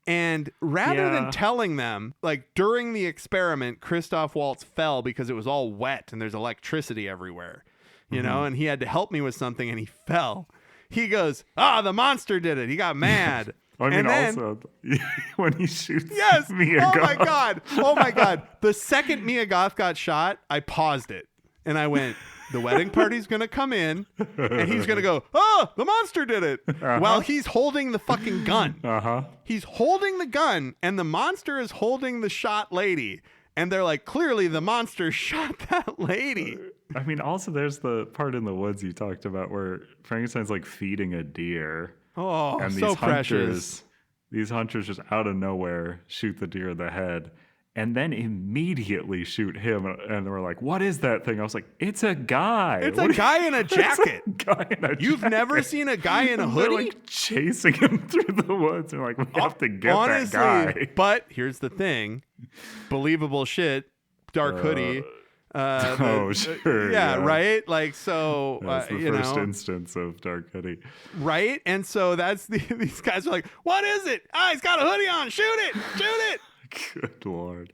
And rather than telling them, like during the experiment, Christoph Waltz fell because it was all wet and there's electricity everywhere, you know, and he had to help me with something and he fell. He goes, the monster did it. He got mad. I mean, then, also, when he shoots Mia Goth. Oh, my God. The second Mia Goth got shot, I paused it. And I went, the wedding party's going to come in, and he's going to go, the monster did it. While he's holding the fucking gun. He's holding the gun, and the monster is holding the shot lady. And they're like, clearly the monster shot that lady. I mean, also, there's the part in the woods you talked about where Frankenstein's like feeding a deer. Oh, and so precious. These hunters just out of nowhere shoot the deer in the head and then immediately shoot him. And we're like, what is that thing? I was like, it's a guy. It's a guy in a jacket. You've never seen a guy in a hoodie? They're like chasing him through the woods. They're like, we have to get that guy. But here's the thing. Believable shit. Dark hoodie. Sure. Yeah, right? Like, so, that's the first instance of Dark Hoodie. Right? And so these guys are like, what is it? He's got a hoodie on. Shoot it. Shoot it. Good Lord.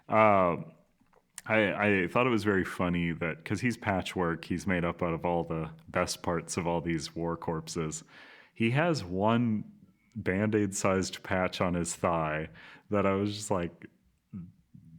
I thought it was very funny that, because he's patchwork, he's made up out of all the best parts of all these war corpses. He has one Band-Aid sized patch on his thigh that I was just like,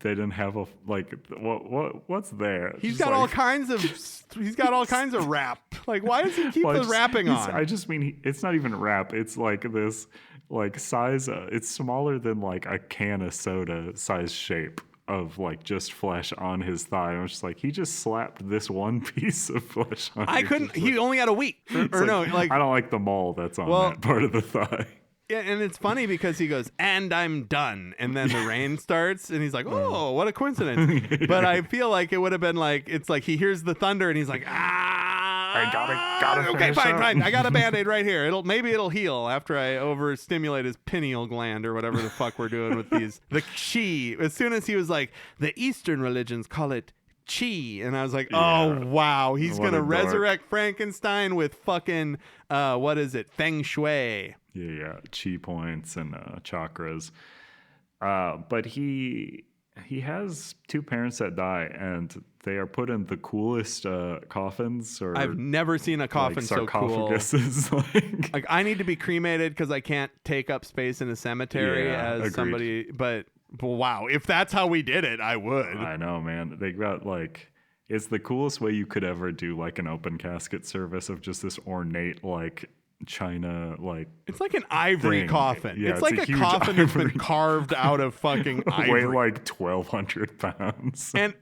they didn't have what's there? He's got all kinds of wrap. Like, why does he keep the wrapping on? I just mean it's not even wrap. It's like this like size. It's smaller than like a can of soda size shape of like just flesh on his thigh. I was just like, he just slapped this one piece of flesh on. I couldn't. He only had a week. I don't like the mole that's on that part of the thigh. Yeah, and it's funny because he goes, and I'm done. And then the rain starts, and he's like, oh, what a coincidence. But I feel like it would have been like, it's like he hears the thunder, and he's like, I gotta okay, fine. I got a Band-Aid right here. Maybe it'll heal after I overstimulate his pineal gland or whatever the fuck we're doing with these. The chi. As soon as he was like, the Eastern religions call it chi, and I was like, oh wow, he's gonna resurrect Frankenstein with fucking what is it, feng shui. Yeah, chi points and chakras. But he has two parents that die, and they are put in the coolest coffins. Or I've never seen a coffin so cool. Like, I need to be cremated because I can't take up space in a cemetery as agreed. Somebody. But wow, if that's how we did it, I would. I know, man. They got like, it's the coolest way you could ever do like an open casket service of just this ornate like china it's like an ivory thing. coffin. Yeah, it's like a huge coffin that's been ivory carved out of fucking ivory. weigh like 1,200 pounds. And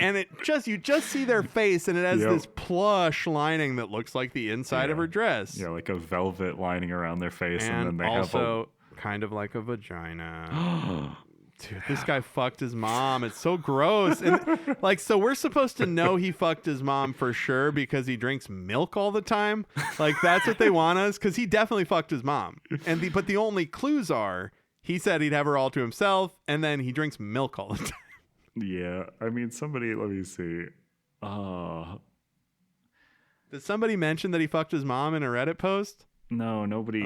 you just see their face, and it has Yep. this plush lining that looks like the inside of her dress. Yeah, like a velvet lining around their face, and then they also kind of like a vagina. Dude, this guy fucked his mom. It's so gross. And so we're supposed to know he fucked his mom for sure because he drinks milk all the time. That's what they want us, because he definitely fucked his mom. But the only clues are he said he'd have her all to himself, and then he drinks milk all the time. Yeah, I mean, somebody, let me see. Did somebody mention that he fucked his mom in a Reddit post? No, nobody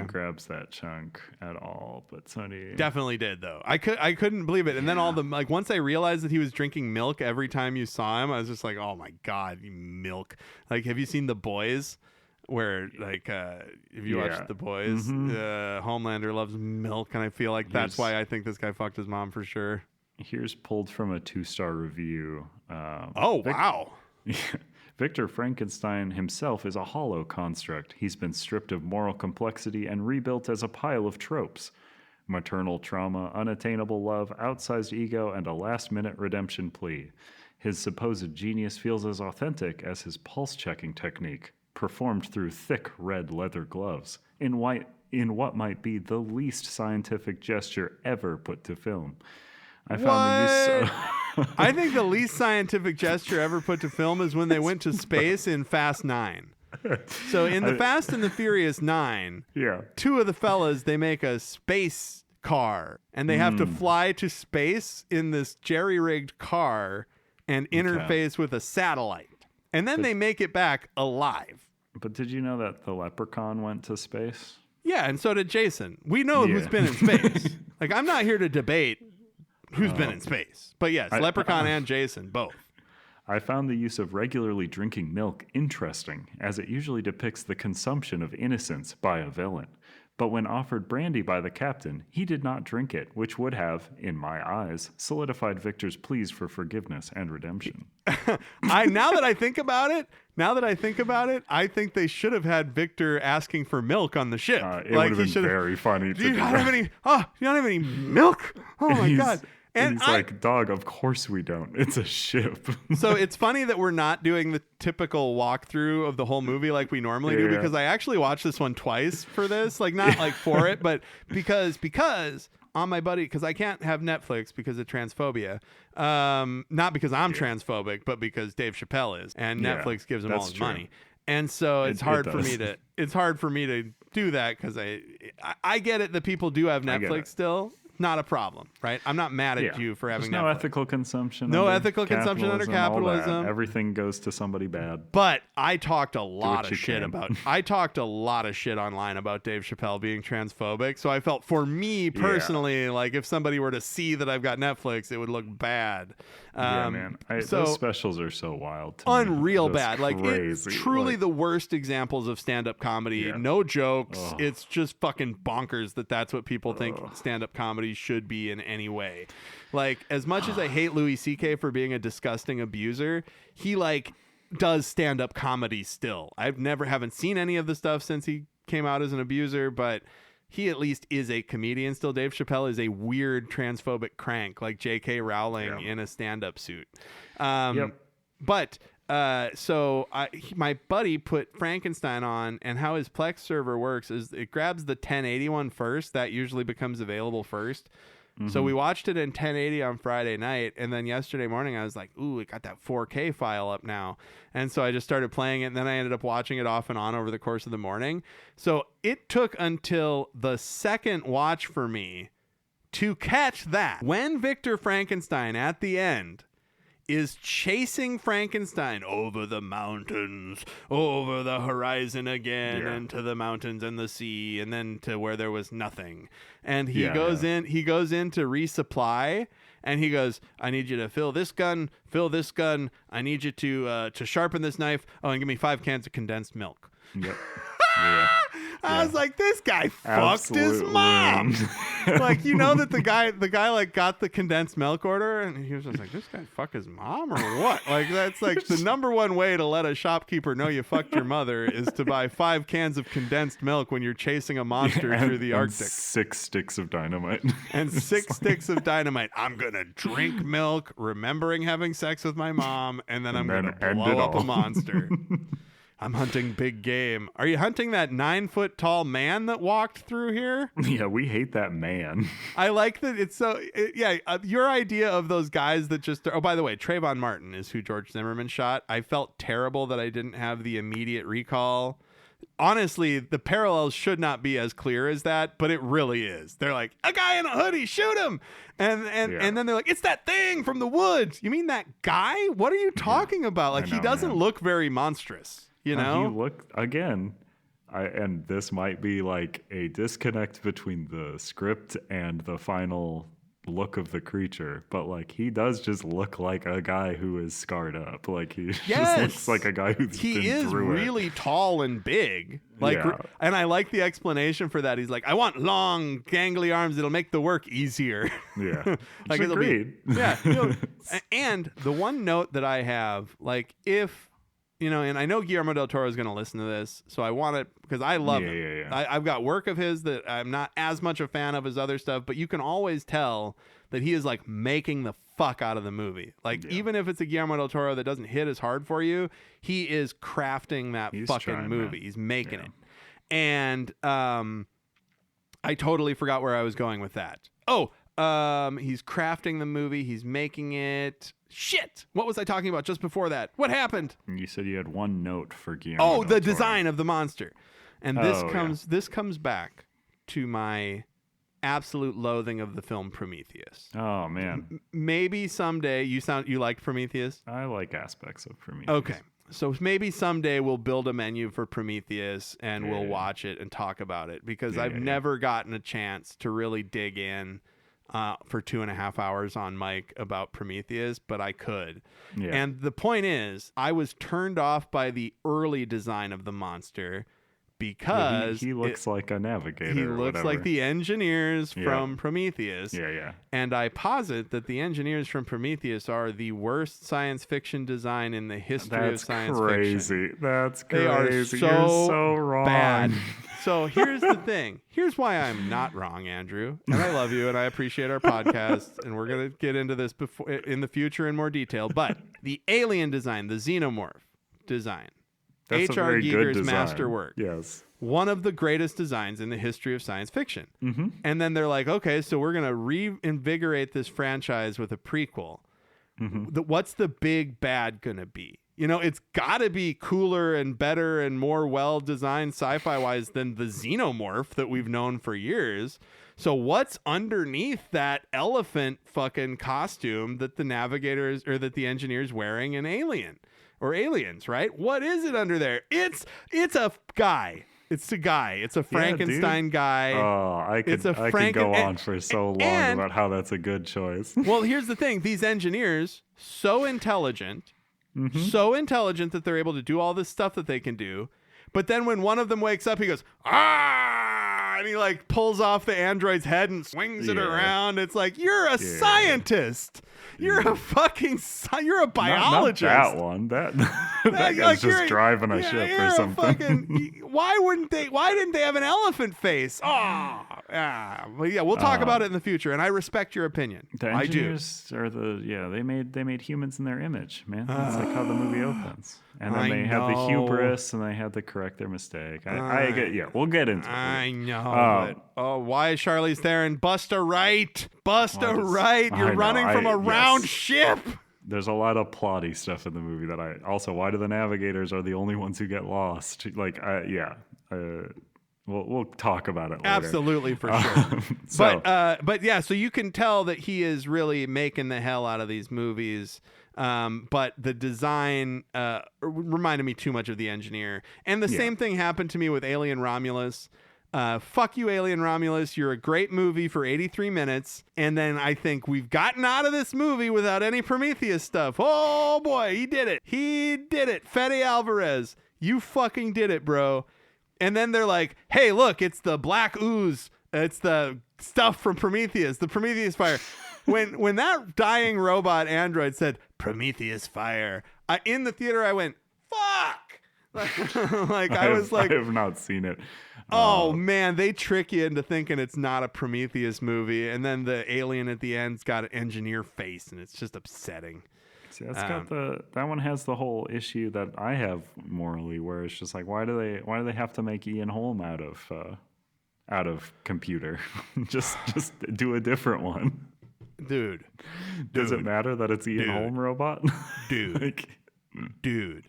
grabs that chunk at all. But somebody definitely did, though. I couldn't believe it. And then all the once I realized that he was drinking milk every time you saw him, I was just like, oh my god, milk. Have you seen The Boys? Where if you watch The Boys, Homelander loves milk, and I feel like that's why I think this guy fucked his mom for sure. Here's pulled from a 2-star review. Wow. Victor Frankenstein himself is a hollow construct. He's been stripped of moral complexity and rebuilt as a pile of tropes. Maternal trauma, unattainable love, outsized ego, and a last-minute redemption plea. His supposed genius feels as authentic as his pulse-checking technique, performed through thick red leather gloves, in what might be the least scientific gesture ever put to film. I think the least scientific gesture ever put to film is when they went to space in Fast 9. So in the Fast and the Furious 9, two of the fellas, they make a space car, and they have to fly to space in this jerry-rigged car and interface with a satellite. And then they make it back alive. But did you know that the Leprechaun went to space? Yeah, and so did Jason. We know who's been in space. I'm not here to debate who's been in space. But yes, Leprechaun and Jason, both. I found the use of regularly drinking milk interesting, as it usually depicts the consumption of innocence by a villain. But when offered brandy by the captain, he did not drink it, which would have, in my eyes, solidified Victor's pleas for forgiveness and redemption. Now that I think about it, I think they should have had Victor asking for milk on the ship. It would have been very funny. Do you not have any? Oh, you don't have any milk? Oh my god! And he's like, dog, of course we don't. It's a ship. So it's funny that we're not doing the typical walkthrough of the whole movie like we normally do, because I actually watched this one twice for this. Not for it, but because on my buddy, because I can't have Netflix because of transphobia. Not because I'm transphobic, but because Dave Chappelle is, and Netflix gives him all his money. And so it's hard for me to do that, because I get it that people do have Netflix still. Not a problem, right? I'm not mad at you for having no Netflix. ethical consumption. No ethical consumption under capitalism. Everything goes to somebody bad. But I talked a lot of shit online about Dave Chappelle being transphobic. So I felt, for me personally, if somebody were to see that I've got Netflix, it would look bad. Man. Those specials are so wild to unreal me. Bad. Crazy. It's truly the worst examles of stand-up comedy. Yeah. No jokes. It's just fucking bonkers that's what people think stand-up comedy should be in any way. As much as I hate Louis C.K. for being a disgusting abuser, he does stand-up comedy still. Haven't seen any of the stuff since he came out as an abuser, but he at least is a comedian still. Dave Chappelle is a weird transphobic crank, like J.K. Rowling in a stand-up suit. But so my buddy put Frankenstein on, and how his Plex server works is it grabs the 1080 first. That usually becomes available first. So we watched it in 1080 on Friday night, and then yesterday morning I was like, ooh, it got that 4K file up now. And so I just started playing it, and then I ended up watching it off and on over the course of the morning. So it took until the second watch for me to catch that. When Victor Frankenstein at the end is chasing Frankenstein over the mountains, over the horizon again, into the mountains and the sea, and then to where there was nothing. And he goes in to resupply, and he goes, I need you to fill this gun. I need you to sharpen this knife. Oh, and give me 5 cans of condensed milk. Yep. I was like, this guy fucked his mom. Like, you know that the guy like got the condensed milk order and he was just like, this guy fuck his mom or what? Like, that's like the number one way to let a shopkeeper know you fucked your mother is to buy 5 cans of condensed milk when you're chasing a monster through the Arctic. 6 sticks of dynamite. And 6 sticks of dynamite. I'm going to drink milk, remembering having sex with my mom, and then I'm going to blow up a monster. I'm hunting big game. Are you hunting that 9-foot tall man that walked through here? Yeah, we hate that man. I like that it's so... your idea of those guys that just... Oh, by the way, Trayvon Martin is who George Zimmerman shot. I felt terrible that I didn't have the immediate recall. Honestly, the parallels should not be as clear as that, but it really is. They're like, a guy in a hoodie, shoot him. And then they're like, it's that thing from the woods. You mean that guy? What are you talking about? Like, he doesn't look very monstrous. You know, he looked again. And this might be like a disconnect between the script and the final look of the creature, but like he does just look like a guy who is scarred up. Like he just looks like a guy who's been through really tall and big. Like, and I like the explanation for that. He's like, I want long, gangly arms. It'll make the work easier. Yeah, like it'll agreed. And the one note that I have, like, if. You know, and I know Guillermo del Toro is going to listen to this, so I want it because I love him. Yeah. I've got work of his that I'm not as much a fan of as other stuff, but you can always tell that he is like making the fuck out of the movie. Like, even if it's a Guillermo del Toro that doesn't hit as hard for you, he is crafting that fucking movie. Man. He's making it. And I totally forgot where I was going with that. He's crafting the movie. He's making it. Shit! What was I talking about just before that? What happened? You said you had one note for Guillermo. The design of the monster. And this comes back to my absolute loathing of the film Prometheus. Oh man. Maybe someday you liked Prometheus? I like aspects of Prometheus. Okay. So maybe someday we'll build a menu for Prometheus and we'll watch it and talk about it because I've never gotten a chance to really dig in for 2.5 hours on mic about Prometheus, but I could. Yeah. And the point is, I was turned off by the early design of the monster because he looks like a navigator. He looks like the engineers from Prometheus. Yeah. And I posit that the engineers from Prometheus are the worst science fiction design in the history of science fiction. That's crazy. They are You're so wrong. Bad. So here's the thing. Here's why I'm not wrong, Andrew. And I love you and I appreciate our podcast. And we're going to get into this in the future in more detail. But the alien design, the xenomorph design, H.R. Giger's masterwork. Yes. One of the greatest designs in the history of science fiction. Mm-hmm. And then they're like, okay, so we're going to reinvigorate this franchise with a prequel. Mm-hmm. What's the big bad going to be? You know, it's got to be cooler and better and more well-designed sci-fi wise than the xenomorph that we've known for years. So what's underneath that elephant fucking costume that the navigators or that the engineers wearing in Alien or Aliens, right? What is it under there? It's a guy. It's a guy. It's a Frankenstein guy. Oh, I could go on for so long about how that's a good choice. Well, here's the thing. These engineers, so intelligent that they're able to do all this stuff that they can do. But then when one of them wakes up, he goes, and he like pulls off the android's head and swings it around. It's like, you're a scientist. You're a fucking, you're a biologist. Not that one. That guy's just driving a ship or something. Why didn't they have an elephant face? Well, we'll talk about it in the future, and I respect your opinion. The engineers are they made humans in their image, man. That's like how the movie opens. And then they have the hubris, and they had to correct their mistake. We'll get into it. I know. Why is Charlize Theron? Busta Wright. You're running from a round ship. There's a lot of plotty stuff in the movie that why do the navigators are the only ones who get lost? We'll talk about it later. Absolutely, for sure. So you can tell that he is really making the hell out of these movies. But the design reminded me too much of the engineer. And the same thing happened to me with Alien Romulus. Fuck you, Alien Romulus. You're a great movie for 83 minutes. And then I think we've gotten out of this movie without any Prometheus stuff. Oh, boy, he did it. Fede Alvarez, you fucking did it, bro. And then they're like, hey, look, it's the black ooze. It's the stuff from Prometheus, the Prometheus fire. When that dying robot android said, Prometheus fire, in the theater, I went, fuck. Like, I was like, I have not seen it. Oh, man, they trick you into thinking it's not a Prometheus movie. And then the alien at the end's got an engineer face, and it's just upsetting. See, that's got that one has the whole issue that I have morally, where it's just like, why do they have to make Ian Holm out of computer? just do a different one. Dude. Does it matter that it's Ian Holm robot? Dude. Dude.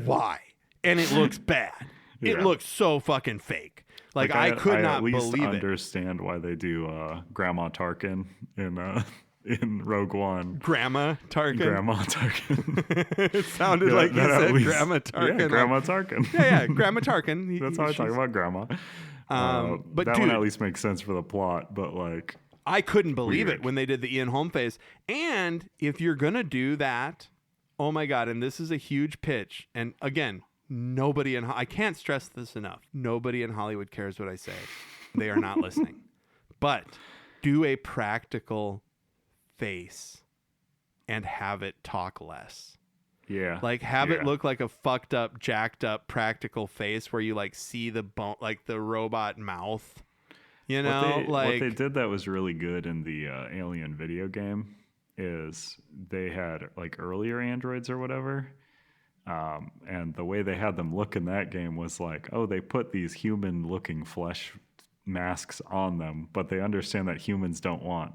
Why? And it looks bad. Yeah. It looks so fucking fake. Like I could not believe it. I at least understand why they do Grandma Tarkin in Rogue One. Grandma Tarkin? Grandma Tarkin. It sounded like you said Grandma Tarkin. Yeah, Grandma Tarkin. Yeah, Grandma Tarkin. That's how I talk about Grandma. But that one at least makes sense for the plot, but like... I couldn't believe it when they did the Ian Holm face. And if you're going to do that, oh my God, and this is a huge pitch. And again, I can't stress this enough. Nobody in Hollywood cares what I say. They are not listening. But do a practical face and have it talk less. Yeah. Like have it look like a fucked up, jacked up practical face where you like see the bone, like the robot mouth. You know, what they did that was really good in the Alien video game is they had like earlier androids or whatever. And the way they had them look in that game was like, oh, they put these human looking flesh masks on them, but they understand that humans don't want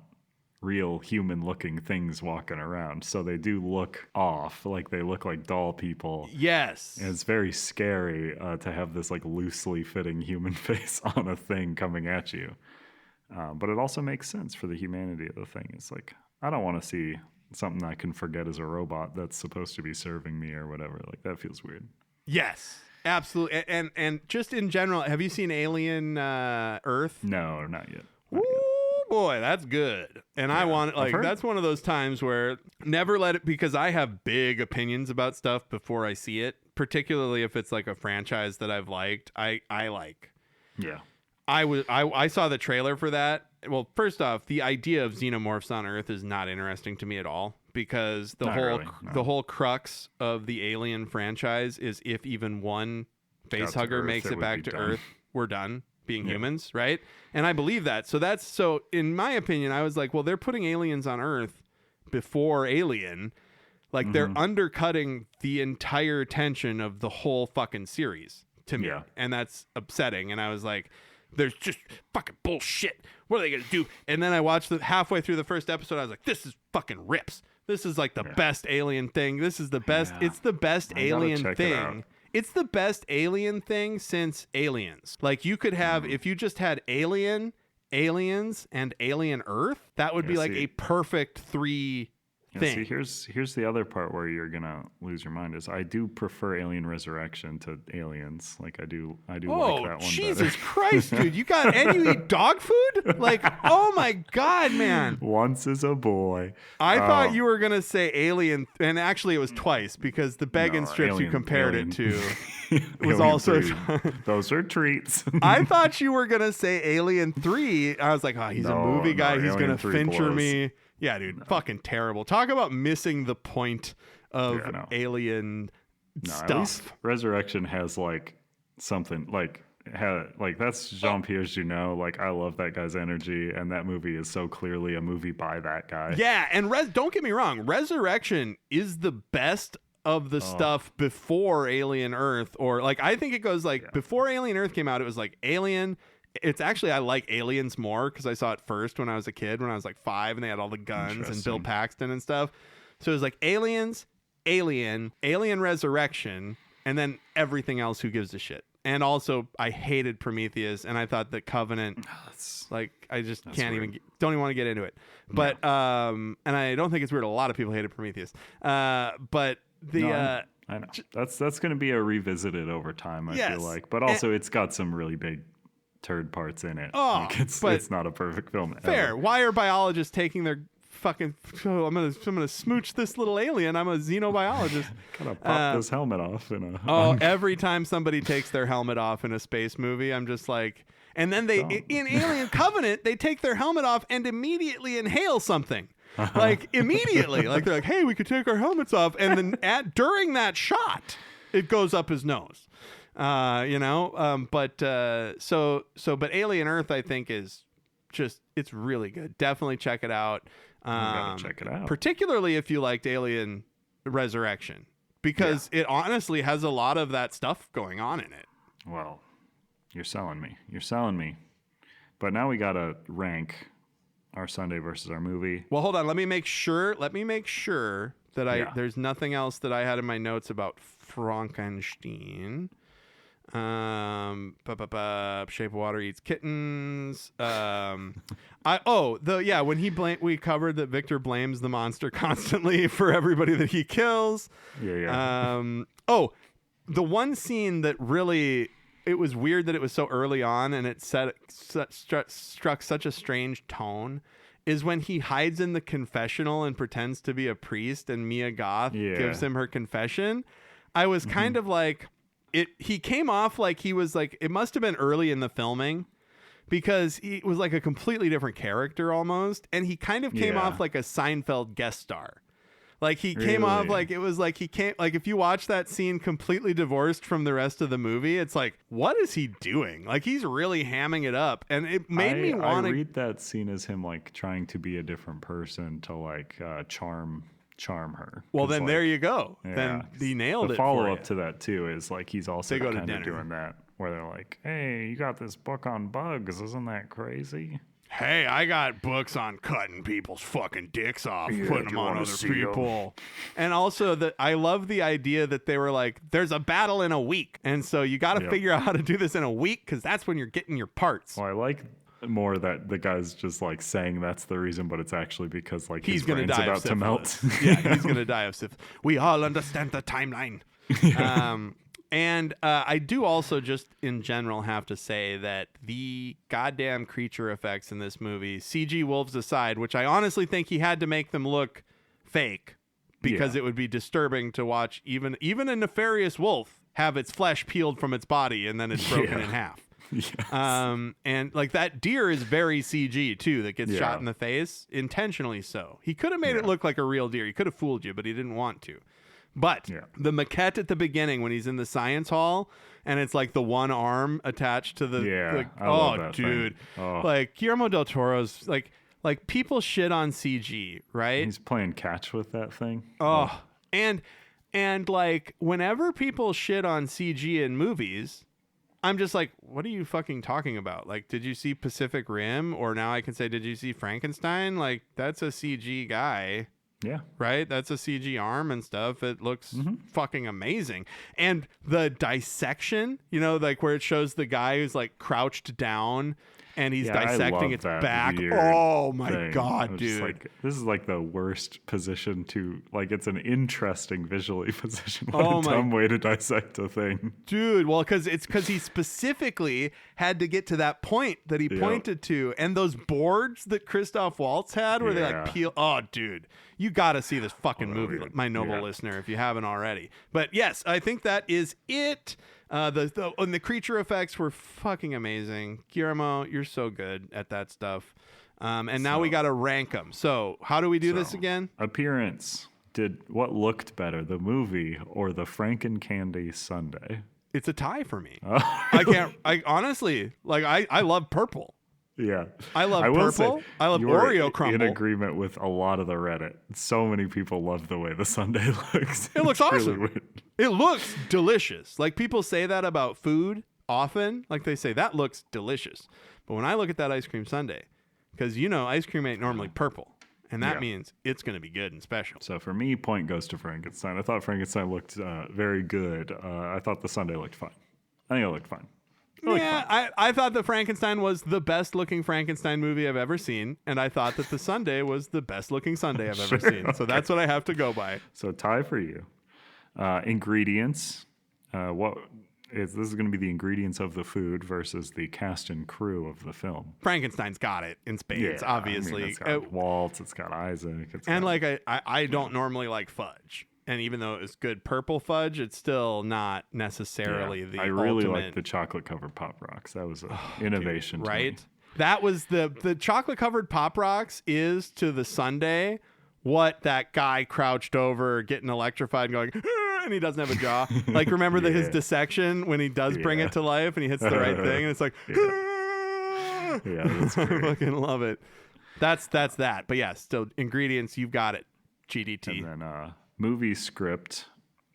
real human looking things walking around. So they do look off, like they look like doll people. Yes. And it's very scary to have this like loosely fitting human face on a thing coming at you. But it also makes sense for the humanity of the thing. It's like, I don't want to see something I can forget as a robot that's supposed to be serving me or whatever. Like that feels weird. Yes, absolutely. And just in general, have you seen Alien Earth? No, not yet. Ooh, boy, that's good. And yeah, I want that's one of those times where never let it, because I have big opinions about stuff before I see it, particularly if it's like a franchise that I've liked. I like. Yeah. I saw the trailer for that. Well, first off, the idea of xenomorphs on Earth is not interesting to me at all, because the whole crux of the Alien franchise is if even one facehugger makes it back to Earth, we're done being humans, right? And I believe that. So in my opinion, I was like, well, they're putting aliens on Earth before Alien. Like they're undercutting the entire tension of the whole fucking series to me. Yeah. And that's upsetting. And I was like, there's just fucking bullshit. What are they going to do? And then I watched halfway through the first episode. I was like, this is fucking rips. This is like the best Alien thing. This is the best. Yeah. It's the best Alien thing. It's the best Alien thing since Aliens. Like you could have, if you just had Alien, Aliens, and Alien Earth, that would be like a perfect three thing. See, here's the other part where you're gonna lose your mind is I do prefer Alien Resurrection to Aliens. Like I do like that one Jesus better. Christ, dude! You eat dog food? Like, oh my God, man! Once is a boy. I thought you were gonna say Alien, and actually it was twice because the bacon strips you compared it to was also. Those are treats. I thought you were gonna say Alien 3. I was like, oh, he's a movie guy. He's gonna Fincher me. Yeah, dude, fucking terrible. Talk about missing the point of Alien stuff. At least Resurrection has like something like that's Jean-Pierre Jeunet. Like I love that guy's energy, and that movie is so clearly a movie by that guy. Yeah, and don't get me wrong, Resurrection is the best of the stuff before Alien Earth, or like I think it goes like before Alien Earth came out, it was like Alien. It's actually, I like Aliens more because I saw it first when I was a kid, when I was like 5, and they had all the guns and Bill Paxton and stuff. So it was like Aliens, Alien Resurrection, and then everything else, who gives a shit. And also, I hated Prometheus, and I thought that Covenant, like, I just don't even want to get into it. But, and I don't think it's weird. A lot of people hated Prometheus. But I know. That's going to be a revisited over time, I feel like. But also, it's got some really big turd parts in it. Oh, like it's not a perfect film. Fair. Ever. Why are biologists taking their I'm gonna smooch this little alien. I'm a xenobiologist. Gotta pop this helmet off Every time somebody takes their helmet off in a space movie, I'm just like, and then in Alien Covenant, they take their helmet off and immediately inhale something. Like immediately, like they're like, "Hey, we could take our helmets off," and then during that shot, it goes up his nose. But Alien Earth, I think, is just, it's really good. Definitely check it out. Gotta check it out, particularly if you liked Alien Resurrection, because it honestly has a lot of that stuff going on in it. Well, you're selling me. But now we gotta rank our Sunday versus our movie. Well, hold on. Let me make sure that there's nothing else that I had in my notes about Frankenstein. Shape of Water eats kittens. When we covered that Victor blames the monster constantly for everybody that he kills. The one scene that really, it was weird that it was so early on and it struck such a strange tone, is when he hides in the confessional and pretends to be a priest and Mia Goth gives him her confession. I was kind of like, he came off like he was like, it must have been early in the filming, because he was like a completely different character almost, and he kind of came off like a Seinfeld guest star. Like he came off like, it was like he came, like if you watch that scene completely divorced from the rest of the movie, it's like, what is he doing? Like he's really hamming it up, and it made me want to read that scene as him like trying to be a different person to like charm her. Well, then like, there you go. Yeah, then he nailed it. The follow up to that too is like he's also kind of doing that, where they're like, "Hey, you got this book on bugs? Isn't that crazy?" Hey, I got books on cutting people's fucking dicks off, putting them on other people. And also, I love the idea that they were like, there's a battle in a week. And so you got to figure out how to do this in a week, because that's when you're getting your parts. Well, I like more that the guy's just like saying that's the reason, but it's actually because like he's going to die about to melt. He's going to die of syphilis. We all understand the timeline. And I do also just in general have to say that the goddamn creature effects in this movie, CG wolves aside, which I honestly think he had to make them look fake, because it would be disturbing to watch even a nefarious wolf have its flesh peeled from its body and then it's broken in half. Yes. And like that deer is very CG too, that gets shot in the face, intentionally so. He could have made it look like a real deer. He could have fooled you, but he didn't want to. But the maquette at the beginning when he's in the science hall and it's like the one arm attached to the I love that dude. Like Guillermo del Toro's like people shit on CG, right? He's playing catch with that thing. And like whenever people shit on CG in movies, I'm just like, what are you fucking talking about? Like, did you see Pacific Rim? Or now I can say, did you see Frankenstein? Like, that's a CG guy. Yeah. Right? That's a CG arm and stuff. It looks fucking amazing. And the dissection, like where it shows the guy who's like crouched down and he's dissecting its back. Oh my God, dude. Like, this is like the worst position to, like, it's an interesting visually position. What a dumb way to dissect a thing. Dude, well, because he specifically had to get to that point that he pointed to. And those boards that Christoph Waltz had where they like peel. Oh, dude, you got to see this fucking movie, my noble listener, if you haven't already. But yes, I think that is it. The creature effects were fucking amazing. Guillermo, you're so good at that stuff. And now we got to rank them. So how do we do this again? Appearance. What looked better, the movie or the Franken-Candy Sundae? It's a tie for me. I honestly, like, I love purple. Yeah. I love purple. I love Oreo crumble. In agreement with a lot of the Reddit. So many people love the way the sundae looks. It looks awesome. Really, it looks delicious. Like, people say that about food often. Like, they say, that looks delicious. But when I look at that ice cream sundae, because, ice cream ain't normally purple. And that means it's going to be good and special. So for me, point goes to Frankenstein. I thought Frankenstein looked very good. I thought the sundae looked fine. I think it looked fine. I thought that Frankenstein was the best looking Frankenstein movie I've ever seen, and I thought that the sundae was the best looking sundae I've ever seen. So that's what I have to go by. So tie for you. Ingredients. What this is going to be the ingredients of the food versus the cast and crew of the film. Frankenstein's got it in spades, obviously. I mean, it's got Walt, it's got Isaac. I don't normally like fudge. And even though it's good purple fudge, it's still not necessarily the I really ultimate. like the chocolate-covered Pop Rocks. That was an innovation, dude, right? to me. That was the chocolate-covered Pop Rocks is to the sundae what that guy crouched over, getting electrified, and going, and he doesn't have a jaw. Like, remember his dissection when he does bring it to life and he hits the right thing, and it's like, that's great. I fucking love it. That's that. But yeah, still ingredients, you've got it. GDT. And then movie script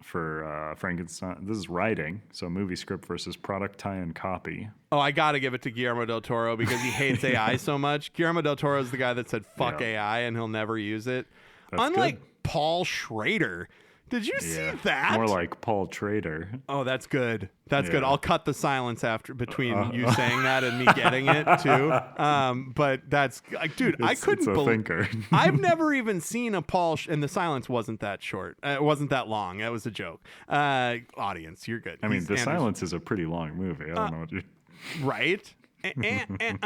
for Frankenstein. This is writing, so movie script versus product tie-in copy. Oh, I got to give it to Guillermo del Toro because he hates AI so much. Guillermo del Toro is the guy that said, fuck AI, and he'll never use it. That's Unlike good. Paul Schrader. Did you see that? More like Paul Trader. Oh, that's good. That's good. I'll cut the silence between you saying that and me getting it too. But that's dude. I couldn't believe. I've never even seen a Paul, and the silence wasn't that short. It wasn't that long. That was a joke. Audience, you're good. I mean, The Silence is a pretty long movie. I don't know what you're. Right. And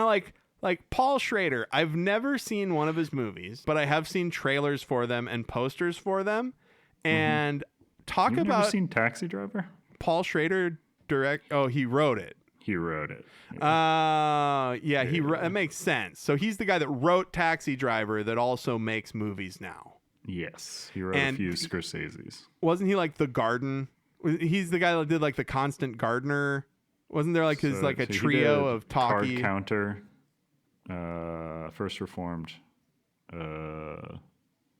like Paul Schrader. I've never seen one of his movies, but I have seen trailers for them and posters for them. And You've never seen Taxi Driver? Paul Schrader direct. Oh, he wrote it. He wrote it. It makes sense. So he's the guy that wrote Taxi Driver that also makes movies now. Yes, he wrote a few Scorsese's. Wasn't he like The Garden? He's the guy that did like The Constant Gardener. Wasn't there like a trio of talkie? Card Counter, First Reformed.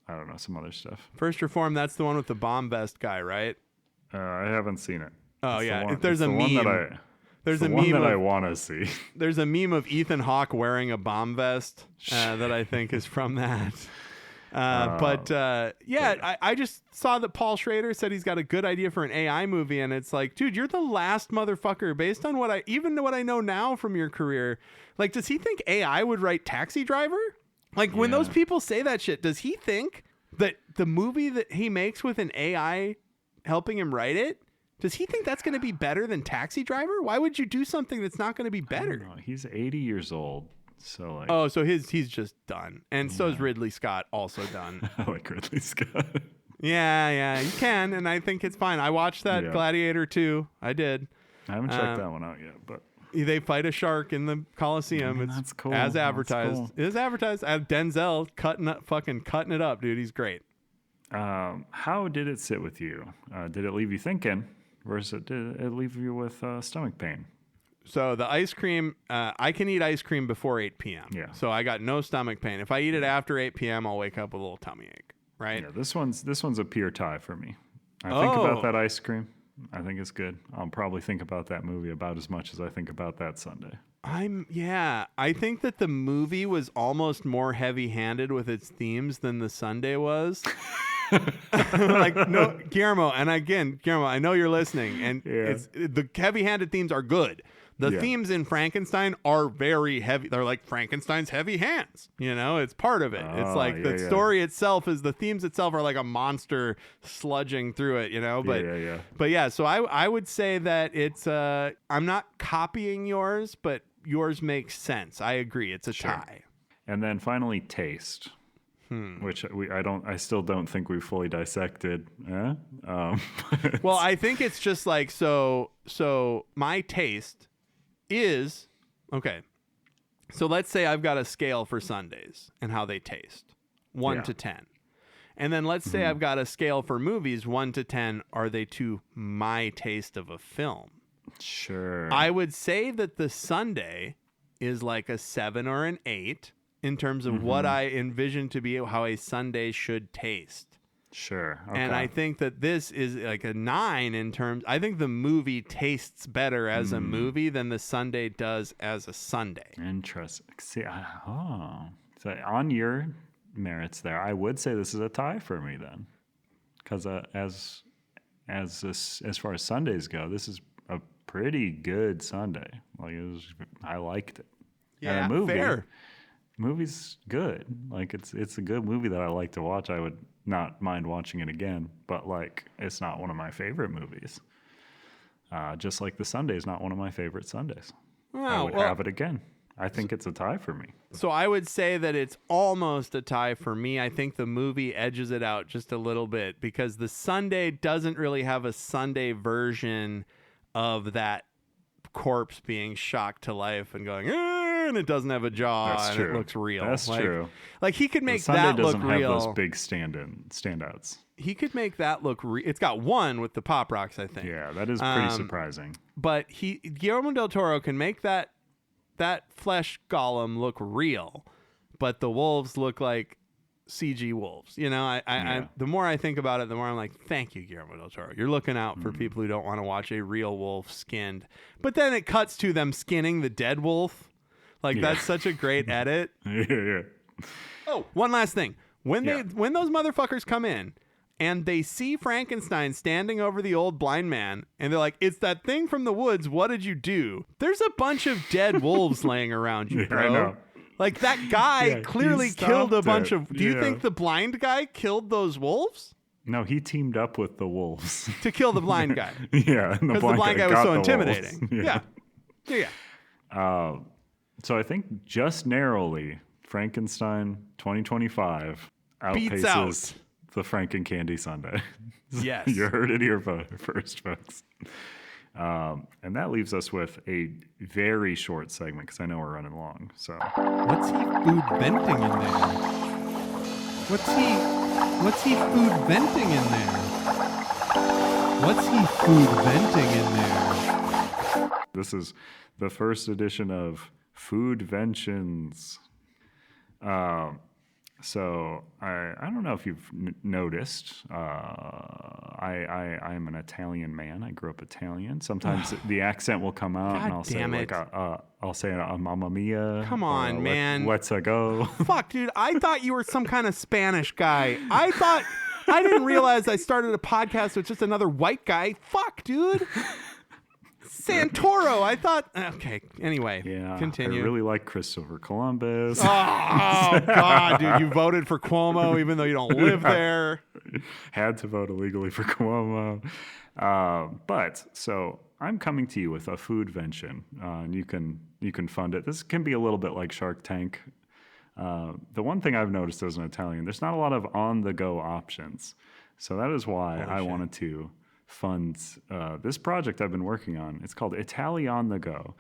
I don't know, some other stuff. First Reform, that's the one with the bomb vest guy, right? I haven't seen it. Oh, it's yeah. The one, There's a meme. There's a meme that I want to see. There's a meme of Ethan Hawke wearing a bomb vest that I think is from that. I just saw that Paul Schrader said he's got a good idea for an AI movie, and it's like, dude, you're the last motherfucker. Based on what I know now from your career, like, does he think AI would write Taxi Driver? Like, when those people say that shit, does he think that the movie that he makes with an AI helping him write it, does he think that's going to be better than Taxi Driver? Why would you do something that's not going to be better? I don't know. He's 80 years old, so like. Oh, so he's just done, and so is Ridley Scott, also done. I like Ridley Scott. Yeah, you can, and I think it's fine. I watched that Gladiator 2. I did. I haven't checked that one out yet, but. They fight a shark in the Coliseum. That's cool. As advertised. Cool. It is advertised. Denzel cutting it up, dude. He's great. How did it sit with you? Did it leave you thinking, versus did it leave you with stomach pain? So the ice cream, I can eat ice cream before 8 p.m. Yeah. So I got no stomach pain. If I eat it after 8 p.m., I'll wake up with a little tummy ache. Right. Yeah. This one's a pure tie for me. I think about that ice cream. I think it's good. I'll probably think about that movie about as much as I think about that sundae. I think that the movie was almost more heavy-handed with its themes than the sundae was. Like, no, Guillermo, I know you're listening, and the heavy-handed themes are good. The themes in Frankenstein are very heavy. They're like Frankenstein's heavy hands. It's part of it. It's like the story itself the themes itself are like a monster sludging through it, But yeah, so I would say that it's, I'm not copying yours, but yours makes sense. I agree. It's a tie. And then finally, taste. Which I still don't think we've fully dissected. Well, I think it's just like, so my taste is okay. So let's say I've got a scale for sundaes and how they taste, 1 to 10. And then let's say I've got a scale for movies, 1 to 10. Are they to my taste of a film? Sure. I would say that the sundae is like a 7 or an 8 in terms of what I envision to be how a sundae should taste. Sure. Okay. And I think that this is like a 9 in terms. I think the movie tastes better as a movie than the sundae does as a sundae. Interesting. See, so on your merits there, I would say this is a tie for me then, because as far as sundaes go, this is a pretty good sundae. Like I liked it. Yeah, and a movie, fair. Movie's good. Like it's a good movie that I like to watch. I would not mind watching it again, but like it's not one of my favorite movies. Just like the sundae is not one of my favorite sundaes. Oh, I would have it again. I think it's a tie for me. So I would say that it's almost a tie for me. I think the movie edges it out just a little bit because the sundae doesn't really have a sundae version of that corpse being shocked to life and going, and it doesn't have a jaw. That's and true. it looks real. That's true. Like he could make the sundae that look doesn't real. have those big standouts. He could make that look it's got one with the Pop Rocks, I think. Yeah, that is pretty surprising. But Guillermo del Toro can make that flesh golem look real, but the wolves look like CG wolves. You know, I the more I think about it, the more I'm like, thank you, Guillermo del Toro. You're looking out for people who don't want to watch a real wolf skinned. But then it cuts to them skinning the dead wolf. Like that's such a great edit. Yeah. Oh, one last thing. When those motherfuckers come in and they see Frankenstein standing over the old blind man, and they're like, it's that thing from the woods. What did you do? There's a bunch of dead wolves laying around you, bro. I know. Like, that guy clearly killed a bunch of... Do you think the blind guy killed those wolves? No, he teamed up with the wolves. To kill the blind guy. Yeah. Because the blind guy was so intimidating. Yeah. So I think just narrowly, Frankenstein 2025 beats out the Franken-Candy Sundae. Yes. You heard it here first, folks. And that leaves us with a very short segment because I know we're running long. So what's he food venting in there? What's he food venting in there? What's he food venting in there? This is the first edition of Foodventions. So I don't know if you've noticed. I'm an Italian man. I grew up Italian. Sometimes the accent will come out, and I'll say like I'll say a Mamma Mia. Come on, man. Let's go. Fuck, dude. I thought you were some kind of Spanish guy. I didn't realize I started a podcast with just another white guy. Fuck, dude. Santoro. I thought. Okay. Anyway. Yeah. Continue. I really like Christopher Columbus. Oh God, dude! You voted for Cuomo even though you don't live there. Had to vote illegally for Cuomo. But so I'm coming to you with a foodvention, and you can fund it. This can be a little bit like Shark Tank. The one thing I've noticed as an Italian, there's not a lot of on-the-go options. So that is why I wanted to fund this project I've been working on. It's called Italy on the Go.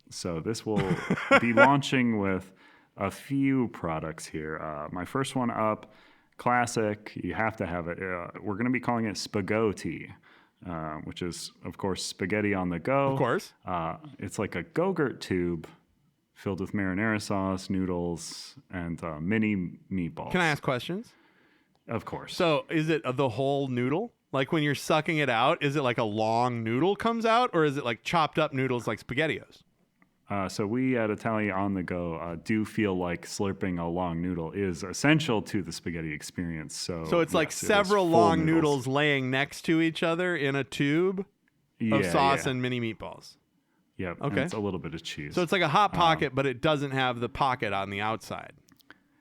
So this will be launching with a few products here. My first one up, classic, you have to have it. We're going to be calling it Spaghetti, which is, of course, spaghetti on the go. Of course. It's like a Go-Gurt tube filled with marinara sauce, noodles, and mini meatballs. Can I ask questions? Of course. So is it the whole noodle? Like when you're sucking it out, is it like a long noodle comes out, or is it like chopped up noodles like SpaghettiOs? So we at Italy on the Go do feel like slurping a long noodle is essential to the spaghetti experience. So it's like several long noodles laying next to each other in a tube of sauce and mini meatballs. Yep. Okay. And it's a little bit of cheese. So it's like a Hot Pocket, but it doesn't have the pocket on the outside.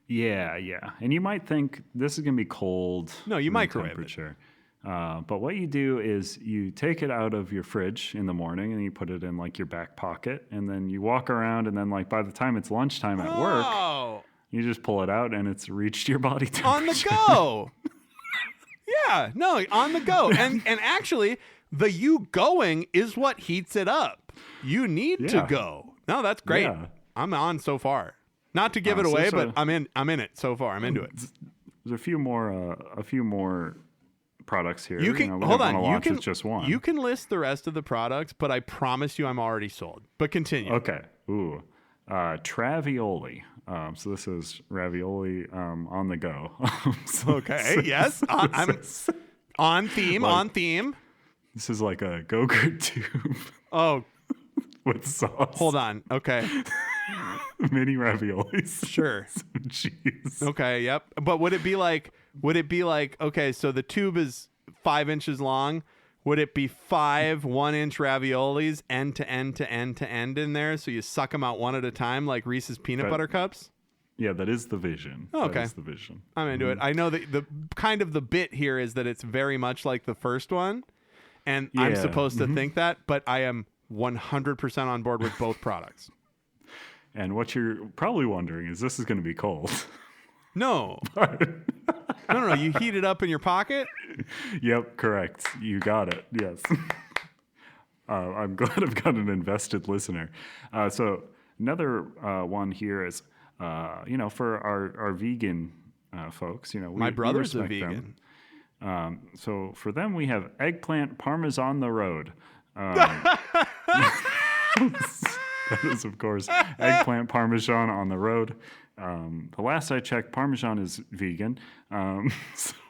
Yeah. And you might think this is going to be cold. No, you microwave it. But what you do is you take it out of your fridge in the morning and you put it in like your back pocket, and then you walk around, and then like by the time it's lunchtime at work, you just pull it out and it's reached your body temperature. On the go. Yeah, no, on the go. And actually, the you going is what heats it up. You need to go. No, that's great. Yeah. I'm on so far. Not to give it away, but I'm in it so far. I'm into it. There's a few more products here. You can hold on. You can just one. You can list the rest of the products, but I promise you, I'm already sold. But continue. Okay. Ooh, Travioli. So this is ravioli on the go. Okay. Yes. I'm on theme. On theme. This is like a Go-Gurt tube. Oh. With sauce. Hold on. Okay. Mini raviolis. Sure. Some cheese. Okay. Yep. But would it be like? Okay, so the tube is 5 inches long. Would it be 5 1-inch raviolis end to end to end to end in there? So you suck them out one at a time like Reese's peanut butter cups? Yeah, that is the vision. Oh, okay. That is the vision. I'm into it. I know that the bit here is that it's very much like the first one. And I'm supposed to think that, but I am 100% on board with both products. And what you're probably wondering is this is going to be cold. No. No. You heat it up in your pocket? Yep, correct. You got it. Yes. I'm glad I've got an invested listener. So another one here is, for our vegan folks, my brother's a vegan. So for them, we have eggplant parmesan the road. That is, of course, eggplant parmesan on the road. The last I checked, parmesan is vegan.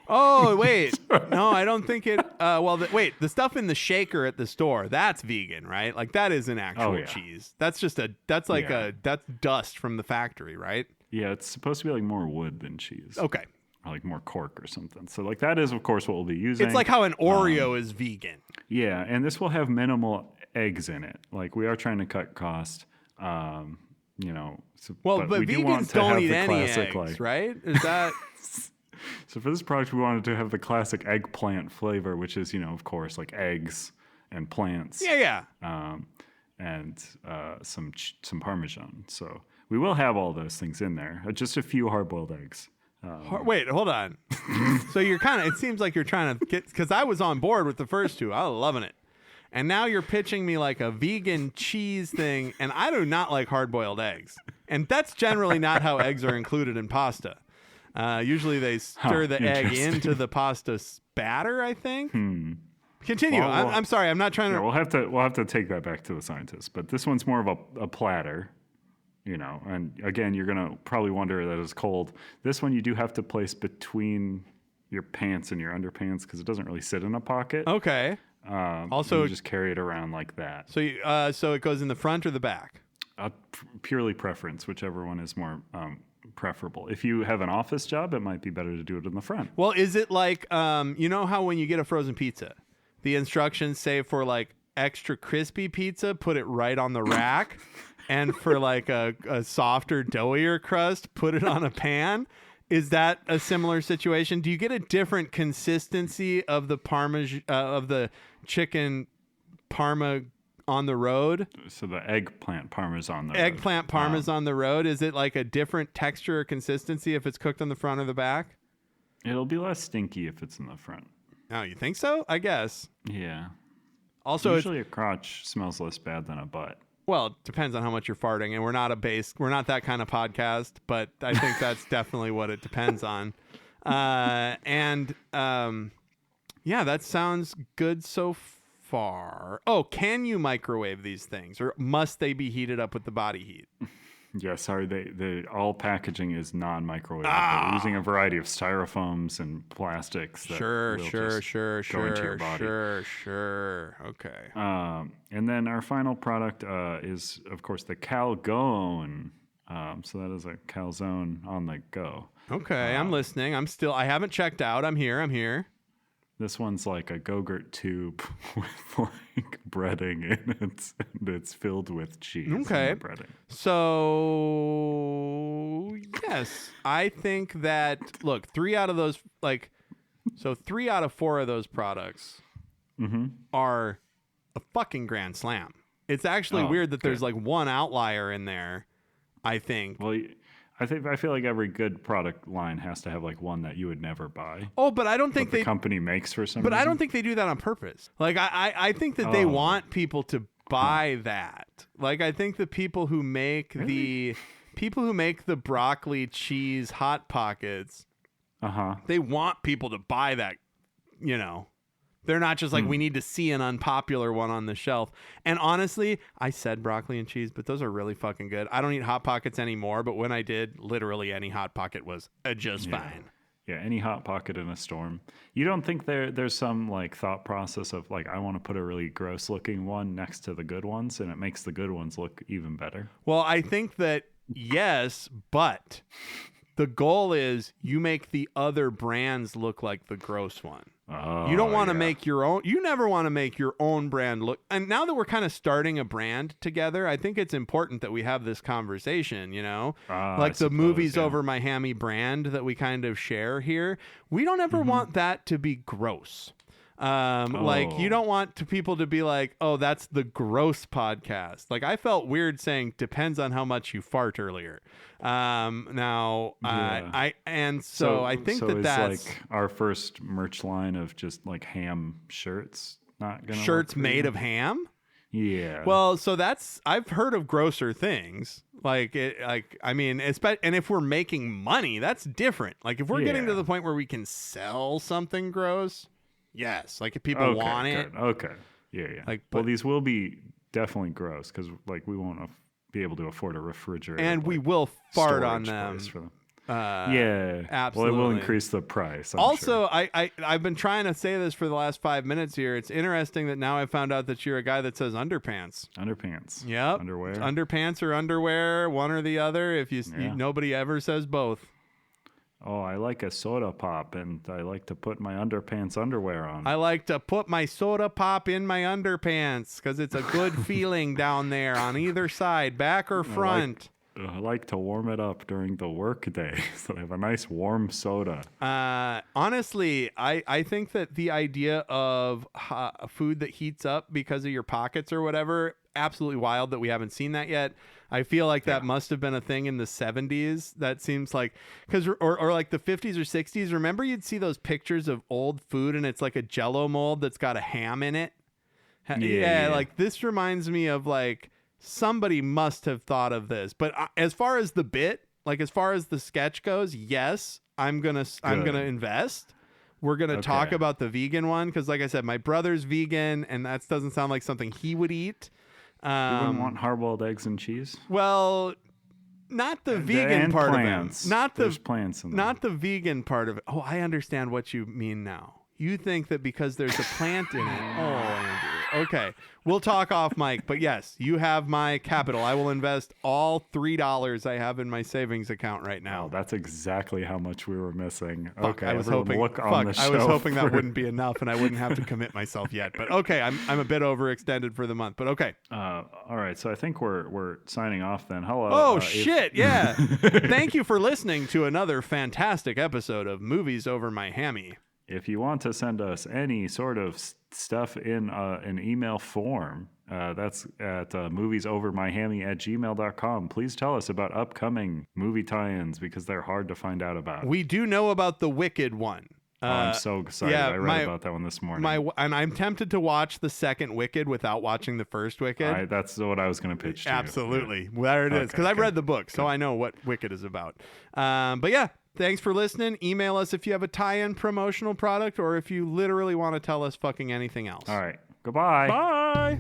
Oh, wait. No, I don't think it... the stuff in the shaker at the store, that's vegan, right? Like, that is an actual cheese. That's just that's dust from the factory, right? Yeah, it's supposed to be like more wood than cheese. Okay. Or like more cork or something. So like that is, of course, what we'll be using. It's like how an Oreo is vegan. Yeah, and this will have minimal eggs in it. Like we are trying to cut cost. But vegans don't eat any eggs, right? Is that... So for this product, we wanted to have the classic eggplant flavor, which is, of course, like eggs and plants. Yeah. And some Parmesan. So we will have all those things in there. Just a few hard-boiled eggs. Wait, hold on. So you're it seems like you're trying to get, because I was on board with the first two. I was loving it. And now you're pitching me like a vegan cheese thing, and I do not like hard-boiled eggs. And that's generally not how eggs are included in pasta. Usually they stir the egg into the pasta batter, I think. Continue. Well, I'm sorry. I'm not trying to... We'll have to take that back to the scientists. But this one's more of a platter, And again, you're going to probably wonder that it's cold. This one you do have to place between your pants and your underpants because it doesn't really sit in a pocket. Okay. Also, you just carry it around like that. So so it goes in the front or the back? Purely preference, whichever one is more... preferable. If you have an office job, it might be better to do it in the front. Well, is it like, how when you get a frozen pizza, the instructions say for like extra crispy pizza, put it right on the rack, and for like a softer, doughier crust, put it on a pan? Is that a similar situation? Do you get a different consistency of the of the chicken parma on the road? So the eggplant parmesan. Eggplant parmesan on the road. Is it like a different texture or consistency if it's cooked on the front or the back? It'll be less stinky if it's in the front. Oh, you think so? I guess. Yeah. Also, usually a crotch smells less bad than a butt. Well, it depends on how much you're farting, and we're not that kind of podcast, but I think that's definitely what it depends on. Yeah, that sounds good so far. Oh, can you microwave these things, or must they be heated up with the body heat? Yeah, sorry. All packaging is non-microwavable. We're using a variety of styrofoams and plastics. That Sure. Go into your body. Sure. Okay. And then our final product is, of course, the Calzone. So that is a calzone on the go. Okay, I'm listening. I haven't checked out. I'm here. This one's like a Go-Gurt tube with like breading in it, and it's filled with cheese. Okay. And breading. So, yes, I think that, look, 3 out of 4 of those products are a fucking grand slam. It's actually weird that there's like one outlier in there, I think. Well, I feel like every good product line has to have like one that you would never buy. Oh, but I don't think the company makes for some reason. But I don't think they do that on purpose. Like I think that they want people to buy that. Like I think the people who make the broccoli cheese hot pockets, they want people to buy that, They're not just like, we need to see an unpopular one on the shelf. And honestly, I said broccoli and cheese, but those are really fucking good. I don't eat Hot Pockets anymore, but when I did, literally any Hot Pocket was just fine. Yeah, any Hot Pocket in a storm. You don't think there's some like thought process of like, I want to put a really gross looking one next to the good ones, and it makes the good ones look even better? Well, I think that yes, but the goal is you make the other brands look like the gross one. You don't want to make your own. You never want to make your own brand look. And now that we're kind of starting a brand together, I think it's important that we have this conversation, like the movies over my hammy brand that we kind of share here. We don't ever want that to be gross. Like, you don't want people to be like, oh, that's the gross podcast. Like, I felt weird saying depends on how much you fart earlier. So I think that's like our first merch line of just like ham shirts. Not gonna shirts made of ham. Yeah. Well, so I've heard of grosser things. And if we're making money, that's different. Like if we're getting to the point where we can sell something gross, yes. Like if people want it. Okay. Yeah. These will be definitely gross because like we won't be able to afford a refrigerator. And we will fart on them. Absolutely. Well, it will increase the price. Also, sure. I've been trying to say this for the last 5 minutes here. It's interesting that now I found out that you're a guy that says underpants. Underpants. Yep. Underwear. Underpants or underwear, one or the other. Nobody ever says both. Oh, I like a soda pop, and I like to put my underpants underwear on. I like to put my soda pop in my underpants because it's a good feeling down there on either side, back or front. I like to warm it up during the work day so I have a nice warm soda. Honestly, I think that the idea of food that heats up because of your pockets or whatever, absolutely wild that we haven't seen that yet. I feel like that must have been a thing in the 70s. That seems like or like the 50s or 60s. Remember you'd see those pictures of old food and it's like a Jell-O mold that's got a ham in it. Yeah. Like this reminds me of like somebody must have thought of this. But as far as the bit, like as far as the sketch goes, yes, I'm gonna invest. We're gonna talk about the vegan one because, like I said, my brother's vegan, and that doesn't sound like something he would eat. You wouldn't want hard-boiled eggs and cheese? Well, not the vegan part plants. of it. There's plants in there. Not the vegan part of it. Oh, I understand what you mean now. You think that because there's a plant in it. Oh, Andrew. Okay. We'll talk off mic, but yes, you have my capital. I will invest all $3 I have in my savings account right now. Oh, that's exactly how much we were missing. Fuck, okay, I was hoping that wouldn't be enough and I wouldn't have to commit myself yet. But okay, I'm a bit overextended for the month, but okay. All right, so I think we're signing off then. Hello. Oh, shit, yeah. Thank you for listening to another fantastic episode of Movies Over My Hammy. If you want to send us any sort of stuff in an email form, that's at moviesovermyhammy@gmail.com. Please tell us about upcoming movie tie-ins because they're hard to find out about. We do know about the Wicked one. I'm so excited. Yeah, I read about that one this morning. And I'm tempted to watch the second Wicked without watching the first Wicked. That's what I was going to pitch to Absolutely. You. Well, there it is. Because I've read the book, so I know what Wicked is about. But yeah. Thanks for listening. Email us if you have a tie-in promotional product or if you literally want to tell us fucking anything else. All right. Goodbye. Bye.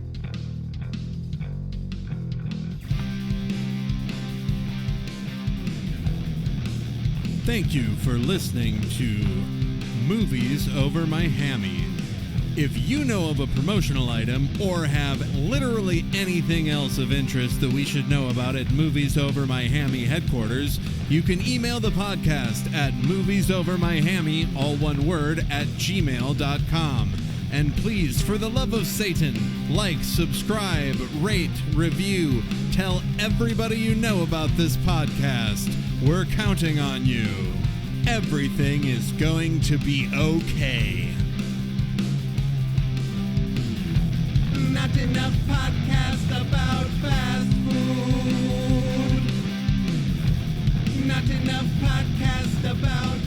Thank you for listening to Movies Over My Hammy. If you know of a promotional item or have literally anything else of interest that we should know about at Movies Over My Hammy headquarters, you can email the podcast at moviesovermyhammy, all one word, @gmail.com. And please, for the love of Satan, like, subscribe, rate, review, tell everybody you know about this podcast. We're counting on you. Everything is going to be okay. Not enough podcast about fast food. Not enough podcast about